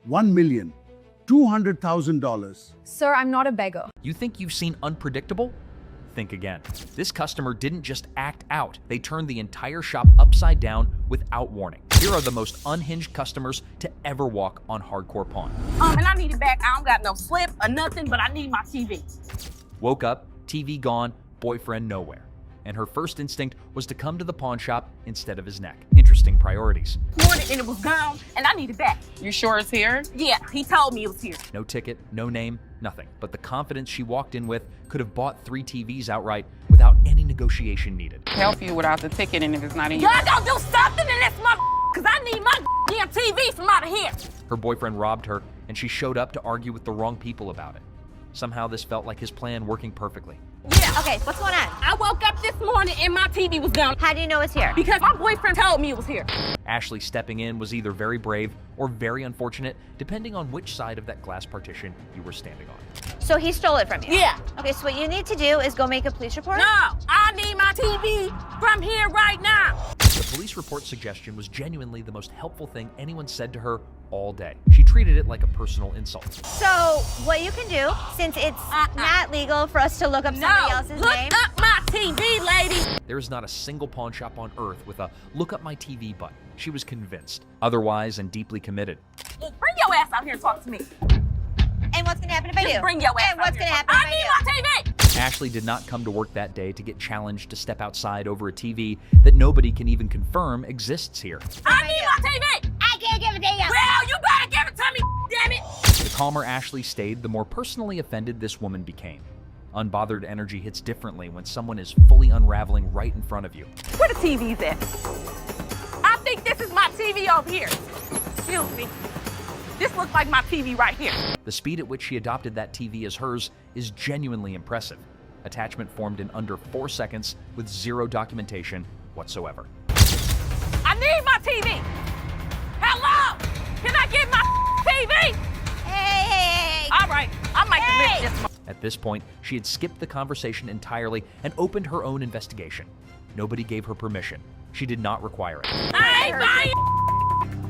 $1,200,000. Sir, I'm not a beggar. You think you've seen unpredictable? Think again. This customer didn't just act out, they turned the entire shop upside down without warning. Here are the most unhinged customers to ever walk on Hardcore Pawn. And I need it back. I don't got no slip or nothing, but I need my TV. Woke up, TV gone, boyfriend nowhere. And her first instinct was to come to the pawn shop instead of his neck. Interesting priorities. Ordered and it was gone, and I need it back. You sure it's here? Yeah, he told me it was here. No ticket, no name, nothing. But the confidence she walked in with could have bought 3 TVs outright without any negotiation needed. Help you without the ticket, and if it's not in Y'all gonna do something in this mother, because I need my damn TV from out of here. Her boyfriend robbed her, and she showed up to argue with the wrong people about it. Somehow this felt like his plan working perfectly. Yeah. Okay, what's going on? I woke up this morning and my TV was gone. How do you know it's here? Because my boyfriend told me it was here. Ashley stepping in was either very brave or very unfortunate, depending on which side of that glass partition you were standing on. So he stole it from you? Yeah. Okay, so what you need to do is go make a police report? No, I need my TV from here right now. The police report suggestion was genuinely the most helpful thing anyone said to her all day. She treated it like a personal insult. So what you can do, since it's not legal for us to look up somebody else's look name. up my TV, lady. There is not a single pawn shop on earth with a look up my TV button. She was convinced, otherwise and deeply committed. Bring your ass out here and talk to me. And what's gonna happen if I do? Bring your ass And what's out gonna here. happen if I need my TV. Ashley did not come to work that day to get challenged to step outside over a TV that nobody can even confirm exists here. I need my TV. I can't give it to you. Well, you better give it to me, damn it. The calmer Ashley stayed, the more personally offended this woman became. Unbothered energy hits differently when someone is fully unraveling right in front of you. Where the TV's at? I think this is my TV over here. Excuse me. This looks like my TV right here. The speed at which she adopted that TV as hers is genuinely impressive. Attachment formed in under 4 seconds with zero documentation whatsoever. I need my TV. Hello? Can I get my TV? Hey. All right, I might delete this one. At this point, she had skipped the conversation entirely and opened her own investigation. Nobody gave her permission. She did not require it. I ain't buying.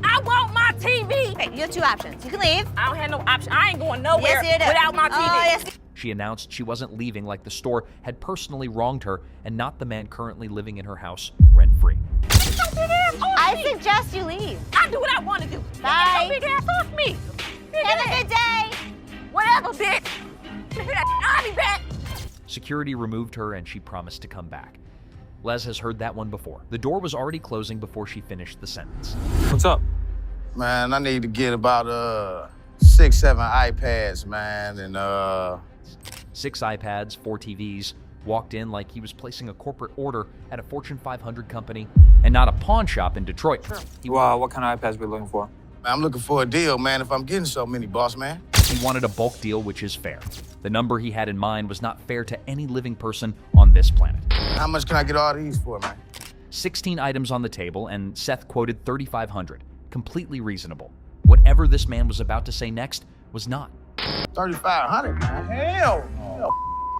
I want my TV. Okay, you have 2 options. You can leave. I don't have no option. I ain't going nowhere Yes, you do. without my TV. Oh, yes. She announced she wasn't leaving like the store had personally wronged her and not the man currently living in her house rent-free. I suggest you leave. I do what I want to do. Bye. Big ass off me. Have a good day. Whatever, bitch. I'll be back. Security removed her and she promised to come back. Les has heard that one before. The door was already closing before she finished the sentence. What's up? Man, I need to get about 6, 7 iPads, man, and 6 iPads, 4 TVs, walked in like he was placing a corporate order at a Fortune 500 company and not a pawn shop in Detroit. Sure. What kind of iPads we looking for? I'm looking for a deal, man, if I'm getting so many, boss man. He wanted a bulk deal, which is fair. The number he had in mind was not fair to any living person on this planet. How much can I get all these for, man? 16 items on the table, and Seth quoted $3,500. Completely reasonable. Whatever this man was about to say next was not. 3,500, man. Hell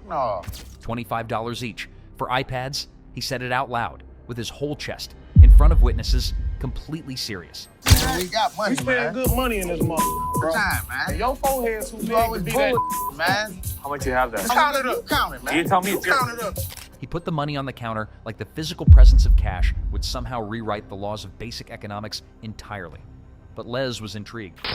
no. $25 each. For iPads, he said it out loud, with his whole chest, in front of witnesses, completely serious. Man, we got money, We spend man. good money in this motherfucker, bro. Time, man. Your forehead too big You always to be bull, that. man. How much you have there? Count it up. Count it, man. You tell me it's yours. Count it up. He put the money on the counter like the physical presence of cash would somehow rewrite the laws of basic economics entirely. But Les was intrigued.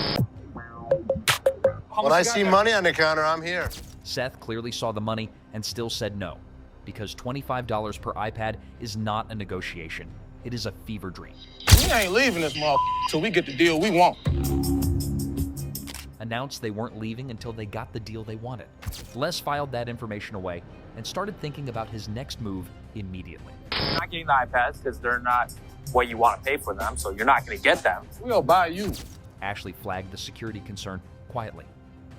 When I see money on the counter, I'm here. Seth clearly saw the money and still said no, because $25 per iPad is not a negotiation. It is a fever dream. We ain't leaving this motherfucker till we get the deal we want. Announced they weren't leaving until they got the deal they wanted. Les filed that information away and started thinking about his next move immediately. You're not getting the iPads because they're not what you want to pay for them, so you're not going to get them. We'll buy you. Ashley flagged the security concern quietly.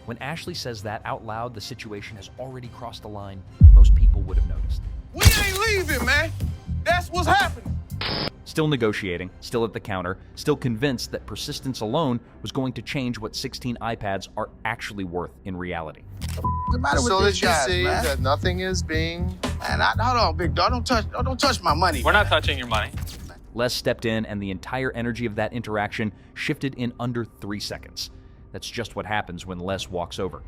When Ashley says that out loud, the situation has already crossed a line most people would have noticed. We ain't leaving, man. That's what's happening. Still negotiating, still at the counter, still convinced that persistence alone was going to change what 16 iPads are actually worth in reality. What's the matter with So these that you guys, see man? that nothing is being... Man, hold on, big dog. Don't touch my money. We're not touching your money. Les stepped in, and the entire energy of that interaction shifted in under 3 seconds. That's just what happens when Les walks over.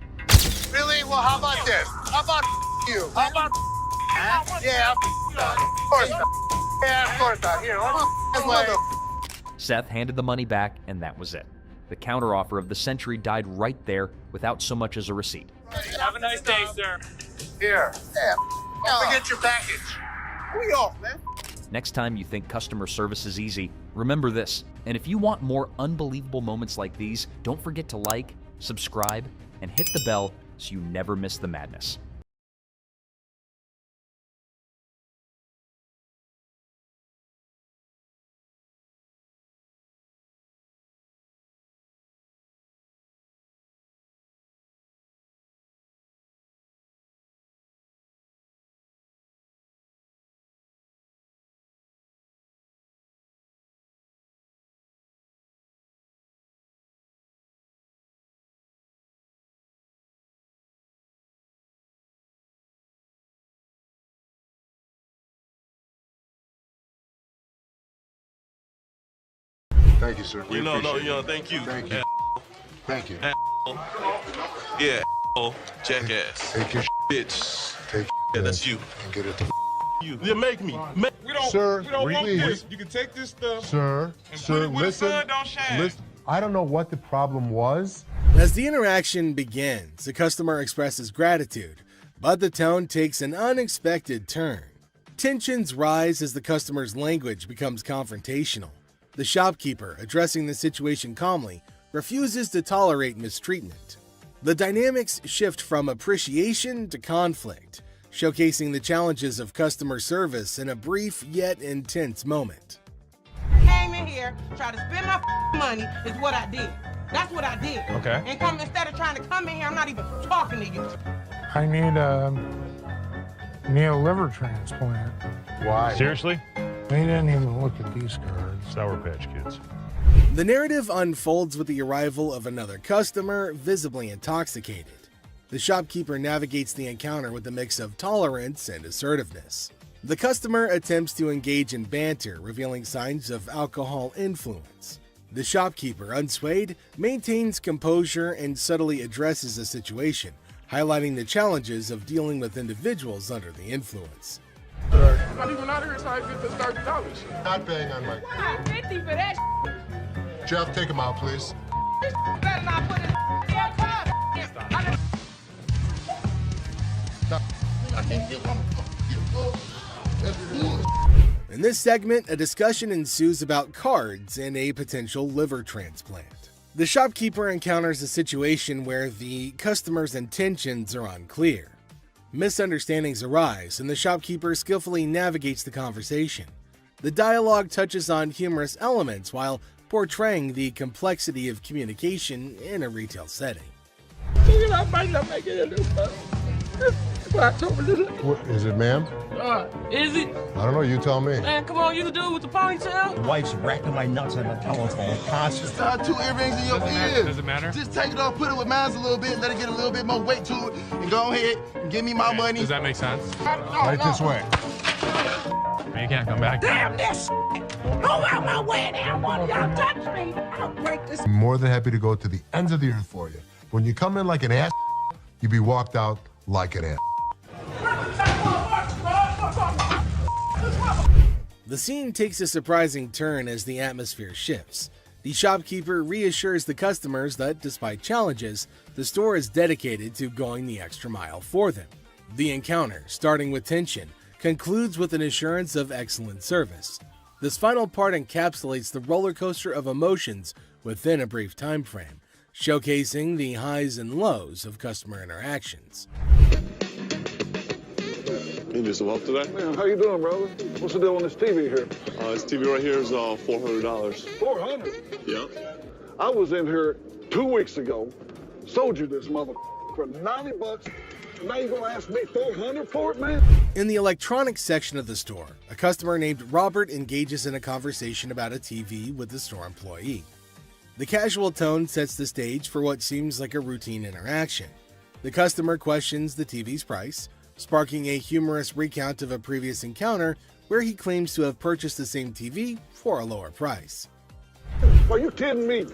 Really? Well, how about this? How about you? How about yeah, of course not. Yeah, of course not. Here, Seth handed the money back, and that was it. The counteroffer of the century died right there without so much as a receipt. Have a nice day, sir. Here. Yeah. Don't forget your package. We off, man. Next time you think customer service is easy, remember this. And if you want more unbelievable moments like these, don't forget to like, subscribe, and hit the bell so you never miss the madness. Thank you, sir. Thank you. Thank you. Thank you. Yeah, jackass. Take your Bitch. take Yeah, that's you. and get it. You. You make me. We don't, Sir, we don't want please. this. You can take this stuff. Sir, And sir, put it where the listen. sun don't shine. Listen. I don't know what the problem was. As the interaction begins, the customer expresses gratitude, but the tone takes an unexpected turn. Tensions rise as the customer's language becomes confrontational. The shopkeeper, addressing the situation calmly, refuses to tolerate mistreatment. The dynamics shift from appreciation to conflict, showcasing the challenges of customer service in a brief yet intense moment. Came in here, tried to spend my money is what I did. That's what I did. Okay. And come instead of trying to come in here, I'm not even talking to you. I need a liver transplant. Why? Seriously? They didn't even look at these cards. Sour Patch Kids. The narrative unfolds with the arrival of another customer, visibly intoxicated. The shopkeeper navigates the encounter with a mix of tolerance and assertiveness. The customer attempts to engage in banter, revealing signs of alcohol influence. The shopkeeper, unswayed, maintains composure and subtly addresses the situation, highlighting the challenges of dealing with individuals under the influence. I'm not even out here trying to get this $30. Not paying on my. Wow, 50 for that. Jeff, take him out, please. Better not put it in your car. In this segment, a discussion ensues about cards and a potential liver transplant. The shopkeeper encounters a situation where the customer's intentions are unclear. Misunderstandings arise, and the shopkeeper skillfully navigates the conversation. The dialogue touches on humorous elements while portraying the complexity of communication in a retail setting. What is it, ma'am? Is it? I don't know. You tell me. Man, come on, you the dude with the ponytail? The wife's racking my nuts on the telephone constantly. Start 2 earrings in your ears. Does it matter? Just take it off, put it with mine a little bit, let it get a little bit more weight to it, and go ahead and give me my money. Does that make sense? Right this way. You can't come back. Damn this! Go out my way now! One of y'all touch me! I'll break this. I'm more than happy to go to the ends of the earth for you. When you come in like an ass, you be walked out like an ass. The scene takes a surprising turn as the atmosphere shifts. The shopkeeper reassures the customers that, despite challenges, the store is dedicated to going the extra mile for them. The encounter, starting with tension, concludes with an assurance of excellent service. This final part encapsulates the roller coaster of emotions within a brief time frame, showcasing the highs and lows of customer interactions. You need some help today? Man, how you doing, brother? What's the deal on this TV here? This TV right here is $400. $400? Yeah. I was in here 2 weeks ago, sold you this mother for $90. Now you gonna ask me $400 for it, man? In the electronics section of the store, a customer named Robert engages in a conversation about a TV with the store employee. The casual tone sets the stage for what seems like a routine interaction. The customer questions the TV's price, sparking a humorous recount of a previous encounter where he claims to have purchased the same TV for a lower price. Are you kidding me?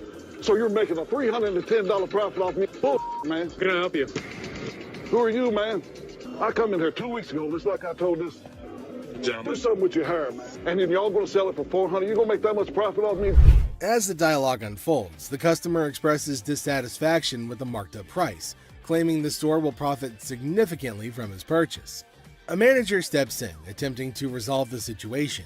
So you're making a $310 profit off me? Bull, man. Can I help you? Who are you, man? I come in here 2 weeks ago, just like I told this. Do something with your hair, man. And then y'all gonna sell it for $400. You gonna make that much profit off me? As the dialogue unfolds, the customer expresses dissatisfaction with the marked up price, claiming the store will profit significantly from his purchase. A manager steps in, attempting to resolve the situation.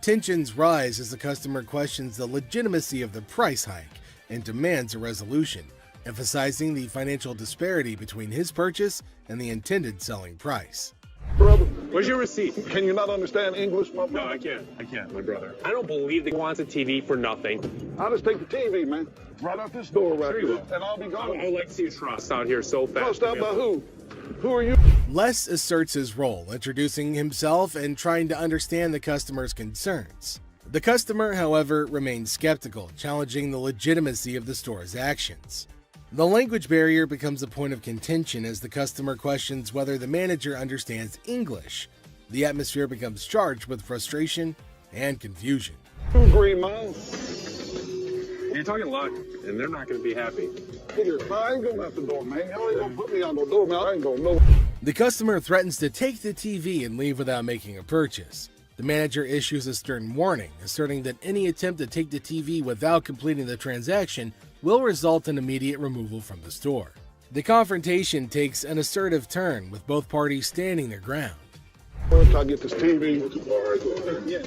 Tensions rise as the customer questions the legitimacy of the price hike and demands a resolution, emphasizing the financial disparity between his purchase and the intended selling price. Brother, Where's your receipt? can you not understand English, my brother? No, I can't, my brother. I don't believe that he wants a TV for nothing. I'll just take the TV, man. Right out this door right Sure you here, will. and I'll be gone. I would like to see a trust out here so fast. Trust out by who? Who are you? Les asserts his role, introducing himself and trying to understand the customer's concerns. The customer, however, remains skeptical, challenging the legitimacy of the store's actions. The language barrier becomes a point of contention as the customer questions whether the manager understands English. The atmosphere becomes charged with frustration and confusion. Green Mile. You're talking luck, and they're not going to be happy. Here, I ain't going out the door, man. Y'all ain't gonna put me on the door, man. I ain't gonna know. The customer threatens to take the TV and leave without making a purchase. The manager issues a stern warning, asserting that any attempt to take the TV without completing the transaction will result in immediate removal from the store. The confrontation takes an assertive turn, with both parties standing their ground. Once I get this TV.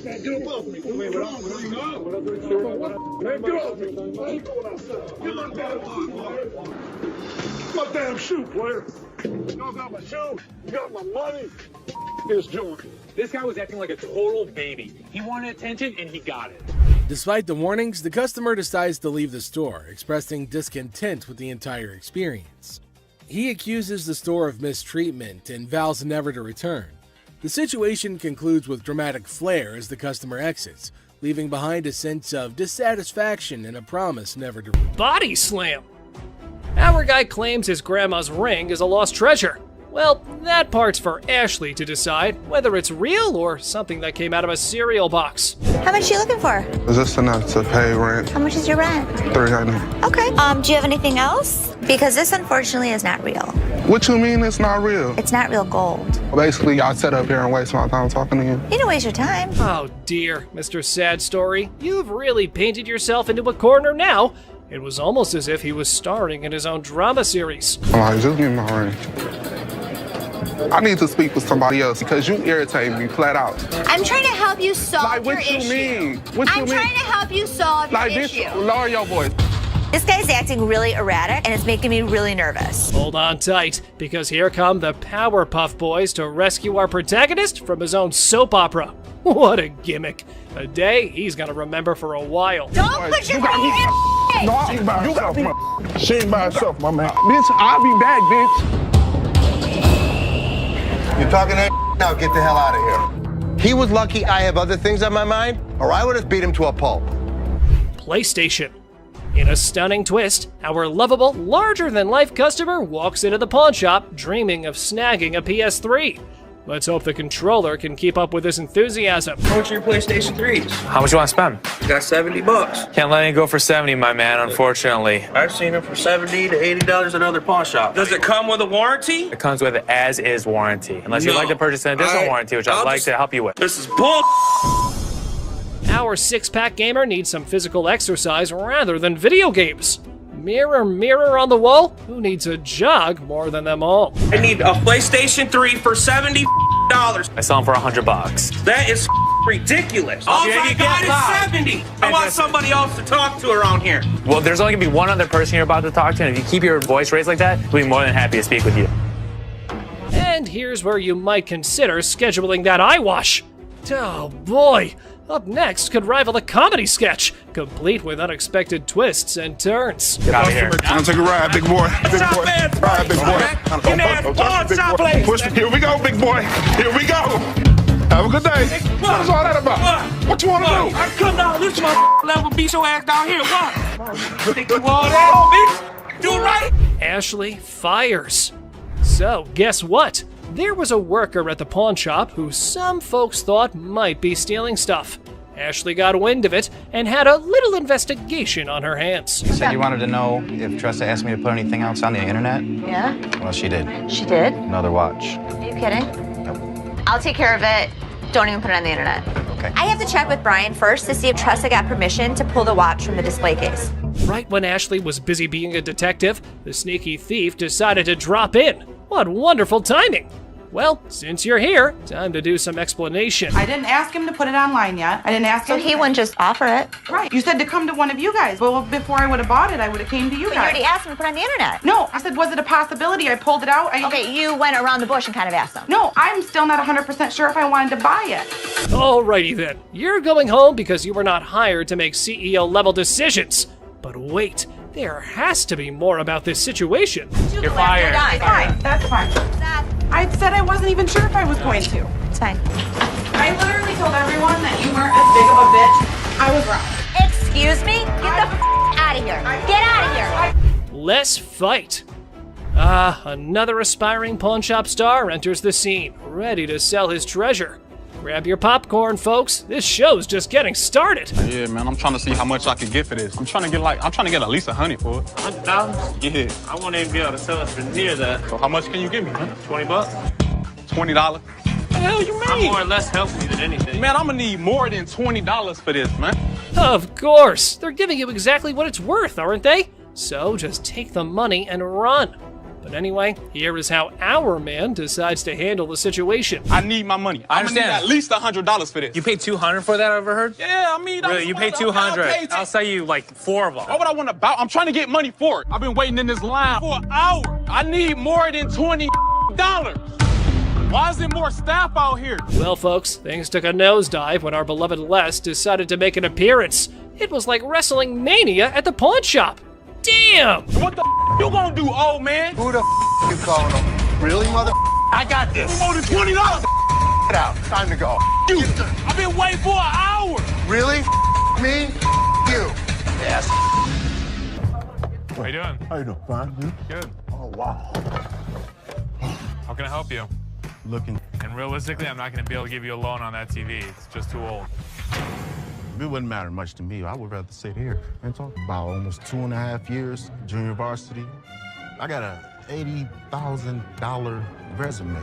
Man, get above me. Man, get off me. My damn shoe, player. You got my shoe. You got my money. Here's Jordan. This guy was acting like a total baby. He wanted attention and he got it. Despite the warnings, the customer decides to leave the store, expressing discontent with the entire experience. He accuses the store of mistreatment and vows never to return. The situation concludes with dramatic flair as the customer exits, leaving behind a sense of dissatisfaction and a promise never to return. Body slam! Our guy claims his grandma's ring is a lost treasure. Well, that part's for Ashley to decide, whether it's real or something that came out of a cereal box. How much are you looking for? Is this enough to pay rent? How much is your rent? $300. Okay. Do you have anything else? Because this unfortunately is not real. What you mean it's not real? It's not real gold. Basically, y'all sit up here and waste my time talking to you. You don't waste your time. Oh dear, Mr. Sad Story, you've really painted yourself into a corner now. It was almost as if he was starring in his own drama series. I'm like, just give me my ring. I need to speak with somebody else because you irritate me flat out. I'm trying to help you solve Like, your what you issue. mean? What you I'm mean? trying to help you solve Like, your bitch, issue. lower your voice. This guy's acting really erratic, and it's making me really nervous. Hold on tight, because here come the Powerpuff Boys to rescue our protagonist from his own soap opera. What a gimmick. A day he's gonna remember for a while. Don't put your money in her No, she ain't by herself, man. She ain't by herself, my man. Bitch, I'll be back, bitch. You're talking that now, get the hell out of here. He was lucky I have other things on my mind, or I would have beat him to a pulp. PlayStation. In a stunning twist, our lovable, larger-than-life customer walks into the pawn shop dreaming of snagging a PS3. Let's hope the controller can keep up with his enthusiasm. How much are your PlayStation 3s? How much you want to spend? You got $70. Can't let it go for 70, my man, unfortunately. I've seen them for $70 to $80 at other pawn shops. Does it come with a warranty? It comes with an as-is warranty, unless you'd like to purchase an additional warranty, which I'd like to help you with. This is bull. Our six-pack gamer needs some physical exercise rather than video games. Mirror, mirror on the wall, who needs a jog more than them all? I need a PlayStation 3 for $70. I sell them for $100. That is ridiculous. All I got is 70. I want somebody else to talk to around here. Well, there's only gonna be one other person you're about to talk to, and if you keep your voice raised like that, we'll be more than happy to speak with you. And here's where you might consider scheduling that eye wash. Oh boy, up next could rival a comedy sketch, complete with unexpected twists and turns. Get out of here. I'm gonna take a ride, big boy. Big boy. Ride, big boy. Push me. Here we go, big boy. Here we go. Have a good day. What is all that about? What you want to do? I come down this level, beat your ass down here. What? Think you all that, bitch? Do it right. Ashley fires. So, guess what? There was a worker at the pawn shop who some folks thought might be stealing stuff. Ashley got wind of it and had a little investigation on her hands. You said you wanted to know if Tressa asked me to put anything else on the internet? Yeah? Well, she did. She did? Another watch. Are you kidding? I'll take care of it. Don't even put it on the internet. Okay. I have to check with Brian first to see if Tressa got permission to pull the watch from the display case. Right when Ashley was busy being a detective, the sneaky thief decided to drop in. What wonderful timing! Well, since you're here, time to do some explanation. I didn't ask him to put it online yet. I didn't ask him. So he wouldn't just offer it? Right. You said to come to one of you guys. Well, before I would have bought it, I would have came to you But guys. you already asked him to put it on the internet. No, I said, was it a possibility? I pulled it out. Okay, you went around the bush and kind of asked him. No, I'm still not 100% sure if I wanted to buy it. Alrighty then, you're going home because you were not hired to make CEO-level decisions. But wait, there has to be more about this situation. You're fired. Fine, that's fine. I said I wasn't even sure if I was going to. It's fine. I literally told everyone that you weren't as big of a bitch. I was wrong. Excuse me? Get the out of here. Get out of here. Let's fight. Another aspiring pawnshop star enters the scene, ready to sell his treasure. Grab your popcorn, folks. This show's just getting started. Yeah, man, I'm trying to see how much I can get for this. I'm trying to get at least 100 for it. 100,000? Yeah. I won't even be able to sell it for near that. So how much can you give me, man? $20? $20. What the hell you mean? I'm more or less helping you than anything. Man, I'm gonna need more than $20 for this, man. Of course. They're giving you exactly what it's worth, aren't they? So just take the money and run. But anyway, here is how our man decides to handle the situation. I need my money. I understand. Need at least $100 for this. You paid $200 for that, I overheard? Yeah, I mean, Really, you paid $200. I'll sell you like 4 of them. Why would I want to buy? I'm trying to get money for it. I've been waiting in this line for an hour. I need more than $20. Why is there more staff out here? Well, folks, things took a nosedive when our beloved Les decided to make an appearance. It was like wrestling mania at the pawn shop. Damn! What the you gonna do, old man? Who the you calling him? Really, mother? I got this. More than $20. Get out. Time to go. You. I've been waiting for an hour. Really? Me? You. Yes. How you doing? How you doing? Fine. Good. Oh, wow. How can I help you? Looking. And realistically, I'm not gonna be able to give you a loan on that TV. It's just too old. It wouldn't matter much to me. I would rather sit here and talk about almost 2.5 years, junior varsity. I got a $80,000 resume.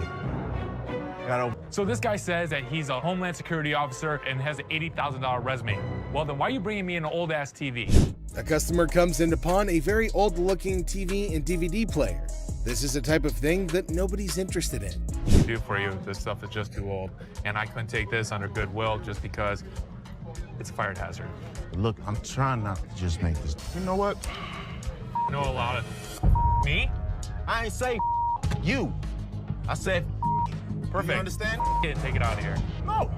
So this guy says that he's a Homeland Security officer and has an $80,000 resume. Well, then why are you bringing me an old-ass TV? A customer comes in to pawn a very old-looking TV and DVD player. This is a type of thing that nobody's interested in. I do for you. This stuff is just too old. And I couldn't take this under goodwill just because it's a fire hazard. Look, I'm trying not to just make this. You know what? You know a lot of... Me? I ain't say you. I said Perfect. You understand? Take it out of here. No.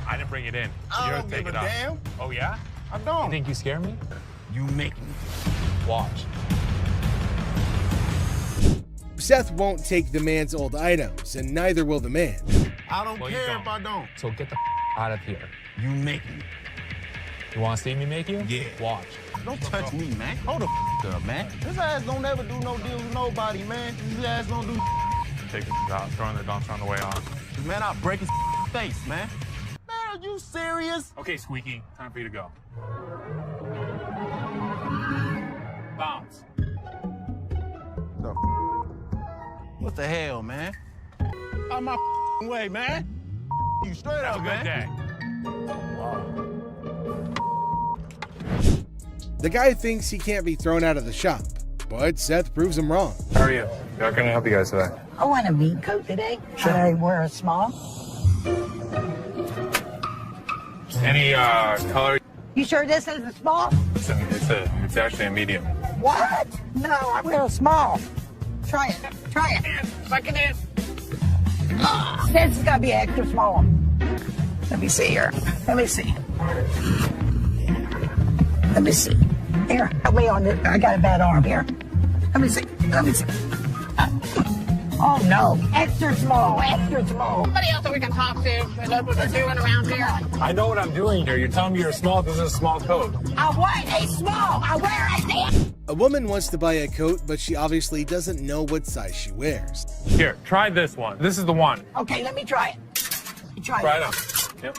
I didn't bring it in. I You're don't take give it a out. damn. Oh, yeah? I don't. You think you scare me? You make me. Watch. Seth won't take the man's old items, and neither will the man. I don't Well, you care don't. if I don't. So get the out of here. You make me. You want to see me make you? Yeah. Watch. Don't touch me, man. Hold the up, man. This ass don't ever do no deals with nobody, man. This ass don't do. Take it out. Throwing the dunks on the way on. Man, I'll break his face, man. Man, are you serious? Okay, Squeaky. Time for you to go. Bounce. What the hell, man? Out of my way, man. You straight Have up, a good man. day. The guy thinks he can't be thrown out of the shop, but Seth proves him wrong. How are you? How can I help you guys today? I want a meat coat today. Should I wear a small? Any color? You sure this is a small? It's actually a medium. What? No, I wear a small. Try it. Try it. Suck it in. This has got to be extra small. Let me see here. Let me see. Let me see. Here, help me on this. I got a bad arm here. Let me see. Let me see. Oh no, extra small, extra small. Somebody else that we can talk to. Is that what they're doing around here? I know what I'm doing here. You're telling me you're small. This is a small coat. I want a small. I wear a damn. A woman wants to buy a coat, but she obviously doesn't know what size she wears. Here, try this one. This is the one. Okay, let me try it. Let me try Try it. it on. Yep.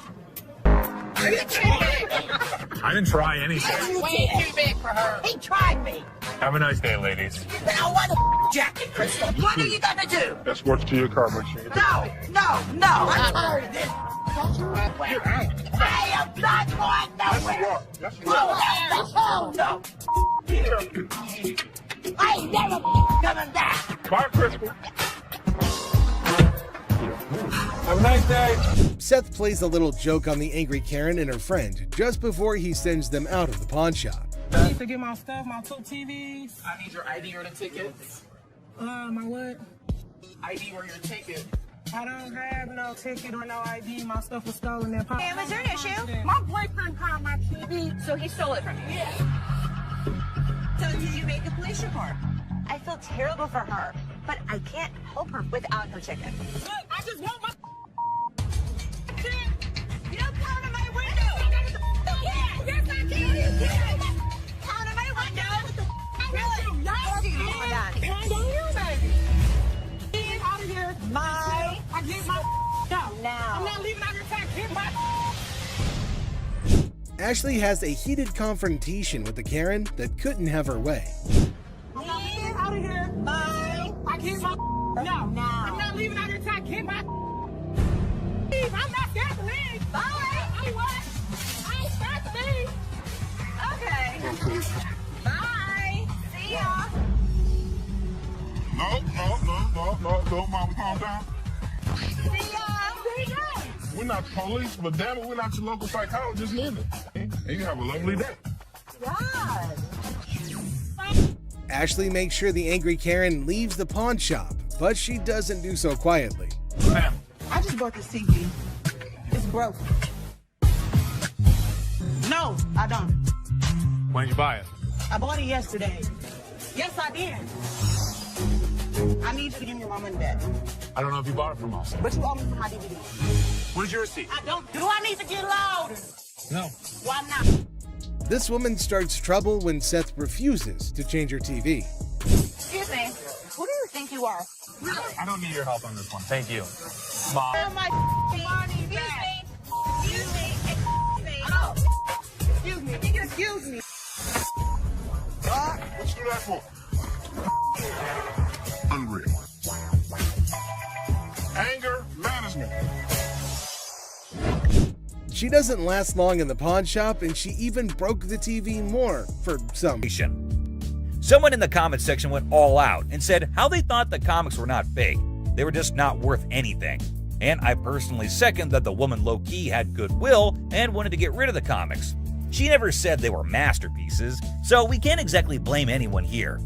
I didn't try anything. Way too big for her. He tried me. Have a nice day, ladies. Now what the jacket, Crystal? What are you gonna do? Escort to your car, machine. No. I'm tired of this. I am not going nowhere. Yes, you No, are. hell no. I ain't never coming back. Bye, Crystal. Have a nice day. Seth plays a little joke on the angry Karen and her friend just before he sends them out of the pawn shop. I need to get my stuff, my two TVs. I need your ID or the ticket. My what? ID or your ticket. I don't have no ticket or no ID. My stuff was stolen. Ma'am, is there an issue? My boyfriend called my TV, so he stole it from me. Yeah. So did you make a police report? I feel terrible for her, but I can't help her without her ticket. Look, I just want my... You don't pound on my window! Yes, I can! You can! Pound on my window! Really? Nasty! Oh my God. Pound on you, baby. Get out of here. I get my out. Now. I'm not leaving out here till I get my... Ashley has a heated confrontation with the Karen that couldn't have her way. I'm not leaving out of here. Bye. I get my... No. I'm not leaving out here till I get my... I'm not scared to leave. Bye. I ain't scared to leave. Okay. Bye. See ya. No, Mama, calm down. See ya. We're not the police, but damn it, we're not your local psychologist neither. And you have a lovely day. God. Ashley makes sure the angry Karen leaves the pawn shop, but she doesn't do so quietly. I just bought this TV. It's broke. No, I don't. When did you buy it? I bought it yesterday. Yes, I did. I need you to give me my money back. I don't know if you bought it from us. But you owe me for my DVD. Where's your receipt? I don't. Do I need to get louder? No. Why not? This woman starts trouble when Seth refuses to change her TV. Excuse me. Who do you think you are? I don't need your help on this one. Thank you. Mom. Oh my money back. Excuse me. Oh. Excuse me. Excuse me. What you do that for? Unreal. Anger management. She doesn't last long in the pawn shop, and she even broke the TV more for some reason. Someone in the comments section went all out and said how they thought the comics were not fake. They were just not worth anything. And I personally second that the woman low-key had goodwill and wanted to get rid of the comics. She never said they were masterpieces, so we can't exactly blame anyone here.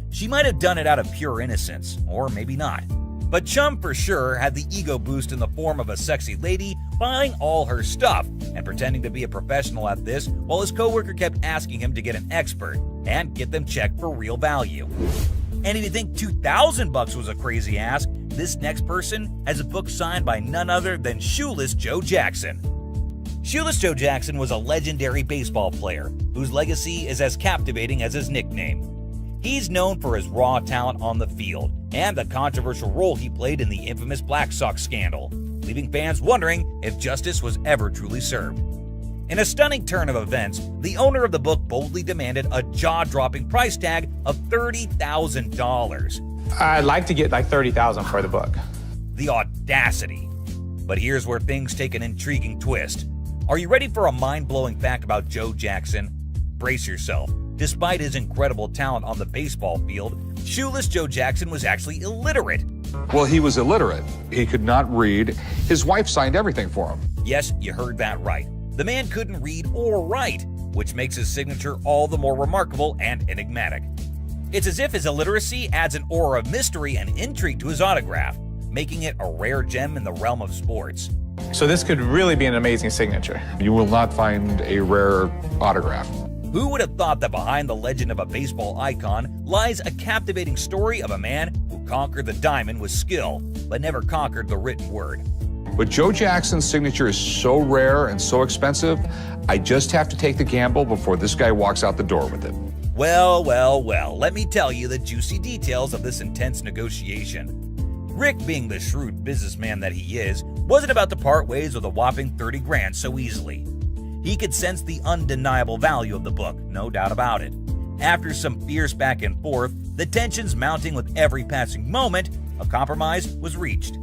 She might have done it out of pure innocence, or maybe not. But Chum for sure had the ego boost in the form of a sexy lady buying all her stuff and pretending to be a professional at this while his coworker kept asking him to get an expert and get them checked for real value. And if you think $2,000 was a crazy ask, this next person has a book signed by none other than Shoeless Joe Jackson. Shoeless Joe Jackson was a legendary baseball player whose legacy is as captivating as his nickname. He's known for his raw talent on the field and the controversial role he played in the infamous Black Sox scandal, leaving fans wondering if justice was ever truly served. In a stunning turn of events, the owner of the book boldly demanded a jaw-dropping price tag of $30,000. I'd like to get like $30,000 for the book. The audacity. But here's where things take an intriguing twist. Are you ready for a mind-blowing fact about Joe Jackson? Brace yourself. Despite his incredible talent on the baseball field, Shoeless Joe Jackson was actually illiterate. Well, he was illiterate. He could not read. His wife signed everything for him. Yes, you heard that right. The man couldn't read or write, which makes his signature all the more remarkable and enigmatic. It's as if his illiteracy adds an aura of mystery and intrigue to his autograph, making it a rare gem in the realm of sports. So this could really be an amazing signature. You will not find a rare autograph. Who would have thought that behind the legend of a baseball icon lies a captivating story of a man who conquered the diamond with skill, but never conquered the written word? But Joe Jackson's signature is so rare and so expensive, I just have to take the gamble before this guy walks out the door with it. Well, let me tell you the juicy details of this intense negotiation. Rick, being the shrewd businessman that he is, wasn't about to part ways with a whopping $30,000 so easily. He could sense the undeniable value of the book, no doubt about it. After some fierce back and forth, the tensions mounting with every passing moment, a compromise was reached.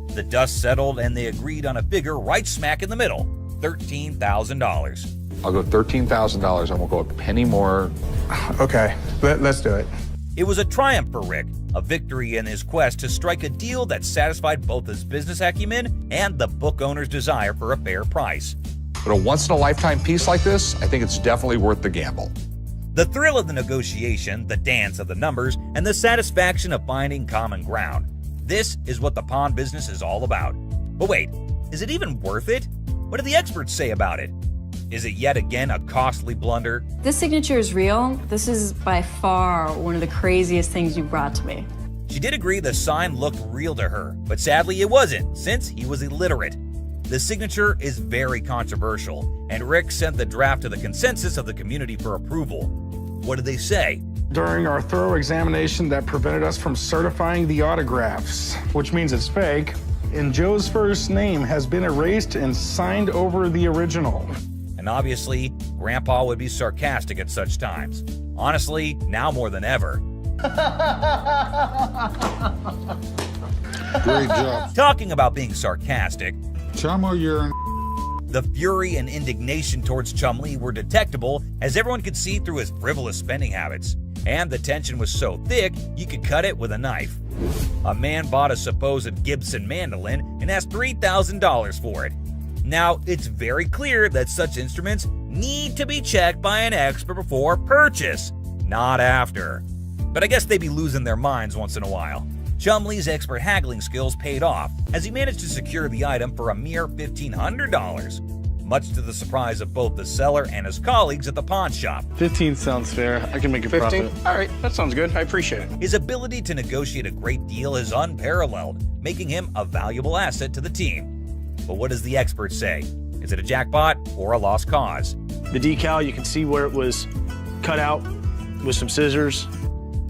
The dust settled and they agreed on a figure right smack in the middle, $13,000. I'll go $13,000. I won't go a penny more. Okay, let's do it. It was a triumph for Rick, a victory in his quest to strike a deal that satisfied both his business acumen and the book owner's desire for a fair price. But a once-in-a-lifetime piece like this, I think it's definitely worth the gamble. The thrill of the negotiation, the dance of the numbers, and the satisfaction of finding common ground. This is what the pawn business is all about. But wait, is it even worth it? What do the experts say about it? Is it yet again a costly blunder? This signature is real. This is by far one of the craziest things you brought to me. She did agree the sign looked real to her, but sadly it wasn't, since he was illiterate. The signature is very controversial, and Rick sent the draft to the consensus of the community for approval. What did they say? During our thorough examination that prevented us from certifying the autographs, which means it's fake, and Joe's first name has been erased and signed over the original. And obviously, Grandpa would be sarcastic at such times. Honestly, now more than ever. Great job. Talking about being sarcastic, Chumley, you're the fury and indignation towards Chumley were detectable as everyone could see through his frivolous spending habits. And the tension was so thick, you could cut it with a knife. A man bought a supposed Gibson mandolin and asked $3,000 for it. Now, it's very clear that such instruments need to be checked by an expert before purchase, not after. But I guess they'd be losing their minds once in a while. Chumley's expert haggling skills paid off as he managed to secure the item for a mere $1,500, much to the surprise of both the seller and his colleagues at the pawn shop. 15 sounds fair. I can make a 15? profit. All right, that sounds good. I appreciate it. His ability to negotiate a great deal is unparalleled, making him a valuable asset to the team. But what does the expert say? Is it a jackpot or a lost cause? The decal, you can see where it was cut out with some scissors.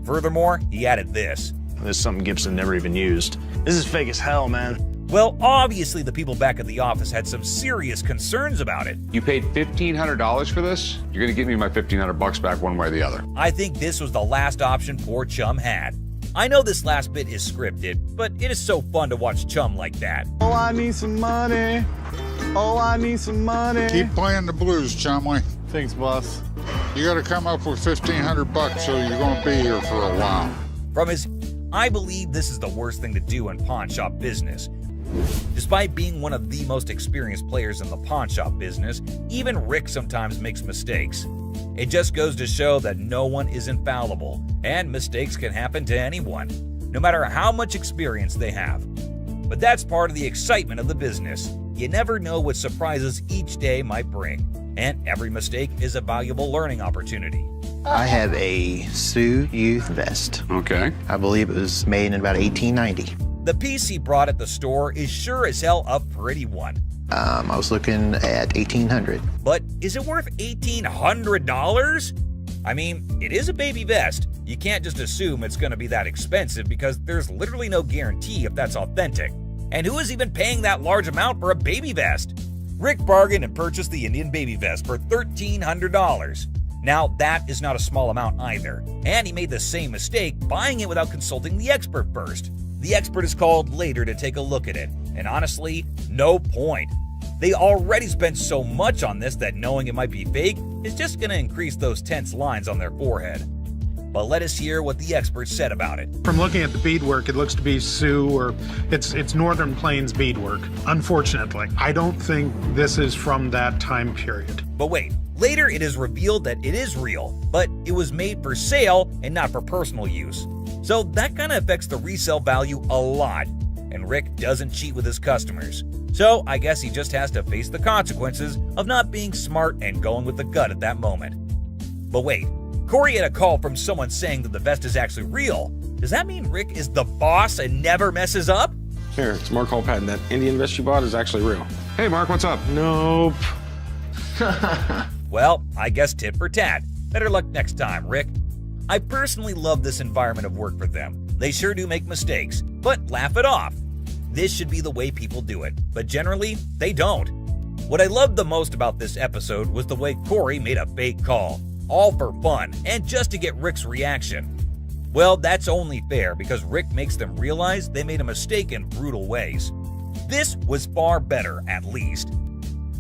Furthermore, he added this. This is something Gibson never even used. This is fake as hell, man. Well, obviously the people back at the office had some serious concerns about it. You paid $1,500 for this? You're gonna give me my $1,500 back one way or the other. I think this was the last option poor Chum had. I know this last bit is scripted, but it is so fun to watch Chum like that. Oh, I need some money. Oh, I need some money. Keep playing the blues, Chumley. Thanks, boss. You got to come up with $1,500, so you're going to be here for a while. From his, I believe this is the worst thing to do in pawn shop business. Despite being one of the most experienced players in the pawn shop business, even Rick sometimes makes mistakes. It just goes to show that no one is infallible, and mistakes can happen to anyone, no matter how much experience they have. But that's part of the excitement of the business. You never know what surprises each day might bring, and every mistake is a valuable learning opportunity. I have a Sioux youth vest. Okay. I believe it was made in about 1890. The piece he brought at the store is sure as hell a pretty one. I was looking at 1800. But is it worth $1,800? I mean, it is a baby vest. You can't just assume it's going to be that expensive because there's literally no guarantee if that's authentic. And who is even paying that large amount for a baby vest? Rick bargained and purchased the Indian baby vest for $1,300. Now, that is not a small amount either, and he made the same mistake buying it without consulting the expert first. The expert is called later to take a look at it, and honestly, no point. They already spent so much on this that knowing it might be fake is just going to increase those tense lines on their forehead. But let us hear what the expert said about it. From looking at the beadwork, it looks to be Sioux or it's Northern Plains beadwork. Unfortunately, I don't think this is from that time period. But wait, later it is revealed that it is real, but it was made for sale and not for personal use. So that kind of affects the resale value a lot, and Rick doesn't cheat with his customers. So I guess he just has to face the consequences of not being smart and going with the gut at that moment. But wait, Corey had a call from someone saying that the vest is actually real. Does that mean Rick is the boss and never messes up? Here, it's Mark Hall Patton. That Indian vest you bought is actually real. Hey, Mark, what's up? Nope. Well, I guess tit for tat. Better luck next time, Rick. I personally love this environment of work for them. They sure do make mistakes, but laugh it off. This should be the way people do it, but generally, they don't. What I loved the most about this episode was the way Corey made a fake call, all for fun and just to get Rick's reaction. Well, that's only fair because Rick makes them realize they made a mistake in brutal ways. This was far better, at least.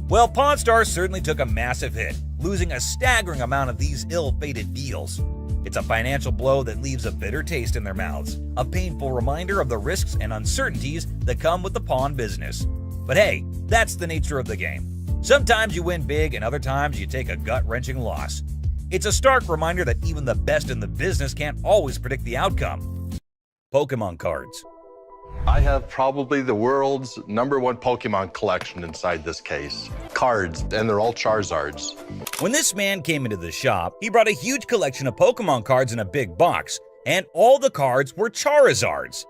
Well, Pawn Stars certainly took a massive hit, losing a staggering amount of these ill-fated deals. It's a financial blow that leaves a bitter taste in their mouths, a painful reminder of the risks and uncertainties that come with the pawn business. But hey, that's the nature of the game. Sometimes you win big and other times you take a gut-wrenching loss. It's a stark reminder that even the best in the business can't always predict the outcome. Pokemon cards. I have probably the world's #1 Pokemon collection inside this case. Cards, and they're all Charizards. When this man came into the shop, he brought a huge collection of Pokemon cards in a big box, and all the cards were Charizards.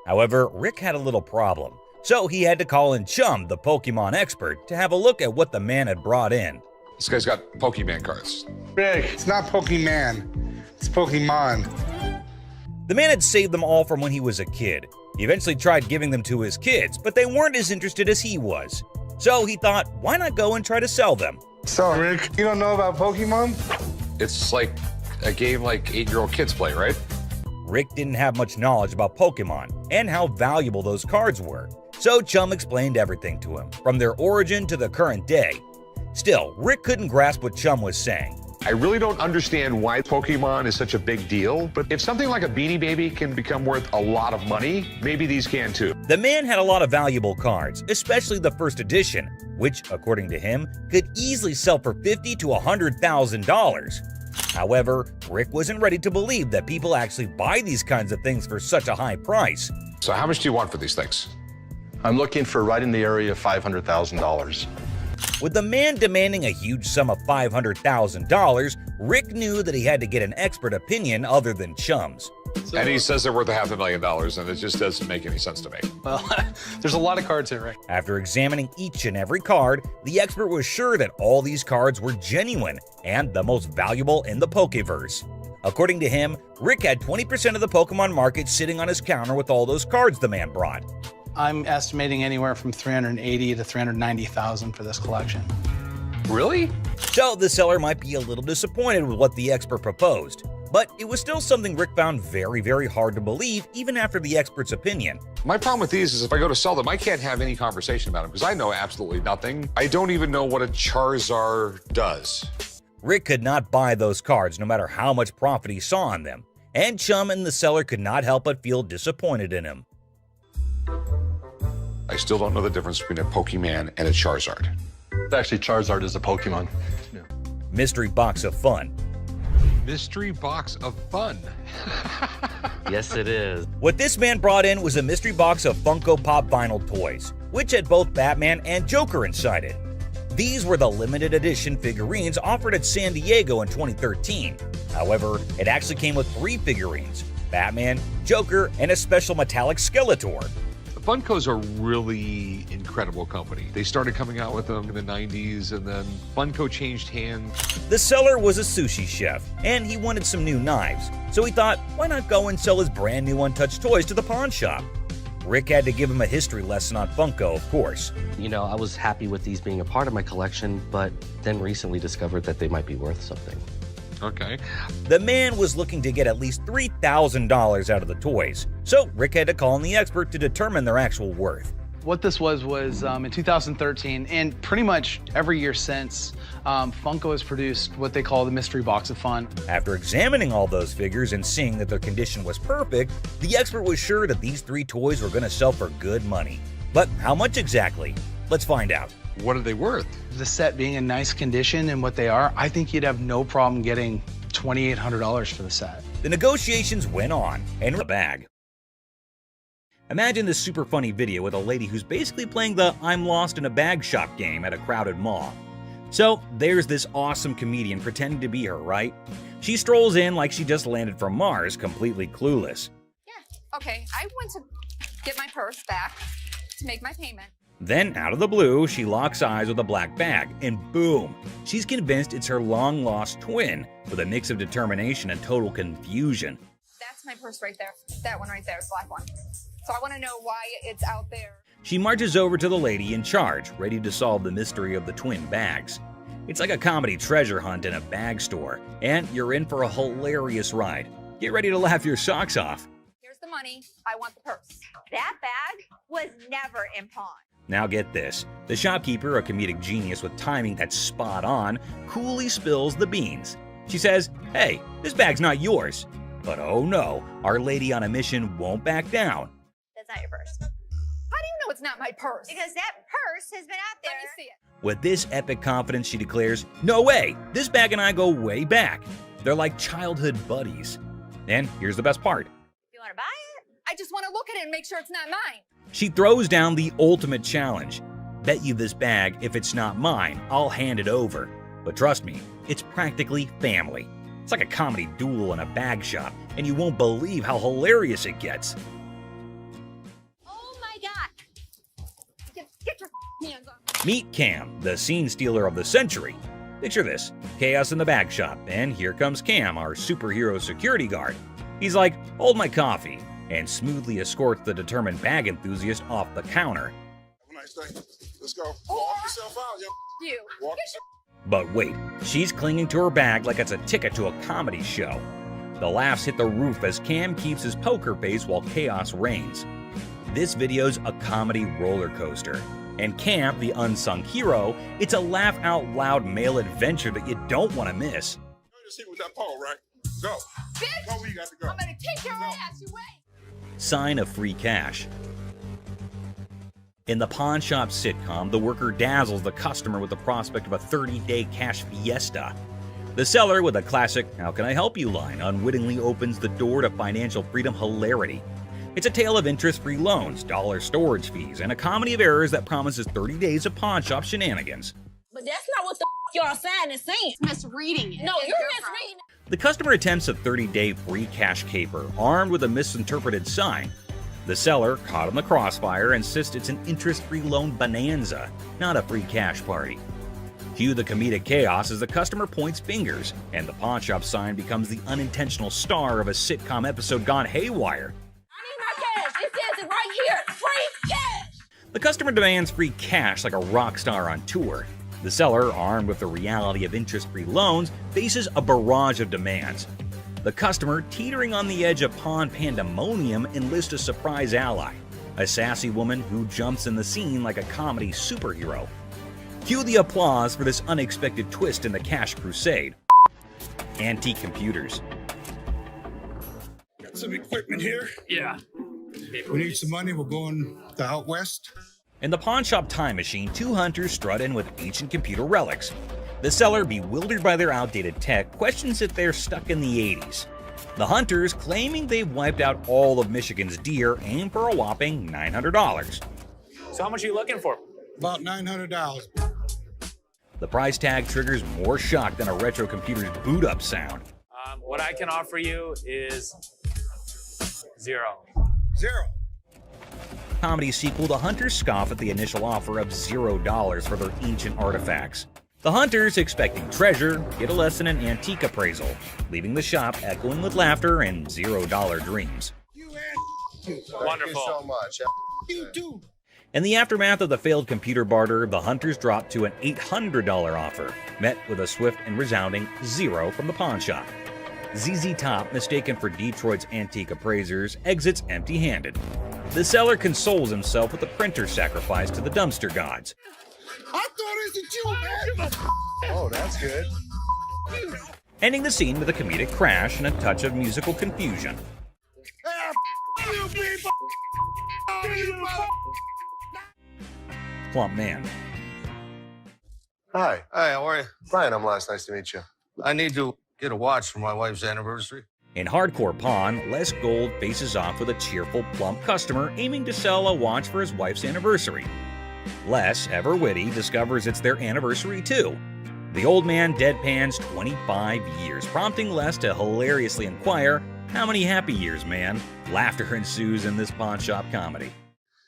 However, Rick had a little problem, so he had to call in Chum, the Pokemon expert, to have a look at what the man had brought in. This guy's got Pokemon cards. Rick, it's not Pokemon, it's Pokemon. The man had saved them all from when he was a kid. He eventually tried giving them to his kids, but they weren't as interested as he was. So he thought, why not go and try to sell them? So, Rick, you don't know about Pokemon? It's like a game like 8-year-old kids play, right? Rick didn't have much knowledge about Pokemon and how valuable those cards were. So Chum explained everything to him, from their origin to the current day. Still, Rick couldn't grasp what Chum was saying. I really don't understand why Pokemon is such a big deal, but if something like a Beanie Baby can become worth a lot of money, maybe these can too. The man had a lot of valuable cards, especially the first edition, which, according to him, could easily sell for $50,000 to $100,000. However, Rick wasn't ready to believe that people actually buy these kinds of things for such a high price. So how much do you want for these things? I'm looking for right in the area of $500,000. With the man demanding a huge sum of $500,000, Rick knew that he had to get an expert opinion other than Chum's. And he says they're worth $500,000, and it just doesn't make any sense to me. Well, there's a lot of cards here, Rick. After examining each and every card, the expert was sure that all these cards were genuine and the most valuable in the Pokeverse. According to him, Rick had 20% of the Pokemon market sitting on his counter with all those cards the man brought. I'm estimating anywhere from $380,000 to $390,000 for this collection. Really? So the seller might be a little disappointed with what the expert proposed, but it was still something Rick found very, very hard to believe even after the expert's opinion. My problem with these is if I go to sell them, I can't have any conversation about them because I know absolutely nothing. I don't even know what a Charizard does. Rick could not buy those cards no matter how much profit he saw on them, and Chum and the seller could not help but feel disappointed in him. I still don't know the difference between a Pokemon and a Charizard. Actually, Charizard is a Pokemon. Yeah. Mystery box of fun. Mystery box of fun. Yes, it is. What this man brought in was a mystery box of Funko Pop vinyl toys, which had both Batman and Joker inside it. These were the limited edition figurines offered at San Diego in 2013. However, it actually came with 3 figurines: Batman, Joker, and a special metallic Skeletor. Funko's a really incredible company. They started coming out with them in the 90s, and then Funko changed hands. The seller was a sushi chef, and he wanted some new knives, so he thought, why not go and sell his brand new untouched toys to the pawn shop? Rick had to give him a history lesson on Funko, of course. You know, I was happy with these being a part of my collection, but then recently discovered that they might be worth something. Okay. The man was looking to get at least $3,000 out of the toys, so Rick had to call in the expert to determine their actual worth. What this was in 2013, and pretty much every year since, Funko has produced what they call the Mystery Box of Fun. After examining all those figures and seeing that their condition was perfect, the expert was sure that these 3 toys were going to sell for good money. But how much exactly? Let's find out. What are they worth? The set being in nice condition and what they are, I think you'd have no problem getting $2,800 for the set. The negotiations went on, and the bag. Imagine this super funny video with a lady who's basically playing the I'm lost in a bag shop game at a crowded mall. So there's this awesome comedian pretending to be her, right? She strolls in like she just landed from Mars, completely clueless. Yeah, okay, I went to get my purse back to make my payment. Then, out of the blue, she locks eyes with a black bag, and boom! She's convinced it's her long-lost twin, with a mix of determination and total confusion. That's my purse right there. That one right there, the black one. So I want to know why it's out there. She marches over to the lady in charge, ready to solve the mystery of the twin bags. It's like a comedy treasure hunt in a bag store, and you're in for a hilarious ride. Get ready to laugh your socks off. Here's the money. I want the purse. That bag was never in pawn. Now get this. The shopkeeper, a comedic genius with timing that's spot on, coolly spills the beans. She says, "Hey, this bag's not yours." But oh no, our lady on a mission won't back down. That's not your purse. How do you know it's not my purse? Because that purse has been out there. Let me see it. With this epic confidence, she declares, "No way! This bag and I go way back." They're like childhood buddies. And here's the best part. You want to buy it? I just want to look at it and make sure it's not mine. She throws down the ultimate challenge. Bet you this bag, if it's not mine, I'll hand it over. But trust me, it's practically family. It's like a comedy duel in a bag shop, and you won't believe how hilarious it gets. Oh my God. Get your hands on. Meet Cam, the scene stealer of the century. Picture this, chaos in the bag shop, and here comes Cam, our superhero security guard. He's like, "Hold my coffee," and smoothly escorts the determined bag enthusiast off the counter. Have a nice day. Let's go. Walk yourself out, yo. You. Walk. But wait, she's clinging to her bag like it's a ticket to a comedy show. The laughs hit the roof as Cam keeps his poker face while chaos reigns. This video's a comedy roller coaster. And Cam, the unsung hero, it's a laugh-out-loud male adventure that you don't want to miss. Go to see with that pole, right? Go. Bitch! Go where you got to go. I'm gonna kick your ass. You wait. Sign of free cash. In the pawn shop sitcom, the worker dazzles the customer with the prospect of a 30-day cash fiesta. The seller, with a classic "How can I help you" line, unwittingly opens the door to financial freedom hilarity. It's a tale of interest-free loans, dollar storage fees, and a comedy of errors that promises 30 days of pawn shop shenanigans. But that's not what the y'all saying and saying. Misreading it. No, you're misreading it. The customer attempts a 30-day free cash caper, armed with a misinterpreted sign. The seller, caught in the crossfire, insists it's an interest-free loan bonanza, not a free cash party. Cue the comedic chaos as the customer points fingers, and the pawn shop sign becomes the unintentional star of a sitcom episode gone haywire. It says it right here. Free cash. The customer demands free cash like a rock star on tour. The seller, armed with the reality of interest-free loans, faces a barrage of demands. The customer, teetering on the edge of pawn pandemonium, enlists a surprise ally, a sassy woman who jumps in the scene like a comedy superhero. Cue the applause for this unexpected twist in the cash crusade. Antique computers. Got some equipment here. Yeah. We need some money. We're going to out west. In the pawn shop time machine, two hunters strut in with ancient computer relics. The seller, bewildered by their outdated tech, questions if they're stuck in the 80s. The hunters, claiming they've wiped out all of Michigan's deer, aim for a whopping $900. So how much are you looking for? About $900. The price tag triggers more shock than a retro computer's boot-up sound. What I can offer you is zero. Zero. Comedy sequel, the hunters scoff at the initial offer of $0 for their ancient artifacts. The hunters, expecting treasure, get a lesson in antique appraisal, leaving the shop echoing with laughter and $0 dreams. Wonderful. Thank you so much. You too. In the aftermath of the failed computer barter, the hunters dropped to an $800 offer, met with a swift and resounding $0 from the pawn shop. ZZ Top, mistaken for Detroit's antique appraisers, exits empty-handed. The seller consoles himself with a printer sacrifice to the dumpster gods. I thought it was you, man. Oh, that's good. Ending the scene with a comedic crash and a touch of musical confusion. Plump man. Hi. Hi, how are you? Brian, I'm Les. Nice to meet you. I need to get a watch for my wife's anniversary. In hardcore pawn, Les Gold faces off with a cheerful, plump customer aiming to sell a watch for his wife's anniversary. Les, ever witty, discovers it's their anniversary too. The old man deadpans 25 years, prompting Les to hilariously inquire, "How many happy years, man?" Laughter ensues in this pawn shop comedy.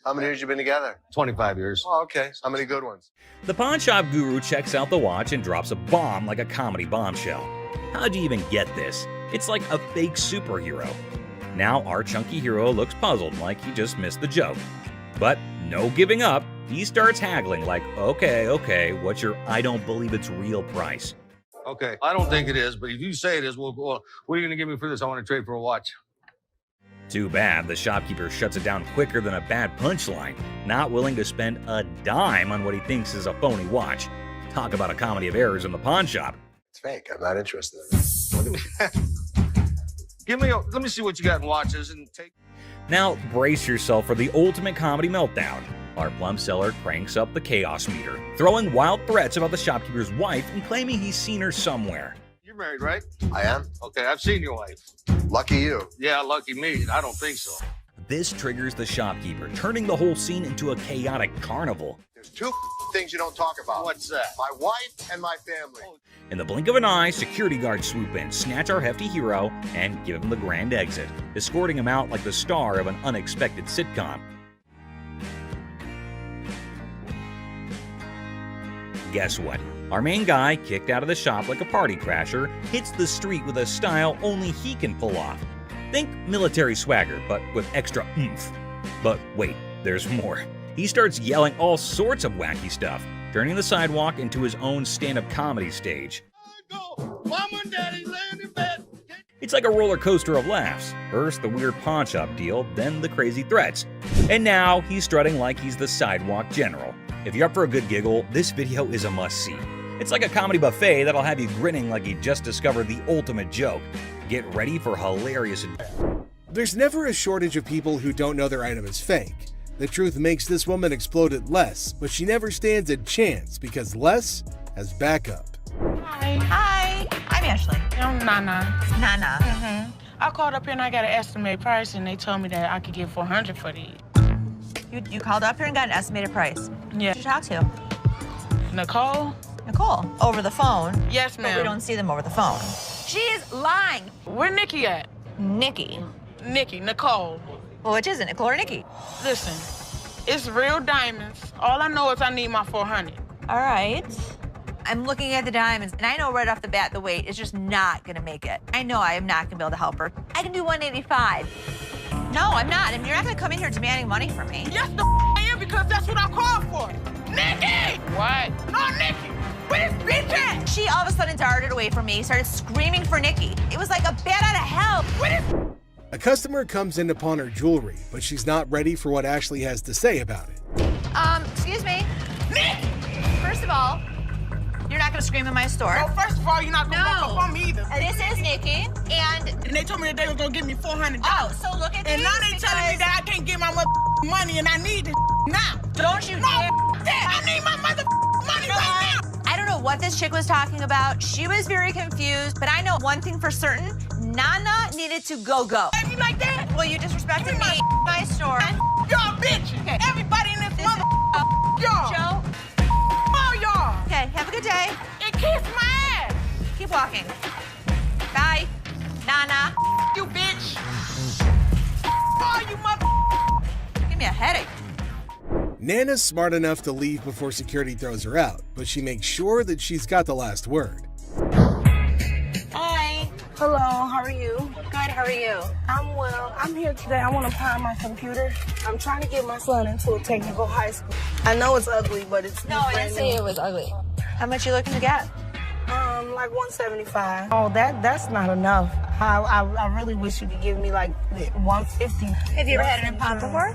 How many years you been together? 25 years. Oh, okay. How many good ones? The pawn shop guru checks out the watch and drops a bomb like a comedy bombshell. How'd you even get this? It's like a fake superhero. Now our chunky hero looks puzzled, like he just missed the joke. But no giving up, he starts haggling like, okay, what's your I don't believe it's real price? Okay, I don't think it is, but if you say it is, well, what are you going to give me for this? I want to trade for a watch. Too bad the shopkeeper shuts it down quicker than a bad punchline, not willing to spend a dime on what he thinks is a phony watch. Talk about a comedy of errors in the pawn shop. It's fake. I'm not interested. Let me see what you got in watches and take. Now brace yourself for the ultimate comedy meltdown. Our plum seller cranks up the chaos meter, throwing wild threats about the shopkeeper's wife and claiming he's seen her somewhere. You're married, right? I am. Okay, I've seen your wife. Lucky you. Yeah, lucky me. I don't think so. This triggers the shopkeeper, turning the whole scene into a chaotic carnival. There's two things you don't talk about. What's that? My wife and my family. In the blink of an eye, security guards swoop in, snatch our hefty hero, and give him the grand exit, escorting him out like the star of an unexpected sitcom. Guess what? Our main guy, kicked out of the shop like a party crasher, hits the street with a style only he can pull off. Think military swagger, but with extra oomph. But wait, there's more. He starts yelling all sorts of wacky stuff, turning the sidewalk into his own stand-up comedy stage. Mama and Daddy laying in bed. It's like a roller coaster of laughs. First the weird pawn shop deal, then the crazy threats. And now he's strutting like he's the sidewalk general. If you're up for a good giggle, this video is a must-see. It's like a comedy buffet that'll have you grinning like you just discovered the ultimate joke. Get ready for hilarious. There's never a shortage of people who don't know their item is fake. The truth makes this woman explode at Les, but she never stands a chance because Les has backup. Hi, I'm Ashley. I'm Nana. Nana. Mm-hmm. I called up here and I got an estimated price, and they told me that I could get $400 for these. You called up here and got an estimated price. Yeah. Who did you talk to? Nicole? Nicole. Over the phone? Yes, ma'am. But we don't see them over the phone. She is lying. Where Nikki at? Nikki. Nicole. Well, which is it, Nicole or Nikki? Listen, it's real diamonds. All I know is I need my $400. All right. I'm looking at the diamonds, and I know right off the bat the weight is just not gonna make it. I know I am not gonna be able to help her. I can do 185. No, I'm not. I mean, you're not gonna come in here demanding money from me. Yes, I am, because that's what I called for. Nikki! What? No, Nikki! Where's this bitch at? She all of a sudden darted away from me, started screaming for Nikki. It was like a bat out of hell. A customer comes in to pawn her jewelry, but she's not ready for what Ashley has to say about it. Excuse me. Nikki! First of all, you're not gonna scream in my store. No, first of all, you're not gonna walk up on me either. This is Nikki, and they told me that they were gonna give me $400. Oh, so look at and these, now they telling me that I can't get my money, and I need this now. Don't you dare! I need my money right now. I don't know what this chick was talking about. She was very confused, but I know one thing for certain: Nana needed to go. Baby, like that? Well, you disrespected my store. Y'all bitches. Okay. Everybody in this mother. Y'all. Joe. All y'all. Okay, have a good day. And kiss my ass. Keep walking. Bye, Nana. You bitch. Oh, you mother. Give me a headache. Nana's smart enough to leave before security throws her out, but she makes sure that she's got the last word. Hi. Hello, how are you? Good, how are you? I'm well. I'm here today. I want to pawn my computer. I'm trying to get my son into a technical high school. I know it's ugly, but it's No, I didn't say it was ugly. How much you looking to get? Like 175. Oh, that's not enough. I really wish you could give me like 150. Have you ever had an impound before?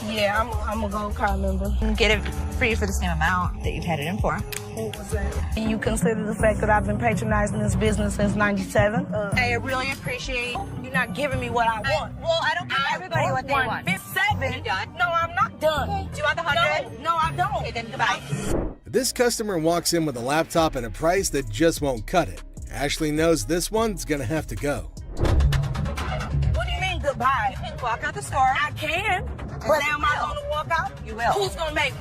Yeah, I'm a gold card member. Get it for you for the same amount that you've had it in for. What was that? You consider the fact that I've been patronizing this business since '97? I really appreciate you're not giving me what I want. Well, I don't give everybody what they want. 157? You done? No, I'm not done. Okay. Do you want the 100? No, I don't. Okay, then goodbye. This customer walks in with a laptop and a price that just won't cut it. Ashley knows this one's gonna have to go. What do you mean goodbye? You can walk out the store. I can. But am I going to walk out? You will. Who's going to make me?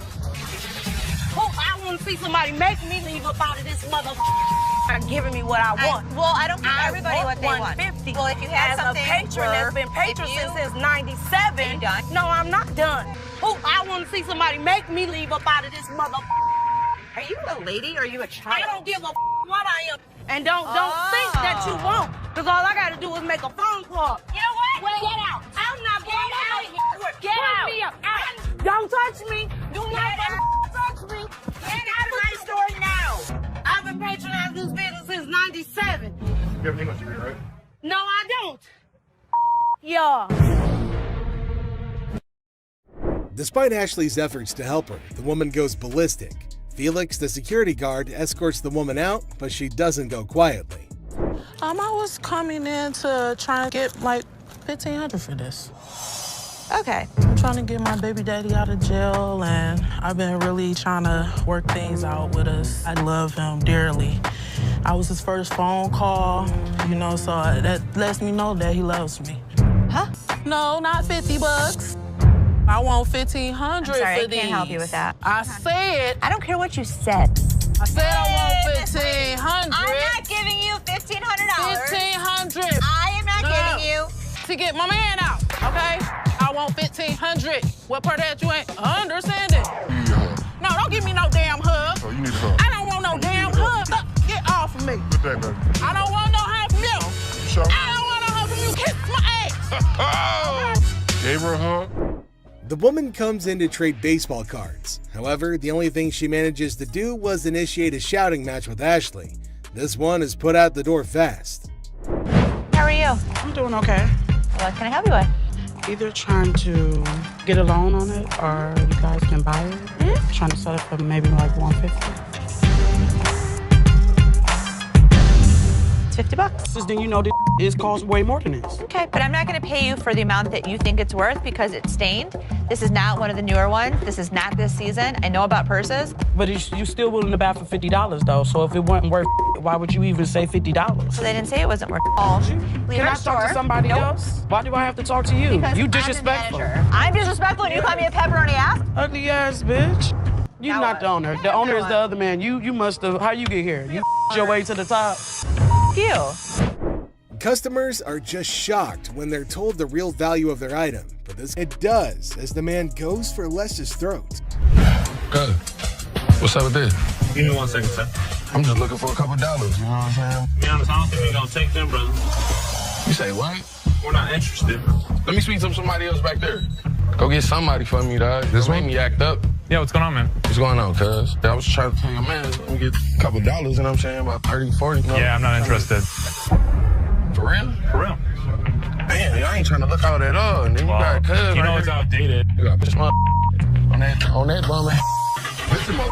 I want to see somebody make me leave up out of this motherfucker. Not giving me what I want. Well, I don't give everybody what they want. 150. Well, if you had as something a patron that's been patron since '97. Are you done? No, I'm not done. I want to see somebody make me leave up out of this motherfucker. Are you a lady or are you a child? I don't give a what I am. And don't think that you won't. Because all I got to do is make a phone call. You know what? Get out. Everything was right? No, I don't. Y'all. Despite Ashley's efforts to help her, the woman goes ballistic. Felix, the security guard, escorts the woman out, but she doesn't go quietly. I was coming in to try and get like $1,500 for this. Okay. I'm trying to get my baby daddy out of jail, and I've been really trying to work things out with us. I love him dearly. I was his first phone call, you know, so that lets me know that he loves me. Huh? No, not $50. I want $1,500 I'm sorry, for I these. can't help you with that. I said. I don't care what you said. I said I want $1,500. I'm not giving you $1,500. $1,500. I am not giving you. To get my man out, okay? I want $1,500. What part of that you ain't understanding? No, don't give me no damn hug. Oh, you need a hug. I don't want no damn hug. Get off of me. Good day, baby. I don't want no hug from you. Sure. I don't want no hug from you. Kiss my ass. Gave her a hug. The woman comes in to trade baseball cards. However, the only thing she manages to do was initiate a shouting match with Ashley. This one is put out the door fast. How are you? I'm doing okay. What can I help you with? Either trying to get a loan on it or you guys can buy it. Mm-hmm. Trying to sell it for maybe like $150. It's $50. Then you know this is cost way more than this. Okay, but I'm not going to pay you for the amount that you think it's worth because it's stained. This is not one of the newer ones. This is not this season. I know about purses. But you still willing to buy for $50 though. So if it wasn't worth, why would you even say $50? So they didn't say it wasn't worth. Can I talk to somebody else? Why do I have to talk to you? Because You I'm the disrespectful. manager. I'm disrespectful and you call me a pepperoni ass? Ugly ass bitch. You're Now not what? the owner. The owner is the other man. You must have. How you get here? You your way to the top. You. Customers are just shocked when they're told the real value of their item, but this it does as the man goes for Les's throat. Good. What's up with this? Give me 1 second, sir. I'm just looking for a couple dollars, you know what I'm saying? To be honest, I don't think we're gonna take them, brother. You say what? We're not interested. Let me speak to somebody else back there. Go get somebody for me, dog. This made me act up. Yeah, what's going on, man? What's going on, cuz? I was trying to tell your man, let me get a couple dollars, you know what I'm saying? About 30, 40. You know? Yeah, I'm not interested. For real? For real. Man, I ain't trying to look out at all. And then you got cuz. You know it's outdated. You got this mother on that bum. Listen, mother.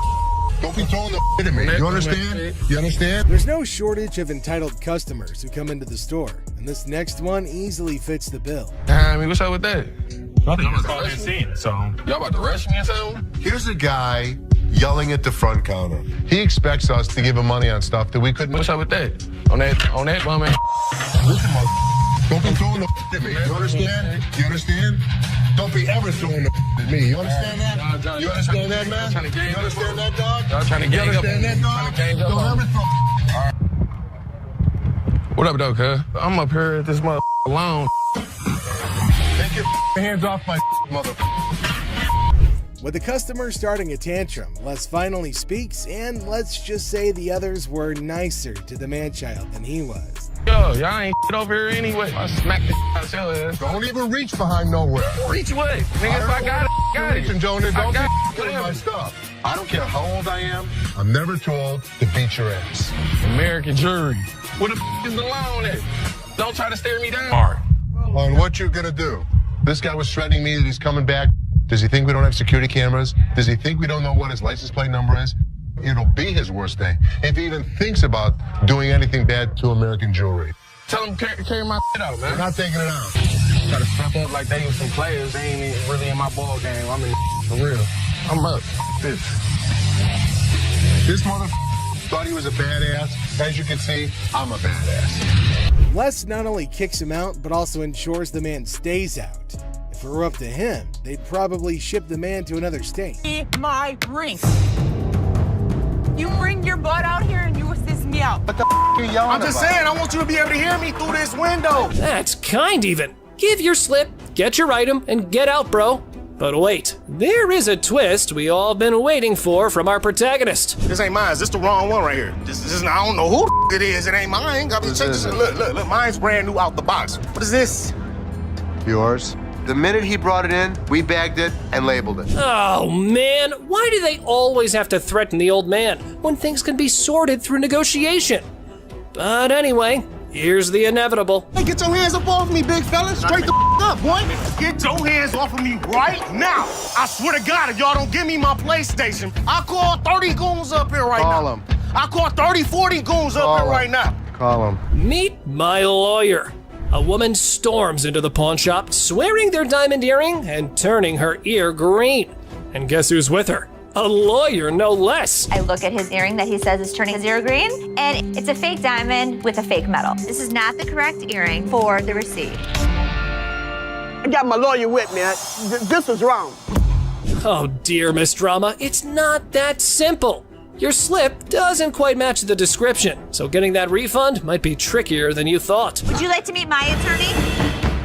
Don't be throwing the at me. You understand? You understand? There's no shortage of entitled customers who come into the store, and this next one easily fits the bill. I mean, what's up with that? Nothing. It's called insane, so. Y'all about to rush me or something? Here's a guy yelling at the front counter. He expects us to give him money on stuff that we couldn't. What's up with that? On that bum. Listen, mother. Don't be throwing the at me. You understand? You understand? Don't be ever throwing the at me. You understand that? You understand that, man? You understand that, dog? Y'all trying to gang up. You understand that, dog? Don't ever throw. What up, though, cuz? I'm up here at this mother alone. Take your hands off my mother. With the customer starting a tantrum, Les finally speaks, and let's just say the others were nicer to the man-child than he was. Yo, y'all ain't over here anyway. I smack the out your ass. Don't even reach behind nowhere. Reach what? Nigga, if I got it, Reaching, Jonas. Don't be killing whatever. my stuff. I don't care how old I am. I'm never too old to beat your ass. American jury. Where the is the loan at? Don't try to stare me down. Hard. On what you gonna do? This guy was threatening me that he's coming back. Does he think we don't have security cameras? Does he think we don't know what his license plate number is? It'll be his worst day if he even thinks about doing anything bad to American jewelry. Tell him carry my shit out, man. We're not taking it out. Try to step up like they was some players. They ain't even really in my ball game. I'm in for real. I'm up. This mother thought he was a badass. As you can see, I'm a badass. Les not only kicks him out, but also ensures the man stays out. If it were up to him, they'd probably ship the man to another state. My ring. You bring your butt out here and you assist me out. What the are you yelling I'm just saying, I want you to be able to hear me through this window. That's kind even. Give your slip, get your item, and get out, bro. But wait, there is a twist we all been waiting for from our protagonist. This ain't mine. This is the wrong one right here. This is I don't know who it is. It ain't mine. Got me check this. Look. Mine's brand new out the box. What is this? Yours. The minute he brought it in, we bagged it and labeled it. Oh man, why do they always have to threaten the old man when things can be sorted through negotiation? But anyway, Here's the inevitable. Hey, get your hands up off me, big fella. Straight the up, boy. Get your hands off of me right now. I swear to God, if y'all don't give me my PlayStation, I'll call 30 goons up here right now. Call him. I'll call 30, 40 goons up here right now. Call him. Meet my lawyer. A woman storms into the pawn shop, swearing their diamond earring and turning her ear green. And guess who's with her? A lawyer, no less. I look at his earring that he says is turning his ear green, and it's a fake diamond with a fake metal. This is not the correct earring for the receipt. I got my lawyer with me. This was wrong. Oh dear, Miss Drama, it's not that simple. Your slip doesn't quite match the description, so getting that refund might be trickier than you thought. Would you like to meet my attorney?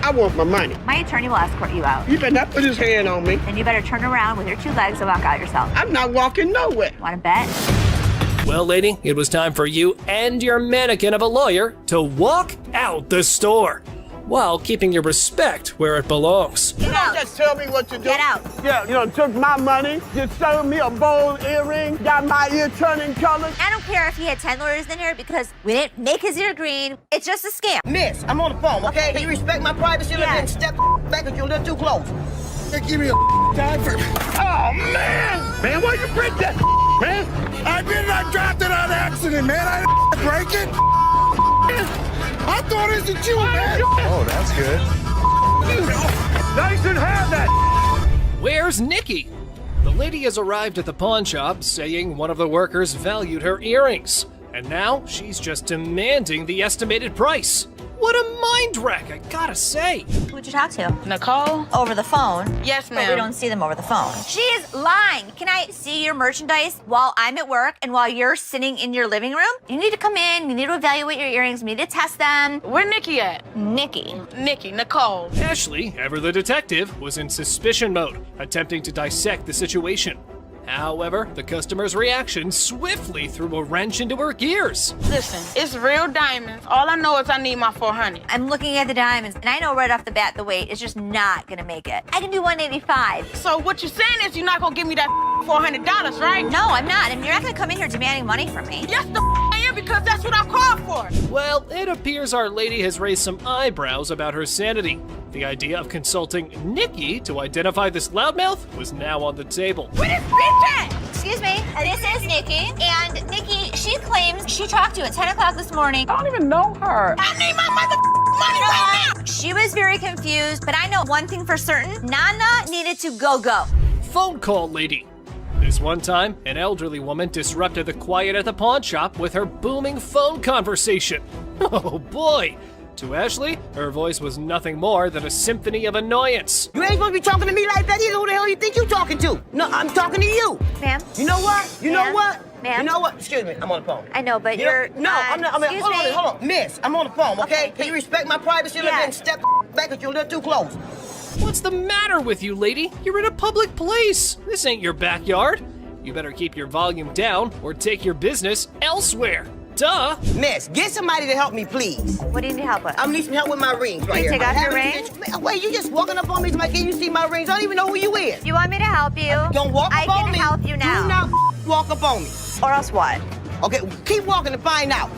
I want my money. My attorney will escort you out. You better not put his hand on me. Then you better turn around with your 2 legs and walk out yourself. I'm not walking nowhere. Want to bet? Well, lady, it was time for you and your mannequin of a lawyer to walk out the store, while keeping your respect where it belongs. You don't just tell me what to do. Get out. Yeah, you know, took my money, just sold me a bold earring, got my ear turning colors. I don't care if he had 10 lawyers in here because we didn't make his ear green. It's just a scam. Miss, I'm on the phone, okay? Can you respect my privacy and step back if you're a little too close? Give me a time for. Oh, man! Man, why you break that, man? I dropped it on accident, man. I didn't break it. I thought it was you, man. Oh, that's good. Now you shouldn't have that. Where's Nikki? The lady has arrived at the pawn shop saying one of the workers valued her earrings, and now she's just demanding the estimated price. What a mind wreck, I gotta say. Who'd you talk to? Nicole? Over the phone. Yes, But ma'am. we don't see them over the phone. She is lying. Can I see your merchandise while I'm at work and while you're sitting in your living room? You need to come in, you need to evaluate your earrings, we need to test them. Where Nikki at? Nikki. Nicole. Ashley, ever the detective, was in suspicion mode, attempting to dissect the situation. However, the customer's reaction swiftly threw a wrench into her gears. Listen, it's real diamonds. All I know is I need my 400. I'm looking at the diamonds, and I know right off the bat the weight is just not gonna make it. I can do 185. So what you're saying is you're not gonna give me that $400, right? No, I'm not, and you're not gonna come in here demanding money from me. Yes, I am, because that's what I called for. Well, it appears our lady has raised some eyebrows about her sanity. The idea of consulting Nikki to identify this loudmouth was now on the table. Where this bitch at? Excuse me, this is Nikki, and Nikki, she claims she talked to you at 10 o'clock this morning. I don't even know her. I need my money right now. She was very confused, but I know one thing for certain, Nana needed to go. Phone call lady. This one time, an elderly woman disrupted the quiet at the pawn shop with her booming phone conversation. Oh boy! To Ashley, her voice was nothing more than a symphony of annoyance. You ain't supposed to be talking to me like that either. Who the hell you think you talking to? No, I'm talking to you. Ma'am? You know what? You know what? Ma'am? You know what? Excuse me, I'm on the phone. I know, but You know- you're No, I'm not. I mean, Excuse me. hold on. Miss, I'm on the phone, okay? Okay. Can you respect my privacy a little bit and step back if you're a little too close? What's the matter with you, lady? You're in a public place. This ain't your backyard. You better keep your volume down or take your business elsewhere. Duh. Miss, get somebody to help me, please. What do you need help with? I need some help with my rings right Can you here. take off your Haven't you just- Wait, you just walking up on me? Can you see my rings? I don't even know who you is. You want me to help you? Don't walk I up on can me. help you now. Do not walk up on me. Or else what? Okay, keep walking to find out.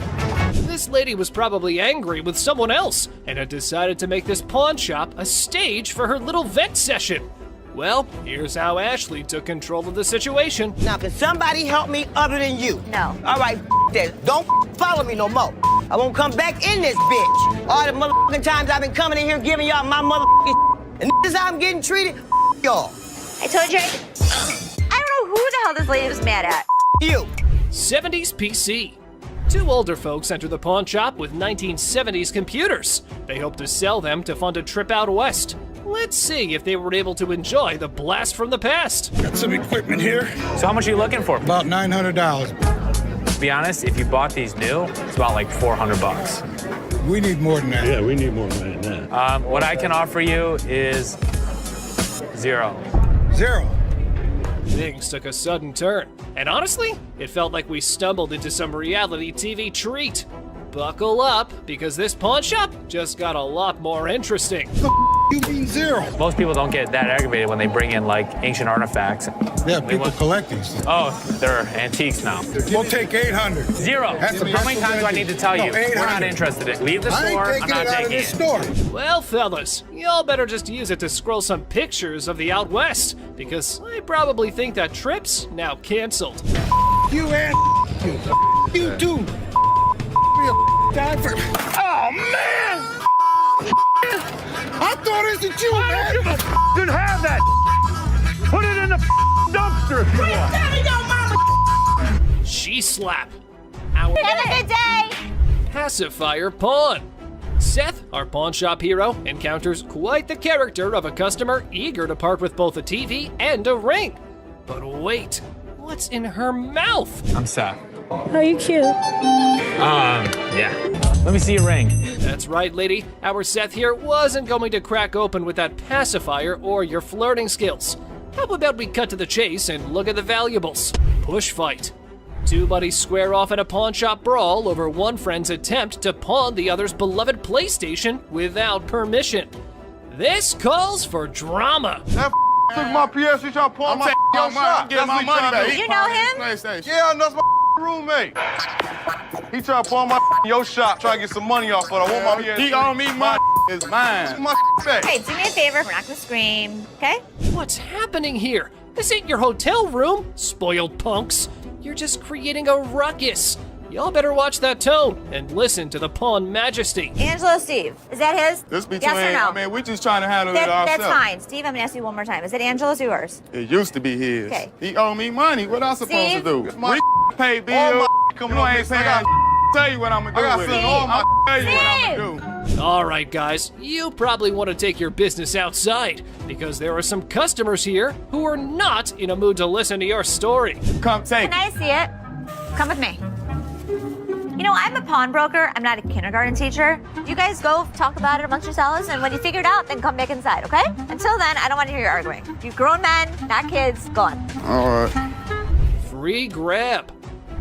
This lady was probably angry with someone else and had decided to make this pawn shop a stage for her little vet session. Well, here's how Ashley took control of the situation. Now, can somebody help me other than you? No. All right, that. Don't follow me no more. I won't come back in this bitch. All the motherfucking times I've been coming in here giving y'all my motherfucking and this is how I'm getting treated. Y'all. I told you. I don't know who the hell this lady was mad at. You. 70s PC. Two older folks enter the pawn shop with 1970s computers. They hope to sell them to fund a trip out west. Let's see if they were able to enjoy the blast from the past. Got some equipment here. So how much are you looking for? About $900. To be honest, if you bought these new, it's about like $400. We need more than that. Yeah, we need more than that. What I can offer you is $0. Zero. Things took a sudden turn, and honestly, it felt like we stumbled into some reality TV treat. buckle up, because this pawn shop just got a lot more interesting. You mean zero? Most people don't get that aggravated when they bring in like ancient artifacts. Yeah, people collect these. Oh, they're antiques now. We'll take 800. Zero. How many times do I need to tell you? We're not interested in it. Leave the store. I'm not taking it. Well, fellas, y'all better just use it to scroll some pictures of the out west, because I probably think that trip's now canceled. You and you too. Oh man! I thought it was you, man. Didn't have that. Put it in the dumpster if you want. She slap. Our Have a good day. pacifier pawn. Seth, our pawn shop hero, encounters quite the character of a customer eager to part with both a TV and a ring. But wait, what's in her mouth? I'm Seth. Oh, you cute. Yeah. Let me see your ring. That's right, lady. Our Seth here wasn't going to crack open with that pacifier or your flirting skills. How about we cut to the chase and look at the valuables? Push fight. Two buddies square off in a pawn shop brawl over one friend's attempt to pawn the other's beloved PlayStation without permission. This calls for drama. That took my PS, he trying to pawn my your shop. I'm getting my money back. You know him? Yeah, that's my roommate. He trying to pawn my your shop, trying to get some money off, but I want my PS. He owe me money. It's mine. My back. Hey, do me a favor. We're not gonna scream, okay? What's happening here? This ain't your hotel room, spoiled punks. You're just creating a ruckus. Y'all better watch that tone and listen to the pawn majesty. Angelo Steve, is that his? This between, yes or no? I mean, we just trying to handle it ourselves. That's fine. Steve, I'm gonna ask you one more time. Is it Angelo's or yours? It used to be his. Okay. He owe me money. What else supposed Steve? to do? It's my pay bill. Coming on, I ain't saying I gotta tell you what I'm gonna do. I gotta send all my tell you what I'm gonna do. All right, guys, you probably want to take your business outside because there are some customers here who are not in a mood to listen to your story. Come take Can I see it? Come with me. You know, I'm a pawnbroker. I'm not a kindergarten teacher. You guys go talk about it amongst yourselves, and when you figure it out, then come back inside, okay? Until then, I don't want to hear you arguing. You grown men, not kids, go on. All right. Free grab.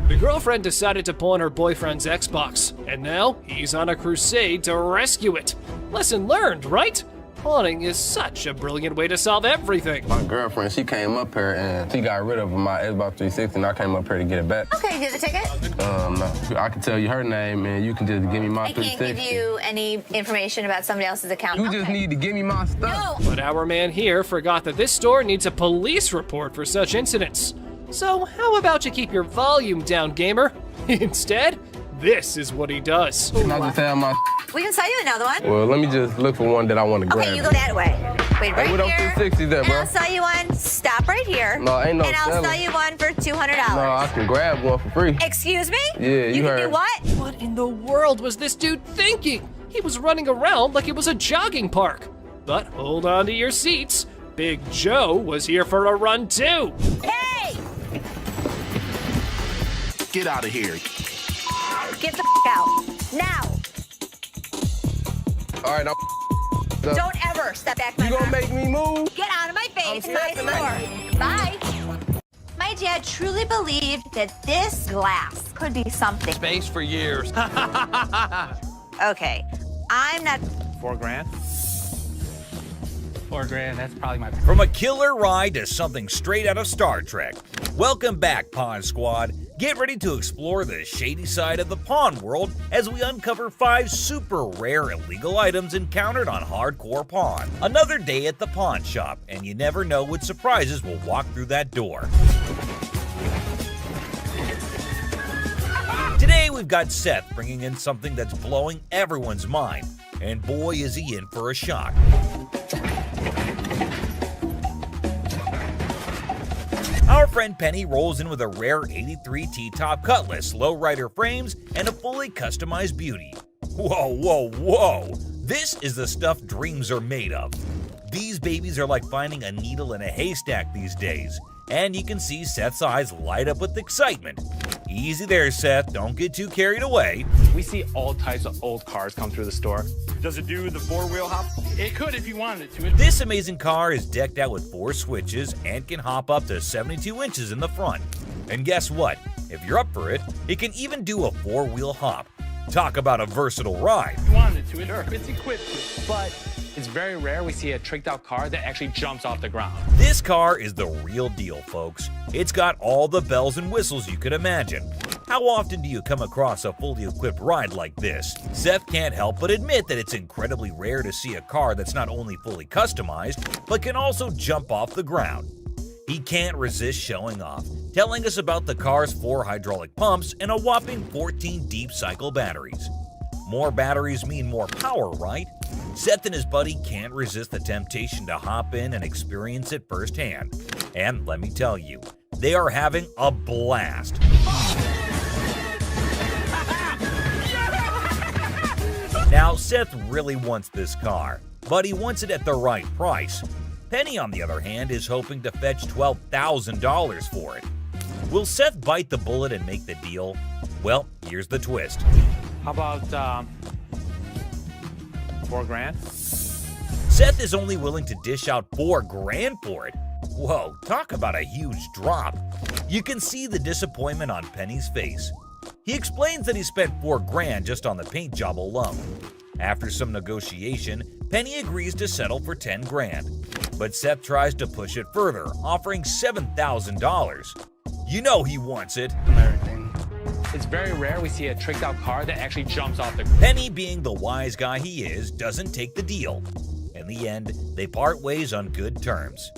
The girlfriend decided to pawn her boyfriend's Xbox, and now he's on a crusade to rescue it. Lesson learned, right? Pawning is such a brilliant way to solve everything. My girlfriend, she came up here and she got rid of my Xbox 360 and I came up here to get it back. Okay, you get the ticket? No. I can tell you her name and you can just give me my 360. I can't give you any information about somebody else's account. You just need to give me my stuff. But our man here forgot that this store needs a police report for such incidents. So how about you keep your volume down, gamer? Instead, this is what he does. Can I just have my... We can sell you another one. Well, let me just look for one that I want to grab. Okay, you go that way. Wait right what here. Hey, 360 there, and bro? I'll sell you one. Stop right here. No, ain't no And I'll selling. sell you one for $200. No, I can grab one for free. Excuse me? Yeah, you can heard. do what? What in the world was this dude thinking? He was running around like it was a jogging park. But hold on to your seats. Big Joe was here for a run too. Hey! Get out of here. Get the out. Now. All right, Don't ever step back my You gonna car. make me move? Get out of my face in my store. Bye. My dad truly believed that this glass could be something. Space for years. Okay, I'm not... $4 grand? $4 grand, that's probably my... From a killer ride to something straight out of Star Trek. Welcome back, Pawn Squad. Get ready to explore the shady side of the pawn world as we uncover 5 super rare illegal items encountered on Hardcore Pawn. Another day at the pawn shop, and you never know what surprises will walk through that door. Today we've got Seth bringing in something that's blowing everyone's mind, and boy is he in for a shock. Our friend Penny rolls in with a rare 83 T-top cutlass, lowrider frames, and a fully customized beauty. Whoa, whoa, whoa! This is the stuff dreams are made of. These babies are like finding a needle in a haystack these days, and you can see Seth's eyes light up with excitement. Easy there, Seth, don't get too carried away. We see all types of old cars come through the store. Does it do the 4-wheel hop? It could if you wanted it to. This amazing car is decked out with 4 switches and can hop up to 72 inches in the front. And guess what? If you're up for it, it can even do a 4-wheel hop. Talk about a versatile ride. You wanted to, it's equipped to, but it's very rare we see a tricked out car that actually jumps off the ground. This car is the real deal, folks. It's got all the bells and whistles you could imagine. How often do you come across a fully equipped ride like this? Seth can't help but admit that it's incredibly rare to see a car that's not only fully customized, but can also jump off the ground. He can't resist showing off, telling us about the car's 4 hydraulic pumps and a whopping 14 deep cycle batteries. More batteries mean more power, right? Seth and his buddy can't resist the temptation to hop in and experience it firsthand. And let me tell you, they are having a blast. Now, Seth really wants this car, but he wants it at the right price. Penny, on the other hand, is hoping to fetch $12,000 for it. Will Seth bite the bullet and make the deal? Well, here's the twist. How about $4,000? Seth is only willing to dish out $4,000 for it. Whoa, talk about a huge drop. You can see the disappointment on Penny's face. He explains that he spent $4,000 just on the paint job alone. After some negotiation, Penny agrees to settle for $10,000. But Seth tries to push it further, offering $7,000. You know he wants it. It's very rare we see a tricked out car that actually jumps off the ground. Penny, being the wise guy he is, doesn't take the deal. In the end, they part ways on good terms.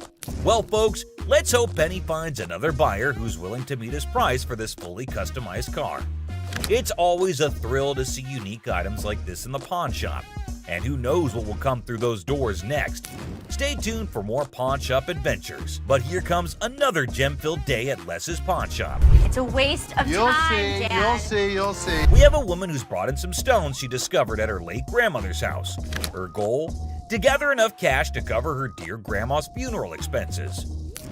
Well, folks, let's hope Penny finds another buyer who's willing to meet his price for this fully customized car. It's always a thrill to see unique items like this in the pawn shop. And who knows what will come through those doors next. Stay tuned for more pawn shop adventures. But here comes another gem-filled day at Les's pawn shop. It's a waste of time, Dad. You'll see. We have a woman who's brought in some stones she discovered at her late grandmother's house. Her goal? To gather enough cash to cover her dear grandma's funeral expenses.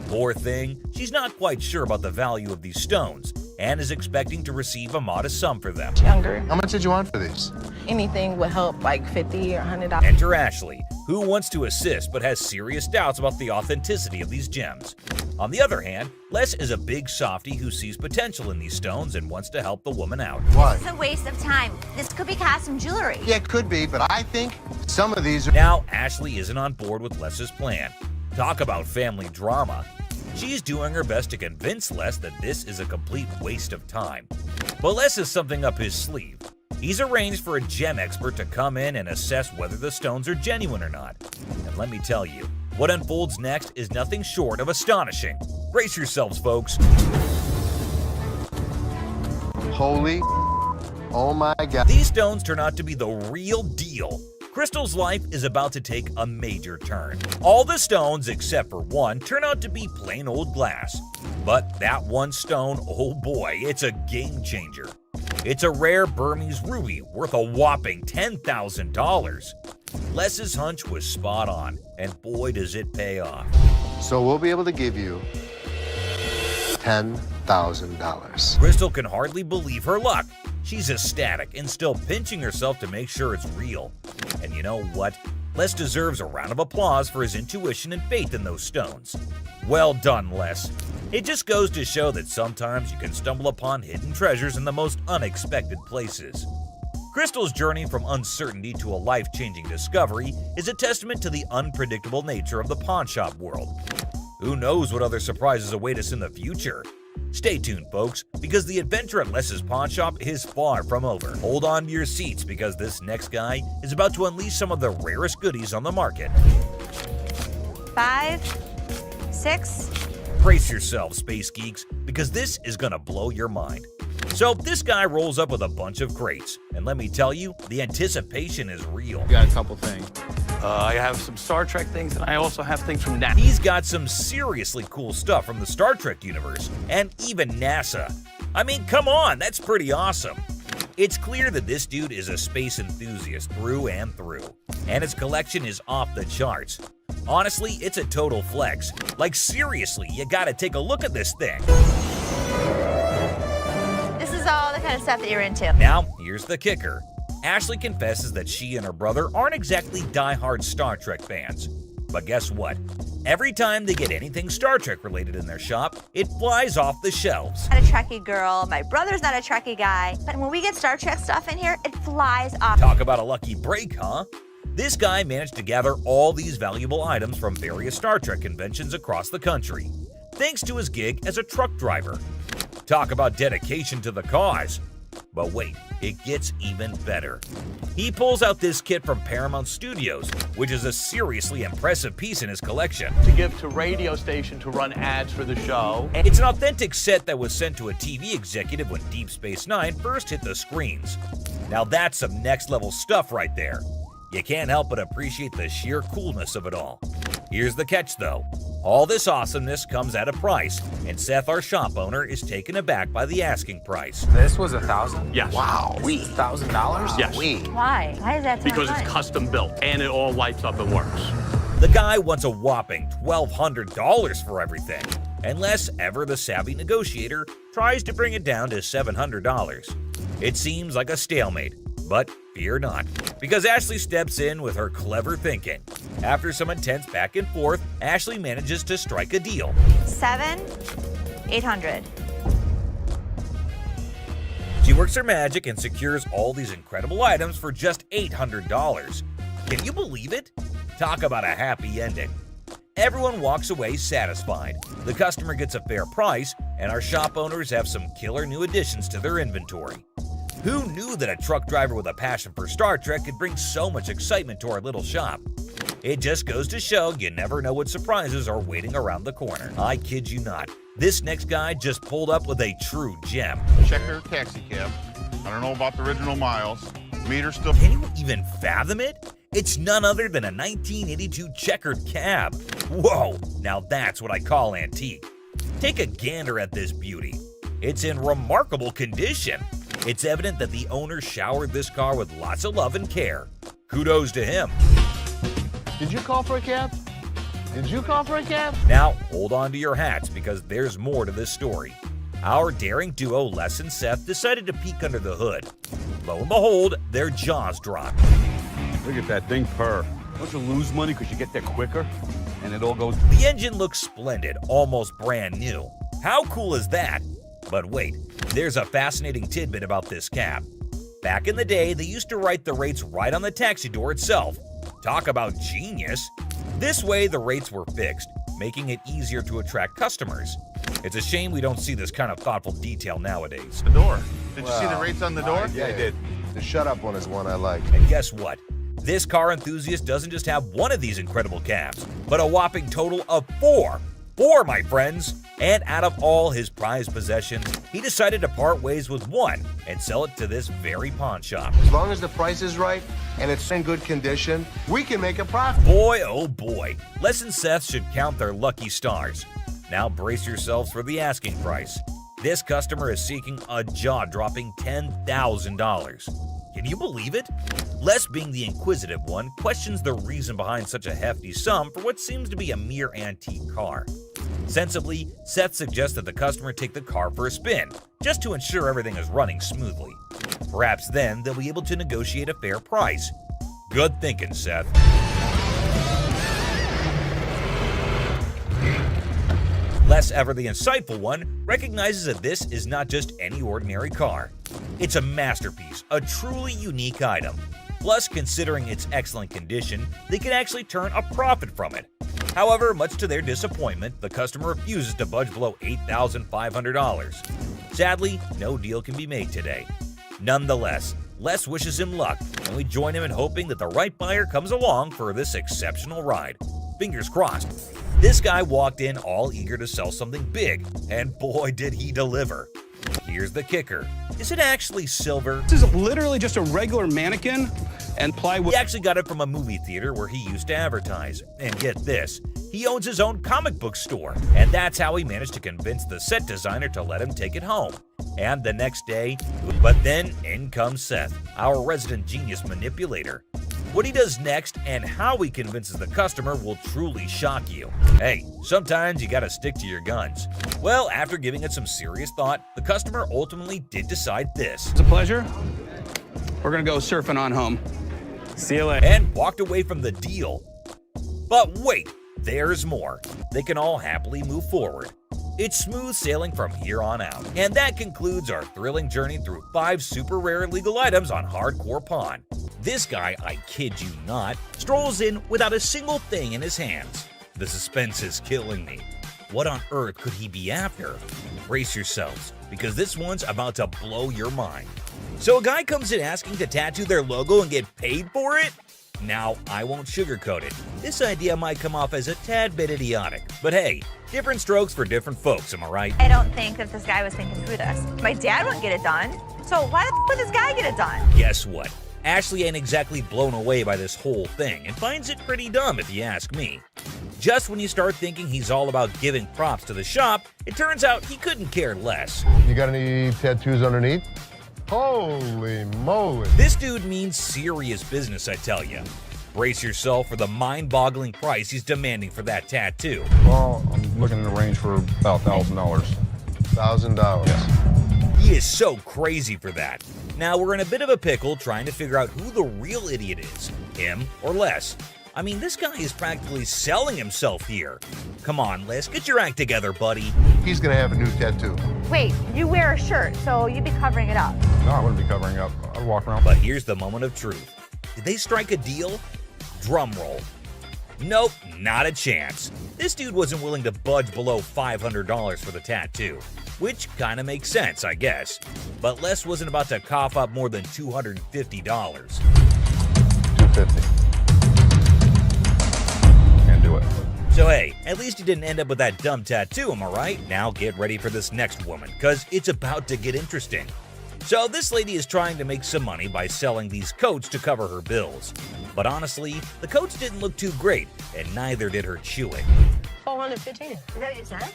Poor thing, she's not quite sure about the value of these stones and is expecting to receive a modest sum for them. Younger. How much did you want for these? Anything would help, like $50 or $100. Enter Ashley, who wants to assist but has serious doubts about the authenticity of these gems. On the other hand, Les is a big softie who sees potential in these stones and wants to help the woman out. Why? It's a waste of time. This could be custom jewelry. Yeah, it could be, but I think some of these are... Now, Ashley isn't on board with Les's plan. Talk about family drama. She's doing her best to convince Les that this is a complete waste of time. But Les has something up his sleeve. He's arranged for a gem expert to come in and assess whether the stones are genuine or not. And let me tell you, what unfolds next is nothing short of astonishing. Brace yourselves, folks. Holy... Oh my God. These stones turn out to be the real deal. Crystal's life is about to take a major turn. All the stones, except for one, turn out to be plain old glass. But that one stone, oh boy, it's a game changer. It's a rare Burmese ruby worth a whopping $10,000. Les's hunch was spot on, and boy does it pay off. So we'll be able to give you $10,000. Crystal can hardly believe her luck. She's ecstatic and still pinching herself to make sure it's real. And you know what? Les deserves a round of applause for his intuition and faith in those stones. Well done, Les. It just goes to show that sometimes you can stumble upon hidden treasures in the most unexpected places. Crystal's journey from uncertainty to a life-changing discovery is a testament to the unpredictable nature of the pawn shop world. Who knows what other surprises await us in the future? Stay tuned, folks, because the adventure at Les's pawn shop is far from over. Hold on to your seats because this next guy is about to unleash some of the rarest goodies on the market. 5, 6. Brace yourselves, space geeks, because this is gonna blow your mind. So this guy rolls up with a bunch of crates, and let me tell you, the anticipation is real. Got a couple things. I have some Star Trek things, and I also have things from NASA. He's got some seriously cool stuff from the Star Trek universe, and even NASA. I mean, come on, that's pretty awesome. It's clear that this dude is a space enthusiast through and through, and his collection is off the charts. Honestly, it's a total flex. Like seriously, you gotta take a look at this thing. This is all the kind of stuff that you're into. Now, here's the kicker. Ashley confesses that she and her brother aren't exactly die-hard Star Trek fans. But guess what? Every time they get anything Star Trek related in their shop, it flies off the shelves. I'm not a Trekkie girl. My brother's not a Trekkie guy. But when we get Star Trek stuff in here, it flies off. Talk about a lucky break, huh? This guy managed to gather all these valuable items from various Star Trek conventions across the country, thanks to his gig as a truck driver. Talk about dedication to the cause. But wait, it gets even better. He pulls out this kit from Paramount Studios, which is a seriously impressive piece in his collection. To give to radio station to run ads for the show. It's an authentic set that was sent to a TV executive when Deep Space Nine first hit the screens. Now that's some next level stuff right there. You can't help but appreciate the sheer coolness of it all. Here's the catch though. All this awesomeness comes at a price, and Seth, our shop owner, is taken aback by the asking price. This was $1,000? Yes. Wow. $1,000? Yes. Why? Why is that so Because much? it's custom built and it all lights up and works. The guy wants a whopping $1,200 for everything, unless ever the savvy negotiator tries to bring it down to $700. It seems like a stalemate, but fear not, because Ashley steps in with her clever thinking. After some intense back and forth, Ashley manages to strike a deal. $800. She works her magic and secures all these incredible items for just $800. Can you believe it? Talk about a happy ending. Everyone walks away satisfied. The customer gets a fair price, and our shop owners have some killer new additions to their inventory. Who knew that a truck driver with a passion for Star Trek could bring so much excitement to our little shop? It just goes to show you never know what surprises are waiting around the corner. I kid you not. This next guy just pulled up with a true gem. Checker taxi cab. I don't know about the original miles. Meter still. Can you even fathom it? It's none other than a 1982 checkered cab. Whoa, now that's what I call antique. Take a gander at this beauty. It's in remarkable condition. It's evident that the owner showered this car with lots of love and care. Kudos to him. Did you call for a cab? Did you call for a cab? Now, hold on to your hats because there's more to this story. Our daring duo, Les and Seth, decided to peek under the hood. Lo and behold, their jaws dropped. Look at that thing purr. Don't you lose money because you get there quicker? And it all goes... The engine looks splendid, almost brand new. How cool is that? But wait, there's a fascinating tidbit about this cab. Back in the day, they used to write the rates right on the taxi door itself. Talk about genius! This way, the rates were fixed, making it easier to attract customers. It's a shame we don't see this kind of thoughtful detail nowadays. The door. Did you see the rates on the door? Yeah, I did. The shut up one is one I like. And guess what? This car enthusiast doesn't just have one of these incredible cabs, but a whopping total of 4. 4, my friends! And out of all his prized possessions, he decided to part ways with one and sell it to this very pawn shop. As long as the price is right and it's in good condition, we can make a profit. Boy, oh boy, Les and Seth should count their lucky stars. Now brace yourselves for the asking price. This customer is seeking a jaw-dropping $10,000. Can you believe it? Les, being the inquisitive one, questions the reason behind such a hefty sum for what seems to be a mere antique car. Sensibly, Seth suggests that the customer take the car for a spin, just to ensure everything is running smoothly. Perhaps then they'll be able to negotiate a fair price. Good thinking, Seth. Les, ever the insightful one, recognizes that this is not just any ordinary car. It's a masterpiece, a truly unique item. Plus, considering its excellent condition, they can actually turn a profit from it. However, much to their disappointment, the customer refuses to budge below $8,500. Sadly, no deal can be made today. Nonetheless, Les wishes him luck, and we join him in hoping that the right buyer comes along for this exceptional ride. Fingers crossed. This guy walked in all eager to sell something big, and boy did he deliver. Here's the kicker. Is it actually silver? This is literally just a regular mannequin and plywood. He actually got it from a movie theater where he used to advertise. And get this, he owns his own comic book store. And that's how he managed to convince the set designer to let him take it home. And the next day, but then in comes Seth, our resident genius manipulator. What he does next and how he convinces the customer will truly shock you. Hey, sometimes you gotta stick to your guns. Well, after giving it some serious thought, the customer ultimately did decide this. It's a pleasure. We're gonna go surfing on home. See you later. And walked away from the deal. But wait, there's more. They can all happily move forward. It's smooth sailing from here on out. And that concludes our thrilling journey through 5 super rare illegal items on Hardcore Pawn. This guy, I kid you not, strolls in without a single thing in his hands. The suspense is killing me. What on earth could he be after? Brace yourselves, because this one's about to blow your mind. So a guy comes in asking to tattoo their logo and get paid for it? Now, I won't sugarcoat it. This idea might come off as a tad bit idiotic, but hey, different strokes for different folks, am I right? I don't think that this guy was thinking through this. My dad wouldn't get it done, so why the f would this guy get it done? Guess what? Ashley ain't exactly blown away by this whole thing and finds it pretty dumb if you ask me. Just when you start thinking he's all about giving props to the shop, it turns out he couldn't care less. You got any tattoos underneath? Holy moly. This dude means serious business, I tell ya. Brace yourself for the mind-boggling price he's demanding for that tattoo. Well, I'm looking in the range for about $1,000. $1,000. Yeah. He is so crazy for that. Now we're in a bit of a pickle trying to figure out who the real idiot is, him or Les. I mean, this guy is practically selling himself here. Come on, Les, get your act together, buddy. He's gonna have a new tattoo. Wait, you wear a shirt, so you'd be covering it up. No, I wouldn't be covering up. I'd walk around. But here's the moment of truth. Did they strike a deal? Drum roll. Nope, not a chance. This dude wasn't willing to budge below $500 for the tattoo, which kind of makes sense, I guess. But Les wasn't about to cough up more than $250. $250. Can't do it. So hey, at least you didn't end up with that dumb tattoo, am I right? Now get ready for this next woman, cause it's about to get interesting. So this lady is trying to make some money by selling these coats to cover her bills. But honestly, the coats didn't look too great, and neither did her chewing. 415. Is that what you said?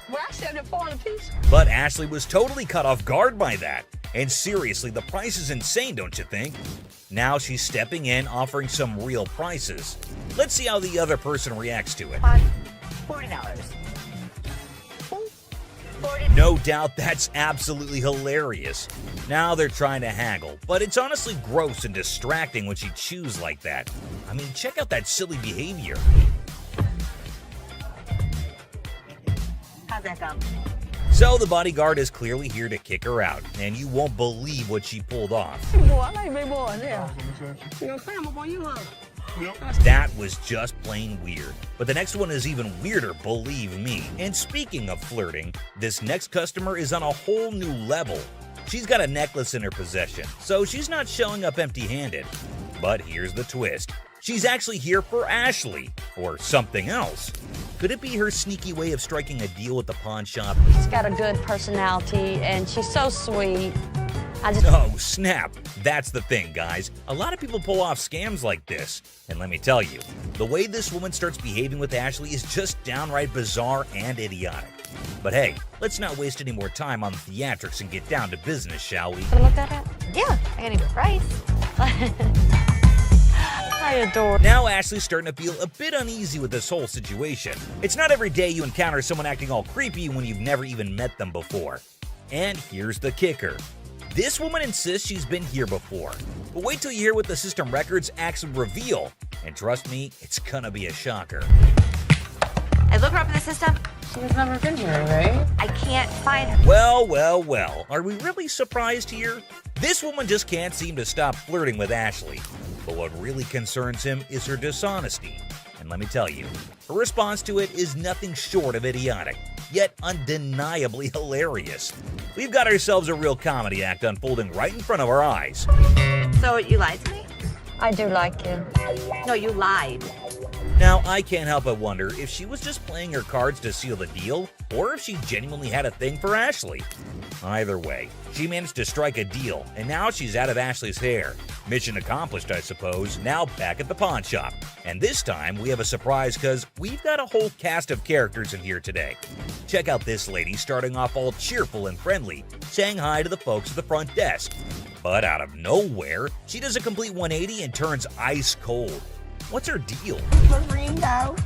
Well, I said it 400 apiece. But Ashley was totally caught off guard by that. And seriously, the price is insane, don't you think? Now she's stepping in, offering some real prices. Let's see how the other person reacts to it. $40. No doubt that's absolutely hilarious. Now they're trying to haggle, but it's honestly gross and distracting when she chews like that. I mean, check out that silly behavior. How's that come? So the bodyguard is clearly here to kick her out, and you won't believe what she pulled off. Boy, I like big boys, yeah. You know, climb up on you, huh? That was just plain weird. But the next one is even weirder, believe me. And speaking of flirting, this next customer is on a whole new level. She's got a necklace in her possession, so she's not showing up empty-handed. But here's the twist. She's actually here for Ashley, or something else. Could it be her sneaky way of striking a deal with the pawn shop? She's got a good personality, and she's so sweet. Oh, snap. That's the thing, guys. A lot of people pull off scams like this. And let me tell you, the way this woman starts behaving with Ashley is just downright bizarre and idiotic. But hey, let's not waste any more time on the theatrics and get down to business, shall we? Can I look that up? Yeah, I got a good price. I adore. Now Ashley's starting to feel a bit uneasy with this whole situation. It's not every day you encounter someone acting all creepy when you've never even met them before. And here's the kicker. This woman insists she's been here before, but wait till you hear what the system records actually reveal, and trust me, it's gonna be a shocker. I look her up in the system. She's never been here, right? I can't find her. Well, well, well, are we really surprised here? This woman just can't seem to stop flirting with Ashley, but what really concerns him is her dishonesty. And let me tell you, her response to it is nothing short of idiotic, yet undeniably hilarious. We've got ourselves a real comedy act unfolding right in front of our eyes. So you lied to me? I do like you. No, you lied. Now, I can't help but wonder if she was just playing her cards to seal the deal, or if she genuinely had a thing for Ashley. Either way, she managed to strike a deal, and now she's out of Ashley's hair. Mission accomplished, I suppose, now back at the pawn shop. And this time, we have a surprise because we've got a whole cast of characters in here today. Check out this lady starting off all cheerful and friendly, saying hi to the folks at the front desk. But out of nowhere, she does a complete 180 and turns ice cold. What's her deal? Ring out.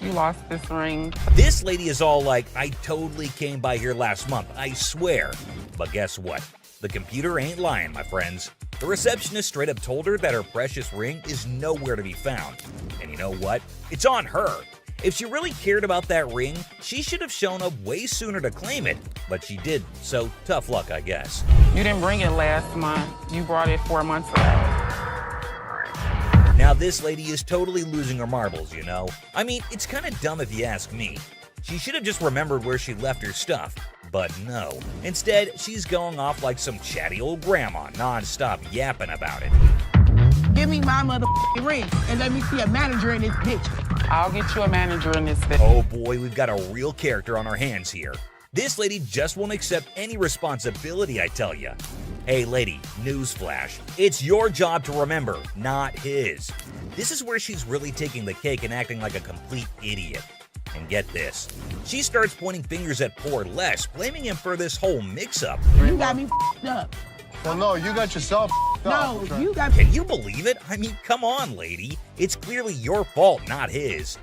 You lost this ring. This lady is all like, I totally came by here last month, I swear. But guess what? The computer ain't lying, my friends. The receptionist straight up told her that her precious ring is nowhere to be found. And you know what? It's on her. If she really cared about that ring, she should have shown up way sooner to claim it, but she didn't, so tough luck, I guess. You didn't bring it last month. You brought it 4 months ago. Now this lady is totally losing her marbles, you know? I mean, it's kind of dumb if you ask me. She should have just remembered where she left her stuff, but no. Instead, she's going off like some chatty old grandma, non-stop yapping about it. Give me my motherfucking ring and let me see a manager in this bitch. I'll get you a manager in this bitch. Oh boy, we've got a real character on our hands here. This lady just won't accept any responsibility, I tell ya. Hey lady, newsflash. It's your job to remember, not his. This is where she's really taking the cake and acting like a complete idiot. And get this, she starts pointing fingers at poor Les, blaming him for this whole mix-up. You got me f***ed up. Well, no, you got yourself No, up. you got. Can you believe it? I mean, come on, lady. It's clearly your fault, not his.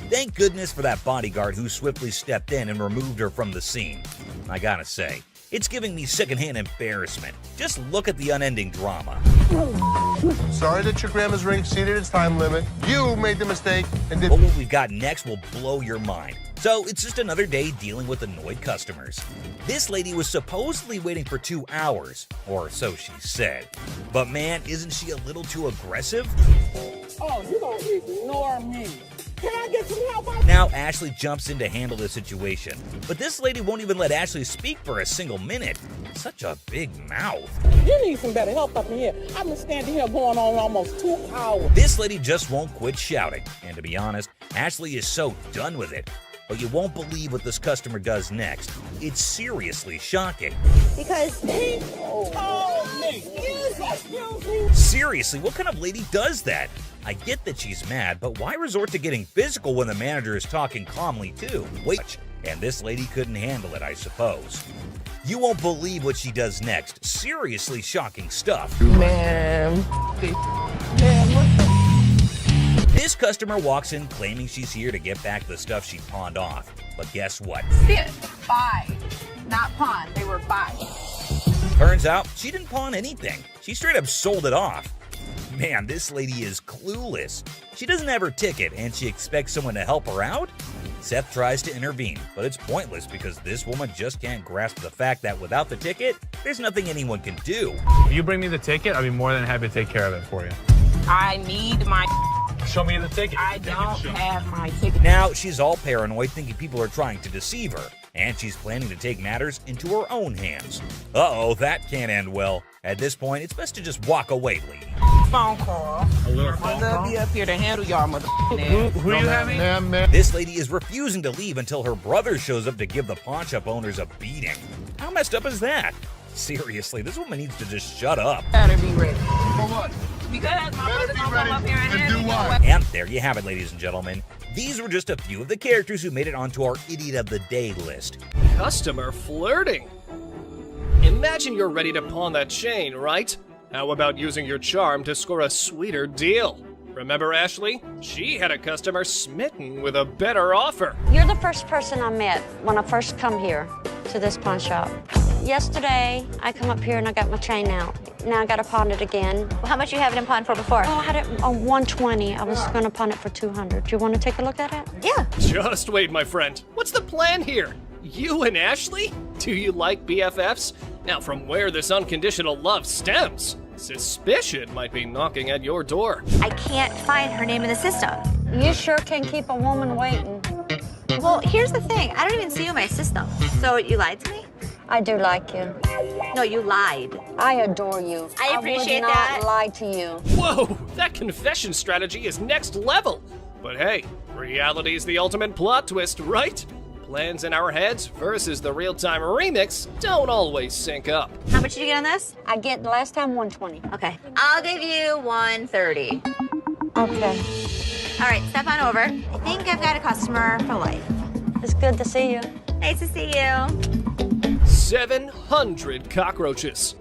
Thank goodness for that bodyguard who swiftly stepped in and removed her from the scene. I gotta say, it's giving me secondhand embarrassment. Just look at the unending drama. Sorry that your grandma's ring exceeded its time limit. You made the mistake and did. But what we've got next will blow your mind. So it's just another day dealing with annoyed customers. This lady was supposedly waiting for 2 hours, or so she said. But man, isn't she a little too aggressive? Oh, you gonna ignore me. Can I get some help? Now Ashley jumps in to handle the situation, but this lady won't even let Ashley speak for a single minute. Such a big mouth. You need some better help up in here. I've been standing here going on almost 2 hours. This lady just won't quit shouting, and to be honest, Ashley is so done with it. But you won't believe what this customer does next. It's seriously shocking. Because he told me. Excuse me. Seriously, what kind of lady does that? I get that she's mad, but why resort to getting physical when the manager is talking calmly too? Wait, and this lady couldn't handle it, I suppose. You won't believe what she does next. Seriously shocking stuff. Man, what the? This customer walks in claiming she's here to get back the stuff she pawned off. But guess what? Sit. Buy. Not pawn. They were buy. Turns out she didn't pawn anything. She straight up sold it off. Man, this lady is clueless. She doesn't have her ticket and she expects someone to help her out? Seth tries to intervene, but it's pointless because this woman just can't grasp the fact that without the ticket, there's nothing anyone can do. If you bring me the ticket, I'll be more than happy to take care of it for you. I need my. Show me the ticket. I don't have my ticket. Now she's all paranoid, thinking people are trying to deceive her, and she's planning to take matters into her own hands. Uh-oh, that can't end well. At this point, it's best to just walk away, lady. Phone call. I'll be up here to handle y'all motherfucking Who are you having? This lady is refusing to leave until her brother shows up to give the pawn shop owners a beating. How messed up is that? Seriously, this woman needs to just shut up. Better be ready. For what? Because my brother's gonna come up here and handle what? And there you have it, ladies and gentlemen. These were just a few of the characters who made it onto our Idiot of the Day list. Customer flirting. Imagine you're ready to pawn that chain, right? How about using your charm to score a sweeter deal? Remember Ashley? She had a customer smitten with a better offer. You're the first person I met when I first come here to this pawn shop. Yesterday, I come up here and I got my chain out. Now I got to pawn it again. Well, how much you have it in pawn for before? Oh, I had it on 120. I was going to pawn it for 200. Do you want to take a look at it? Yeah. Just wait, my friend. What's the plan here? You and Ashley? Do you like BFFs? Now, from where this unconditional love stems, suspicion might be knocking at your door. I can't find her name in the system. You sure can keep a woman waiting. Well, here's the thing. I don't even see you in my system. So you lied to me? I do like you. No, you lied. I adore you. I appreciate would not that. lie to you. Whoa, that confession strategy is next level. But hey, reality's the ultimate plot twist, right? Plans in our heads versus the real-time remix don't always sync up. How much did you get on this? I get the last time 120. Okay. I'll give you 130. Okay. All right, step on over. I think I've got a customer for life. It's good to see you. Nice to see you. 700 cockroaches.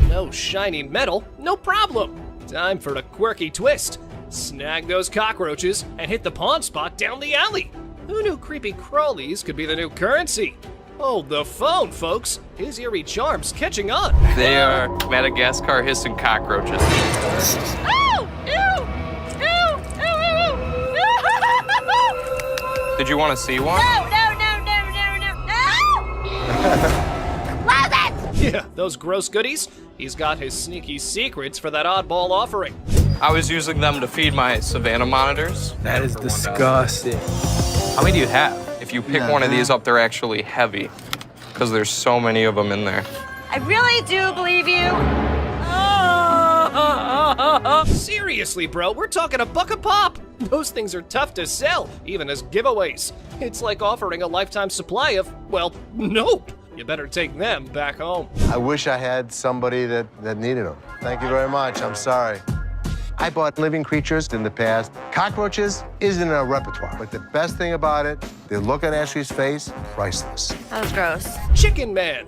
No shiny metal, no problem. Time for a quirky twist. Snag those cockroaches and hit the pawn spot down the alley. Who knew creepy crawlies could be the new currency? Hold the phone, folks. His eerie charm's catching on. They are Madagascar hissing cockroaches. Oh! Ew! Ew! Ew! Ew! Did you want to see one? No! Close it! Yeah, those gross goodies. He's got his sneaky secrets for that oddball offering. I was using them to feed my Savannah monitors. That is disgusting. How many do you have? If you pick one of these up, they're actually heavy because there's so many of them in there. I really do believe you. Seriously, bro, we're talking a buck a pop. Those things are tough to sell, even as giveaways. It's like offering a lifetime supply of, well, nope. You better take them back home. I wish I had somebody that needed them. Thank you very much. I'm sorry. I bought living creatures in the past. Cockroaches isn't in our repertoire, but the best thing about it, the look on Ashley's face, priceless. That was gross. Chicken Man.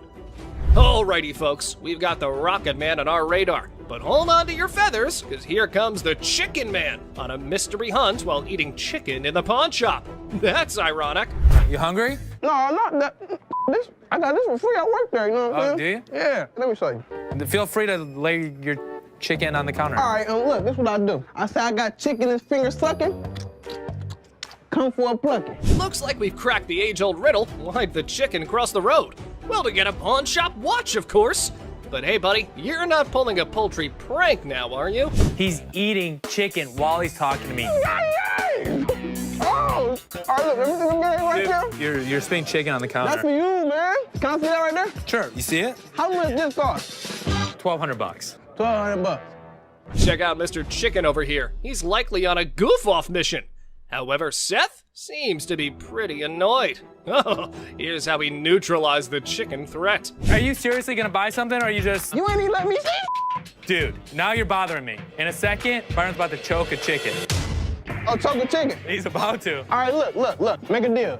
Alrighty, folks, we've got the Rocket Man on our radar. But hold on to your feathers, because here comes the Chicken Man on a mystery hunt while eating chicken in the pawn shop. That's ironic. You hungry? No, I'm not that. I got this for free. I work there, you know what I'm Oh, saying? do you? Yeah, let me show you. Feel free to lay your chicken on the counter. All right, look, this is what I do. I say I got chicken and finger sucking. Come for a plucking. Looks like we've cracked the age-old riddle. Why'd the chicken cross the road? Well, to get a pawn shop watch, of course. But hey, buddy, you're not pulling a poultry prank now, are you? He's eating chicken while he's talking to me. Oh, all right, look, everything I'm getting right there. You're spitting chicken on the counter. That's for you, man. Can I see that right there? Sure. You see it? How much this cost? $1,200. $1,200. Check out Mr. Chicken over here. He's likely on a goof-off mission. However, Seth seems to be pretty annoyed. Oh, here's how he neutralized the chicken threat. Are you seriously gonna buy something, or are you just... You ain't even let me see. Dude, now you're bothering me. In a second, Byron's about to choke a chicken. Oh, choke a chicken? He's about to. All right, look. Make a deal.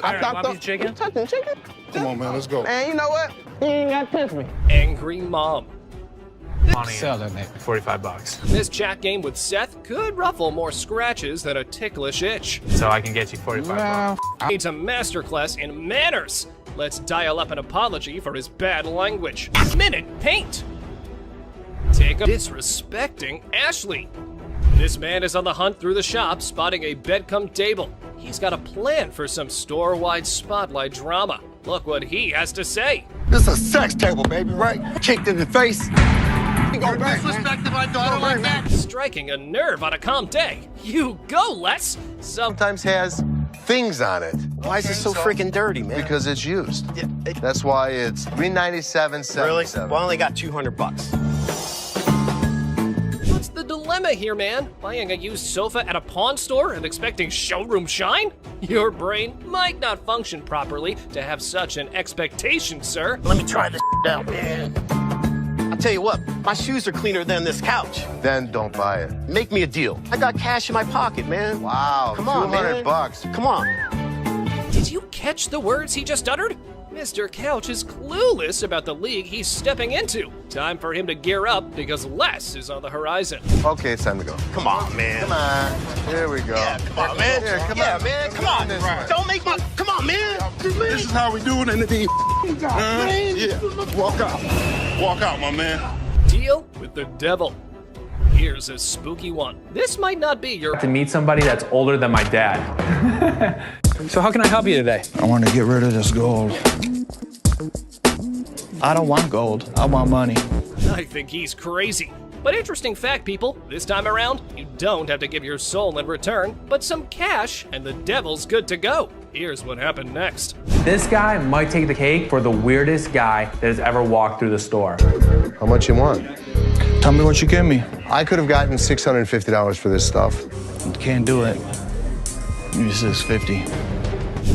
Byron, want a piece of chicken? You touching chicken? Come on, man, let's go. Man, you know what? You ain't got to touch me. Angry mom. Sell that, mate. $45. This chat game with Seth could ruffle more scratches than a ticklish itch. So I can get you $45. Needs a masterclass in manners. Let's dial up an apology for his bad language. Minute paint. Take a disrespecting Ashley. This man is on the hunt through the shop, spotting a bed-cum table. He's got a plan for some store-wide spotlight drama. Look what he has to say. This is a sex table, baby, right? Kicked in the face. Go back, disrespecting my daughter like that. Striking a nerve on a calm day. You go, Les. Sometimes has things on it. Why is it so freaking dirty, man? Because it's used. That's why it's $397.77. Really? Well, I only got $200. What's the dilemma here, man? Buying a used sofa at a pawn store and expecting showroom shine? Your brain might not function properly to have such an expectation, sir. Let me try this out, man. I'll tell you what, my shoes are cleaner than this couch. Then don't buy it. Make me a deal. I got cash in my pocket, man. Wow, Come on, man. $200. Come on. Did you catch the words he just uttered? Mr. Couch is clueless about the league he's stepping into. Time for him to gear up because less is on the horizon. Okay, it's time to go. Come on, man. Come on. Here we go. Yeah, come on, man. Here, come yeah, on. man. Come on. Don't make my... Come on, man. This is how we do it in the deep. Yeah, walk out. Walk out, my man. Deal with the devil. Here's a spooky one. This might not be your... To meet somebody that's older than my dad. So how can I help you today? I want to get rid of this gold. I don't want gold. I want money. I think he's crazy. But interesting fact, people, this time around, you don't have to give your soul in return, but some cash, and the devil's good to go. Here's what happened next. This guy might take the cake for the weirdest guy that has ever walked through the store. How much you want? Tell me what you give me. I could have gotten $650 for this stuff. Can't do it. Maybe $650.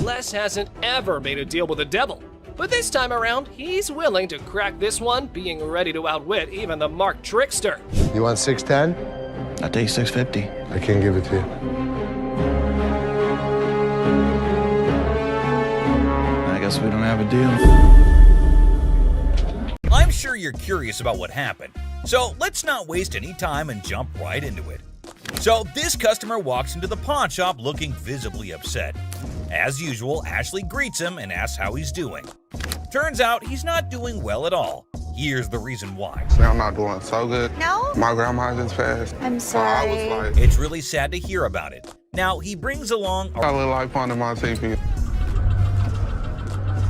Les hasn't ever made a deal with the devil. But this time around, he's willing to crack this one, being ready to outwit even the Mark Trickster. You want $610? I take $650. I can't give it to you. I guess we don't have a deal. I'm sure you're curious about what happened, so let's not waste any time and jump right into it. So this customer walks into the pawn shop looking visibly upset. As usual, Ashley greets him and asks how he's doing. Turns out he's not doing well at all. Here's the reason why. I'm not doing so good. No? My grandma just passed. I'm sorry. It's really sad to hear about it. Now, he brings along I look like fun in my TV.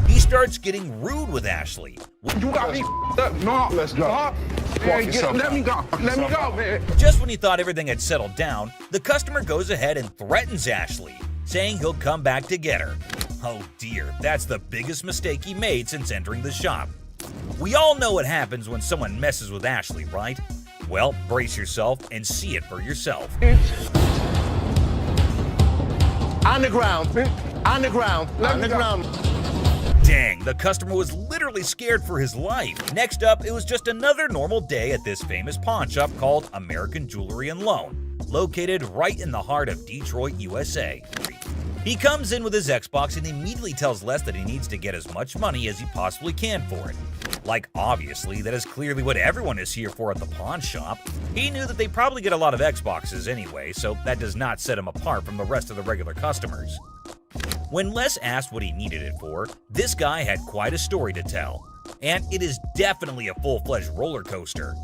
He starts getting rude with Ashley. You got me up. No, let's go. Let me go. Let me go, man. Just when he thought everything had settled down, the customer goes ahead and threatens Ashley, saying he'll come back to get her. Oh dear, that's the biggest mistake he made since entering the shop. We all know what happens when someone messes with Ashley, right? Well, brace yourself and see it for yourself. On the ground. On the ground. On the ground. Dang, the customer was literally scared for his life. Next up, it was just another normal day at this famous pawn shop called American Jewelry and Loan, located right in the heart of Detroit, USA. He comes in with his Xbox and immediately tells Les that he needs to get as much money as he possibly can for it. Like, obviously, that is clearly what everyone is here for at the pawn shop. He knew that they probably get a lot of Xboxes anyway, so that does not set him apart from the rest of the regular customers. When Les asked what he needed it for, this guy had quite a story to tell. And it is definitely a full-fledged roller coaster.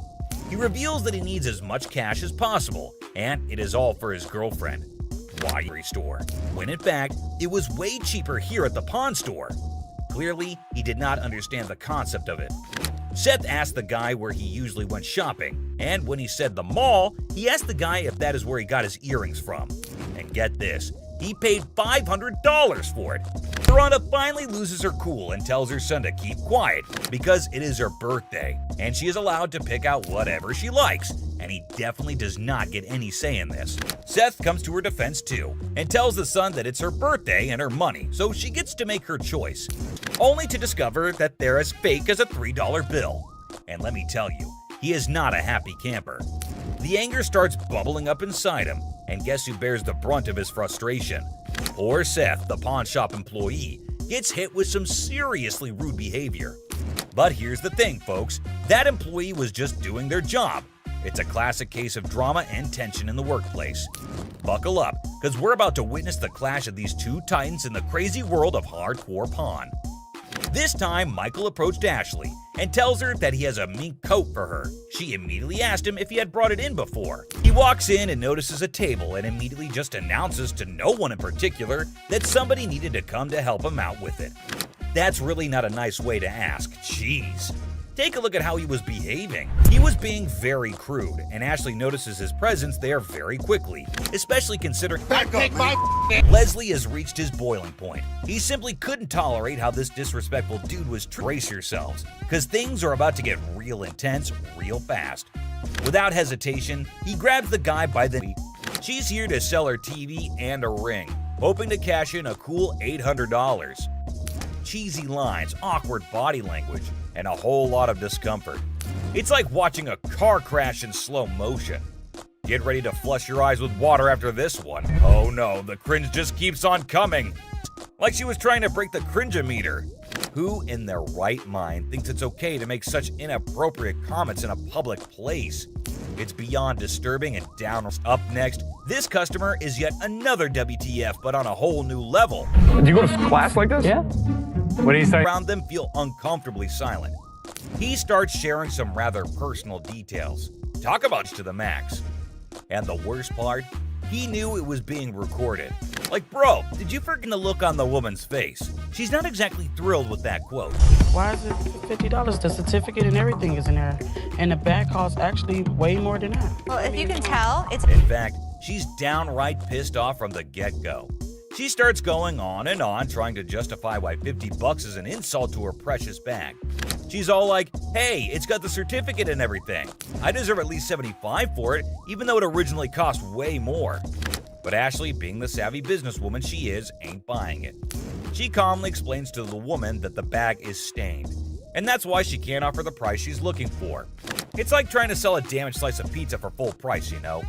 He reveals that he needs as much cash as possible, and it is all for his girlfriend. Why store? When in fact, it was way cheaper here at the pawn store. Clearly, he did not understand the concept of it. Seth asked the guy where he usually went shopping, and when he said the mall, he asked the guy if that is where he got his earrings from. And get this, he paid $500 for it. Rhonda finally loses her cool and tells her son to keep quiet because it is her birthday, and she is allowed to pick out whatever she likes, and he definitely does not get any say in this. Seth comes to her defense too, and tells the son that it's her birthday and her money, so she gets to make her choice, only to discover that they're as fake as a $3 bill. And let me tell you, he is not a happy camper. The anger starts bubbling up inside him, and guess who bears the brunt of his frustration? Poor Seth, the pawn shop employee, gets hit with some seriously rude behavior. But here's the thing, folks, that employee was just doing their job. It's a classic case of drama and tension in the workplace. Buckle up, because we're about to witness the clash of these two titans in the crazy world of hardcore pawn. This time, Michael approached Ashley and tells her that he has a mink coat for her. She immediately asked him if he had brought it in before. He walks in and notices a table and immediately just announces to no one in particular that somebody needed to come to help him out with it. That's really not a nice way to ask. Jeez. Take a look at how he was behaving. He was being very crude, and Ashley notices his presence there very quickly, especially considering Leslie has reached his boiling point. He simply couldn't tolerate how this disrespectful dude was brace yourselves, because things are about to get real intense real fast. Without hesitation, he grabs the guy by the knee. She's here to sell her TV and a ring, hoping to cash in a cool $800. Cheesy lines, awkward body language, and a whole lot of discomfort. It's like watching a car crash in slow motion. Get ready to flush your eyes with water after this one. Oh no, the cringe just keeps on coming. Like she was trying to break the cringe-o-meter. Who in their right mind thinks it's okay to make such inappropriate comments in a public place? It's beyond disturbing and down. Up next, this customer is yet another WTF, but on a whole new level. Did you go to class like this? Yeah. What do you say? Around them feel uncomfortably silent. He starts sharing some rather personal details. Talk about to the max. And the worst part, he knew it was being recorded. Like, bro, did you freaking look on the woman's face? She's not exactly thrilled with that quote. Why is it $50? The certificate and everything is in there. And the bag costs actually way more than that. Well, if you can tell, it's... In fact, she's downright pissed off from the get-go. She starts going on and on, trying to justify why $50 is an insult to her precious bag. She's all like, hey, it's got the certificate and everything. I deserve at least $75 for it, even though it originally cost way more. But Ashley, being the savvy businesswoman she is, ain't buying it. She calmly explains to the woman that the bag is stained, and that's why she can't offer the price she's looking for. It's like trying to sell a damaged slice of pizza for full price, you know?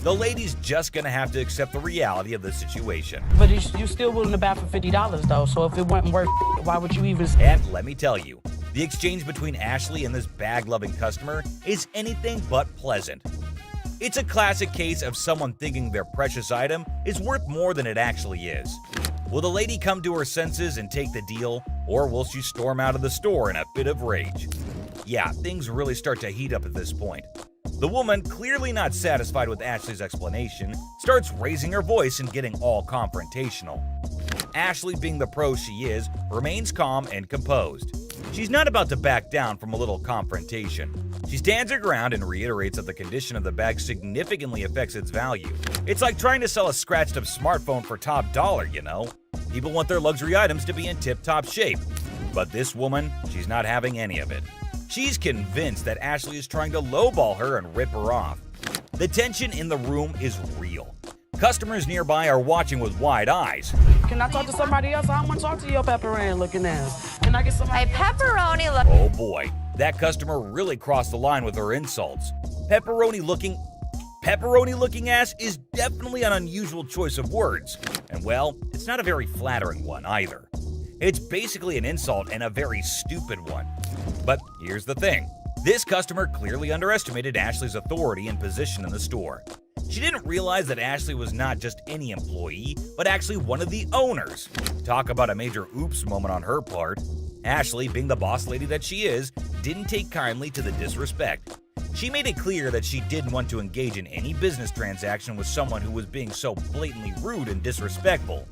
The lady's just gonna have to accept the reality of the situation. But you still willing to buy for $50 though, so if it wasn't worth it, why would you even... And let me tell you, the exchange between Ashley and this bag-loving customer is anything but pleasant. It's a classic case of someone thinking their precious item is worth more than it actually is. Will the lady come to her senses and take the deal, or will she storm out of the store in a fit of rage? Yeah, things really start to heat up at this point. The woman, clearly not satisfied with Ashley's explanation, starts raising her voice and getting all confrontational. Ashley, being the pro she is, remains calm and composed. She's not about to back down from a little confrontation. She stands her ground and reiterates that the condition of the bag significantly affects its value. It's like trying to sell a scratched-up smartphone for top dollar, you know? People want their luxury items to be in tip-top shape. But this woman, she's not having any of it. She's convinced that Ashley is trying to lowball her and rip her off. The tension in the room is real. Customers nearby are watching with wide eyes. Can I talk to somebody else? I don't want to talk to your pepperoni looking ass. Can I get somebody? Hey, pepperoni look. Oh boy, that customer really crossed the line with her insults. Pepperoni looking ass is definitely an unusual choice of words. And well, it's not a very flattering one either. It's basically an insult and a very stupid one. But here's the thing. This customer clearly underestimated Ashley's authority and position in the store. She didn't realize that Ashley was not just any employee, but actually one of the owners. Talk about a major oops moment on her part. Ashley, being the boss lady that she is, didn't take kindly to the disrespect. She made it clear that she didn't want to engage in any business transaction with someone who was being so blatantly rude and disrespectful.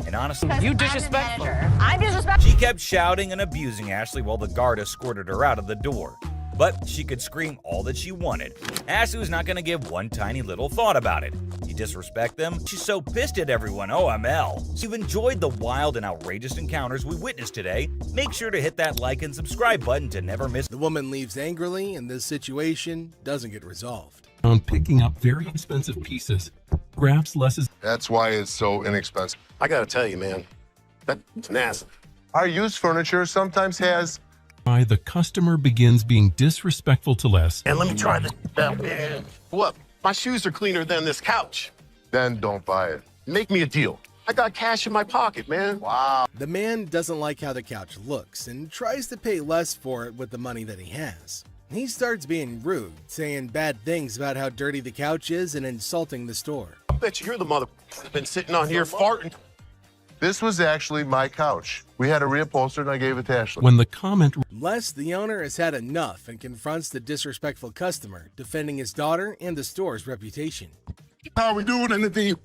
And honestly, You disrespectful. I'm disrespectful. she kept shouting and abusing Ashley while the guard escorted her out of the door. But she could scream all that she wanted. Ashley was not going to give one tiny little thought about it. You disrespect them? She's so pissed at everyone, OML. If you've enjoyed the wild and outrageous encounters we witnessed today, make sure to hit that like and subscribe button to never miss. The woman leaves angrily and this situation doesn't get resolved. On picking up very expensive pieces, grabs less. That's why it's so inexpensive. I gotta tell you, man, that's nasty. Our used furniture sometimes has. The customer begins being disrespectful to less. And let me try this out, man. What? My shoes are cleaner than this couch. Then don't buy it. Make me a deal. I got cash in my pocket, man. Wow. The man doesn't like how the couch looks and tries to pay less for it with the money that he has. He starts being rude, saying bad things about how dirty the couch is and insulting the store. I bet you're the mother that's been sitting on here farting. This was actually my couch. We had a reupholstered and I gave it to Ashley. When the comment. Les, the owner, has had enough and confronts the disrespectful customer, defending his daughter and the store's reputation. How we doing in the deep?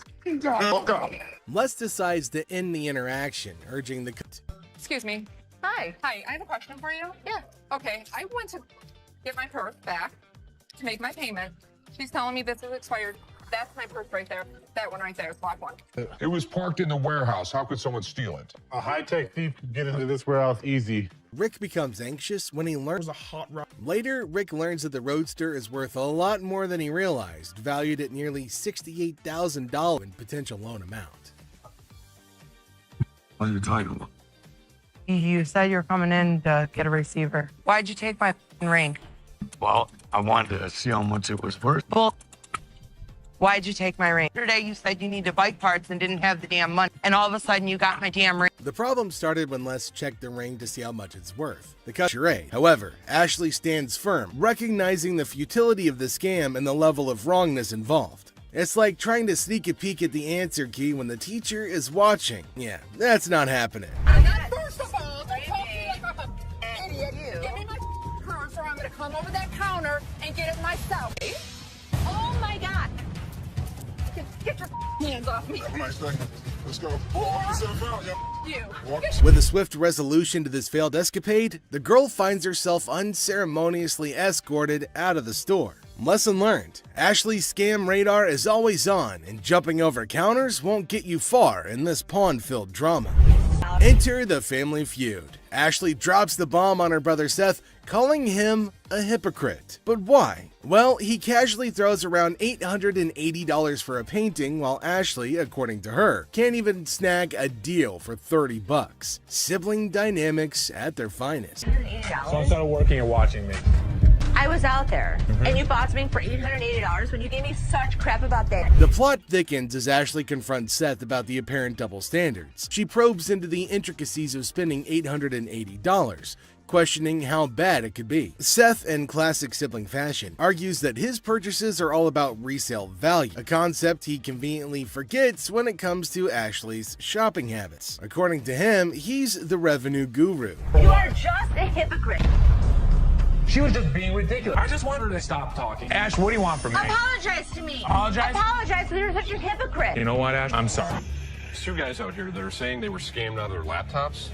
Les decides to end the interaction, urging the. Excuse me. Hi. Hi, I have a question for you. Yeah. Okay, I went to get my purse back to make my payment. She's telling me this is expired. That's my purse right there. That one right there is black one. It was parked in the warehouse. How could someone steal it? A high-tech thief could get into this warehouse easy. Rick becomes anxious when he learns a hot rod. Later, Rick learns that the Roadster is worth a lot more than he realized, valued at nearly $68,000 in potential loan amount. What are you talking about? You said you were coming in to get a receiver. Why'd you take my ring? Well, I wanted to see how much it was worth. Well, why'd you take my ring? Yesterday you said you needed bike parts and didn't have the damn money, and all of a sudden you got my damn ring. The problem started when Les checked the ring to see how much it's worth. The customer. However, Ashley stands firm, recognizing the futility of the scam and the level of wrongness involved. It's like trying to sneak a peek at the answer key when the teacher is watching. Yeah, that's not happening. First of all, don't talk to me like I'm an idiot. Give me my purse or I'm gonna come over that counter and get it myself. Oh my God. Get your hands off me. Let's go. You. With a swift resolution to this failed escapade, the girl finds herself unceremoniously escorted out of the store. Lesson learned. Ashley's scam radar is always on, and jumping over counters won't get you far in this pawn-filled drama. Enter the family feud. Ashley drops the bomb on her brother Seth, calling him a hypocrite. But why? Well, he casually throws around $880 for a painting, while Ashley, according to her, can't even snag a deal for $30. Sibling dynamics at their finest. So instead of working, you're watching me. I was out there, and you bought something for $880 when you gave me such crap about that. The plot thickens as Ashley confronts Seth about the apparent double standards. She probes into the intricacies of spending $880, questioning how bad it could be. Seth, in classic sibling fashion, argues that his purchases are all about resale value, a concept he conveniently forgets when it comes to Ashley's shopping habits. According to him, he's the revenue guru. You are just a hypocrite. She was just being ridiculous. I just want her to stop talking. Ash, what do you want from me? Apologize to me. Apologize? Apologize because you're such a hypocrite. You know what, Ash? I'm sorry. There's two guys out here that are saying they were scammed out of their laptops,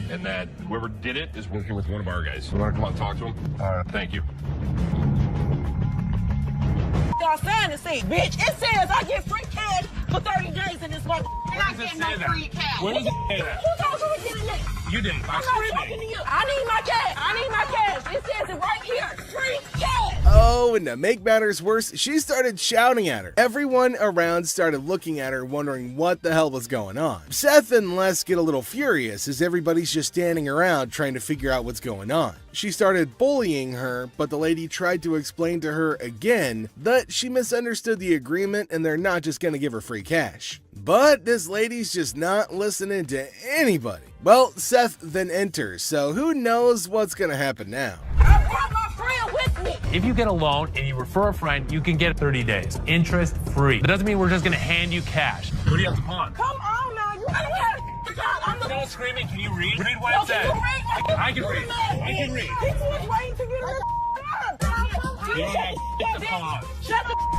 and that whoever did it is working with one of our guys. You want to come out and talk to him? All right. Thank you. Y'all sign the seat, bitch. It says I get free cash for 30 days in this month. Where does it say that? Free cash. Where does it say that? Who told you to get it? You didn't. I'm not talking to you. I need my cash. I need my cash. It says it right here. Free cash. Oh, and to make matters worse, she started shouting at her. Everyone around started looking at her, wondering what the hell was going on. Seth and Les get a little furious as everybody's just standing around trying to figure out what's going on. She started bullying her, but the lady tried to explain to her again that she misunderstood the agreement and they're not just gonna give her free cash. But this lady's just not listening to anybody. Well, Seth then enters, so who knows what's gonna happen now. I brought my friend with me. If you get a loan and you refer a friend, you can get 30 days. Interest free. That doesn't mean we're just going to hand you cash. What do you have to pawn? Come on now. You don't have I'm the Stop screaming. Can you read? Read what it says. I can read. I can read.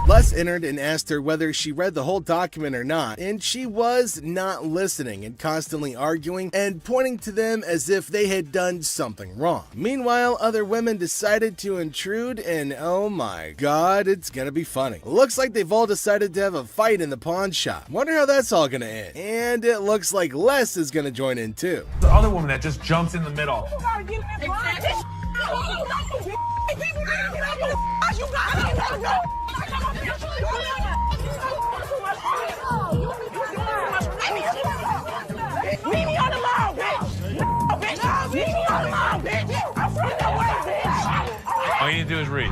Les entered and asked her whether she read the whole document or not, and she was not listening and constantly arguing and pointing to them as if they had done something wrong. Meanwhile, other women decided to intrude, and oh my god, it's gonna be funny. Looks like they've all decided to have a fight in the pawn shop. Wonder how that's all gonna end. And it looks like Les is gonna join in too. The other woman that just jumps in the middle. You gotta get in that you gotta go. Leave me on the lawn, bitch. Leave me on the lawn, bitch. I'm from the way, bitch. All you need to do is read.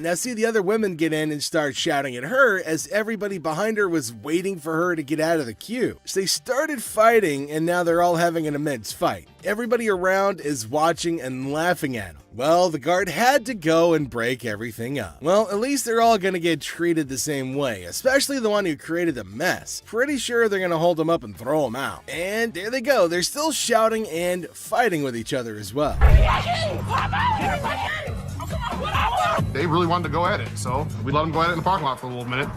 Now see the other women get in and start shouting at her as everybody behind her was waiting for her to get out of the queue. So they started fighting and now they're all having an immense fight. Everybody around is watching and laughing at them. Well, the guard had to go and break everything up. Well, at least they're all gonna get treated the same way, especially the one who created the mess. Pretty sure they're gonna hold him up and throw him out. And there they go, they're still shouting and fighting with each other as well. They really wanted to go at it, so we let them go at it in the parking lot for a little minute.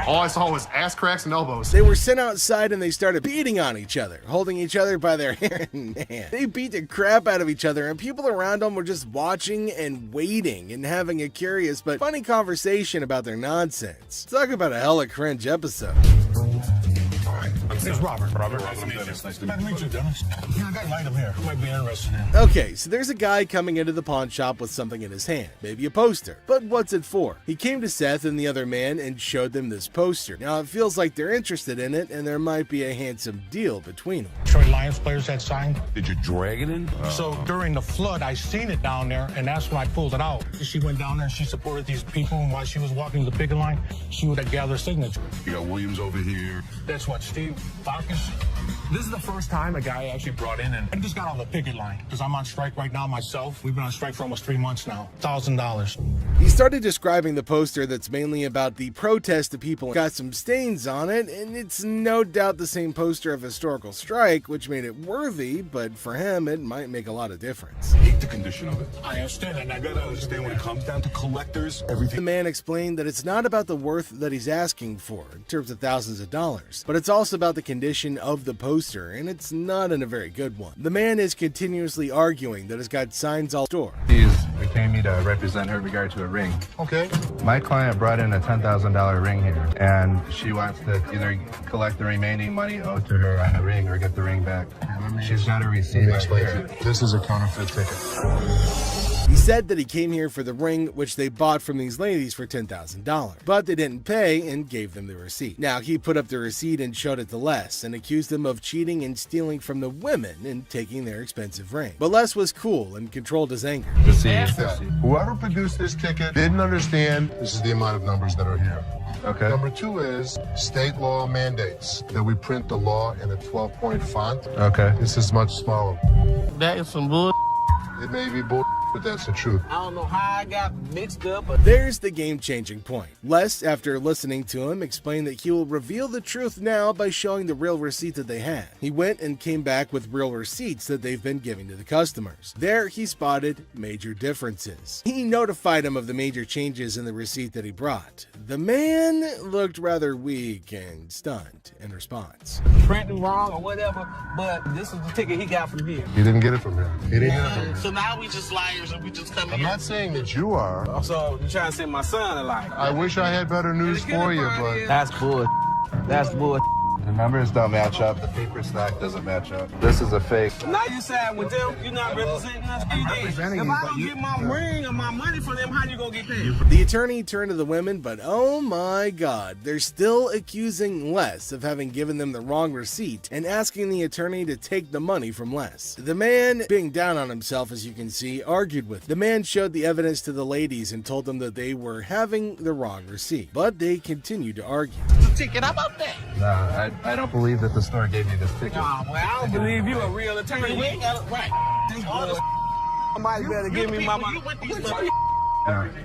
All I saw was ass cracks and elbows. They were sent outside and they started beating on each other, holding each other by their hair. Man, they beat the crap out of each other and people around them were just watching and waiting and having a curious but funny conversation about their nonsense. Talk about a hella cringe episode. It's Robert. Robert, nice to meet you. Nice to meet you, Dennis. Yeah, I got an item here. Who might be interested in? Okay, so there's a guy coming into the pawn shop with something in his hand, maybe a poster. But what's it for? He came to Seth and the other man and showed them this poster. Now it feels like they're interested in it and there might be a handsome deal between them. Detroit Lions players had signed. Did you drag it in? So during the flood, I seen it down there, and that's when I pulled it out. She went down there and she supported these people, and while she was walking the picket line, she would gather signatures. You got Williams over here. That's what, Steve Farkas? This is the first time a guy actually brought in and I just got on the picket line because I'm on strike right now myself. We've been on strike for almost 3 months now. $1,000. He started describing the poster that's mainly about the protest the people got some stains on it, and it's no doubt the same poster of historical strike, which made it worthy, but for him, it might make a lot of difference. I hate the condition of it. I understand, and I You gotta understand when it comes down to collectors, everything. The man explained that it's not about the worth that he's asking for, in terms of thousands of dollars, but it's also about the condition of the poster, and it's not in a very good one. The man is continuously arguing that it's got signs all store. She's retained me to represent her in regard to a ring. Okay. My client brought in a $10,000 ring here, and she wants to either collect the remaining money owed to her on the ring or get the ring back. She's got a receipt right here. This is a counterfeit ticket. He said that he came here for the ring, which they bought from these ladies for $10,000, but they didn't pay and gave them the receipt. Now, he put up the receipt and showed it to Les and accused them of cheating and stealing from the women and taking their expensive ring. But Les was cool and controlled his anger. Whoever produced this ticket didn't understand this is the amount of numbers that are here. Okay. Number 2 is state law mandates that we print the law in a 12-point font. Okay. This is much smaller. That is some bull. It may be bull, but that's the truth. I don't know how I got mixed up, but There's the game-changing point. Les, after listening to him, explained that he will reveal the truth now by showing the real receipt that they had. He went and came back with real receipts that they've been giving to the customers. There, he spotted major differences. He notified him of the major changes in the receipt that he brought. The man looked rather weak and stunned in response. printing wrong or whatever, but this is the ticket he got from here. You didn't get it from him. He didn't get it from him. So now we just liars and we just come I'm not saying that you are. So you're trying to say my son a liar. I wish I had better news for you, but... That's bull. That's bull. The numbers don't match up. The paper stack doesn't match up. This is a fake. Now you side with them. You're not representing us. If I don't get my ring or my money from them, how you gonna get paid? The attorney turned to the women, but oh my god, they're still accusing Les of having given them the wrong receipt and asking the attorney to take the money from Les. The man, being down on himself as you can see, argued with them. The man showed the evidence to the ladies and told them that they were having the wrong receipt, but they continued to argue. Ticket, how about that? No, I don't believe that the store gave you this ticket. Nah, well, I don't believe you a real attorney. We ain't got it right. Somebody better give me my money.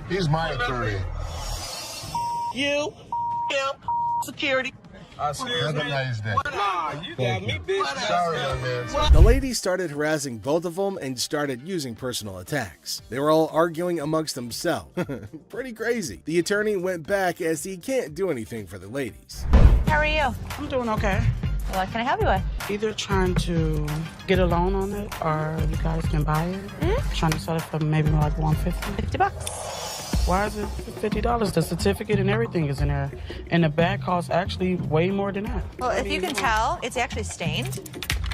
He's my attorney. You, him, security. Have a nice day. Nah, you got me, bitch. Sorry, young man. The ladies started harassing both of them and started using personal attacks. They were all arguing amongst themselves. Pretty crazy. The attorney went back as he can't do anything for the ladies. How are you? I'm doing okay. What can I help you with? Either trying to get a loan on it or you guys can buy it. Trying to sell it for maybe like $150. $50. Why is it $50? The certificate and everything is in there. And the bag costs actually way more than that. Well, if you can tell, it's actually stained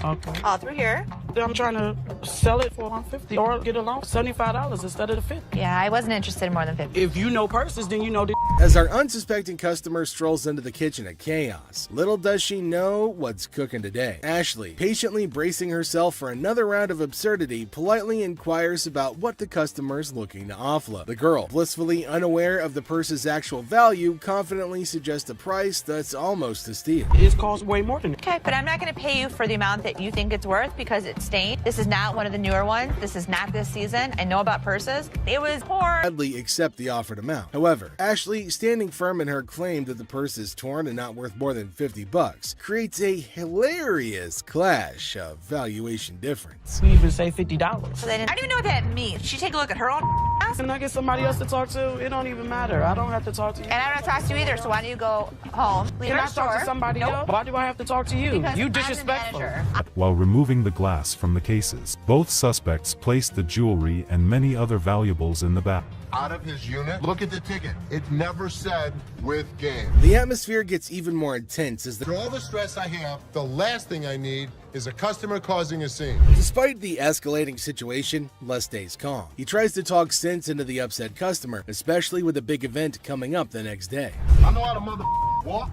Okay. all through here. I'm trying to sell it for $150 or get a loan $75 instead of the $50. Yeah, I wasn't interested in more than 50. If you know purses, then you know the As our unsuspecting customer strolls into the kitchen at Chaos, little does she know what's cooking today. Ashley, patiently bracing herself for another round of absurdity, politely inquires about what the customer's looking to offload. The girl, blissfully unaware of the purse's actual value, confidently suggests a price that's almost a steal. It costs way more than that. Okay, but I'm not going to pay you for the amount that you think it's worth because it's stained. This is not one of the newer ones. This is not this season. I know about purses. It was poor. Gladly accept the offered amount. However, Ashley, standing firm in her claim that the purse is torn and not worth more than $50, creates a hilarious clash of valuation difference. We even say $50. So I don't even know what that means. She take a look at her own ass. Can I get somebody else to talk to? It don't even matter. I don't have to talk to you. And I don't talk to you either, so why don't you go home, leave Can our I talk store? to somebody Nope. else? Why do I have to talk to you? Because You I'm the disrespectful. manager. While removing the glass from the cases, both suspects placed the jewelry and many other valuables in the bag. Out of his unit, look at the ticket. It never said with game. The atmosphere gets even more intense as For all the stress I have, the last thing I need is a customer causing a scene. Despite the escalating situation, Les stays calm. He tries to talk sense into the upset customer, especially with a big event coming up the next day. I know how to walk.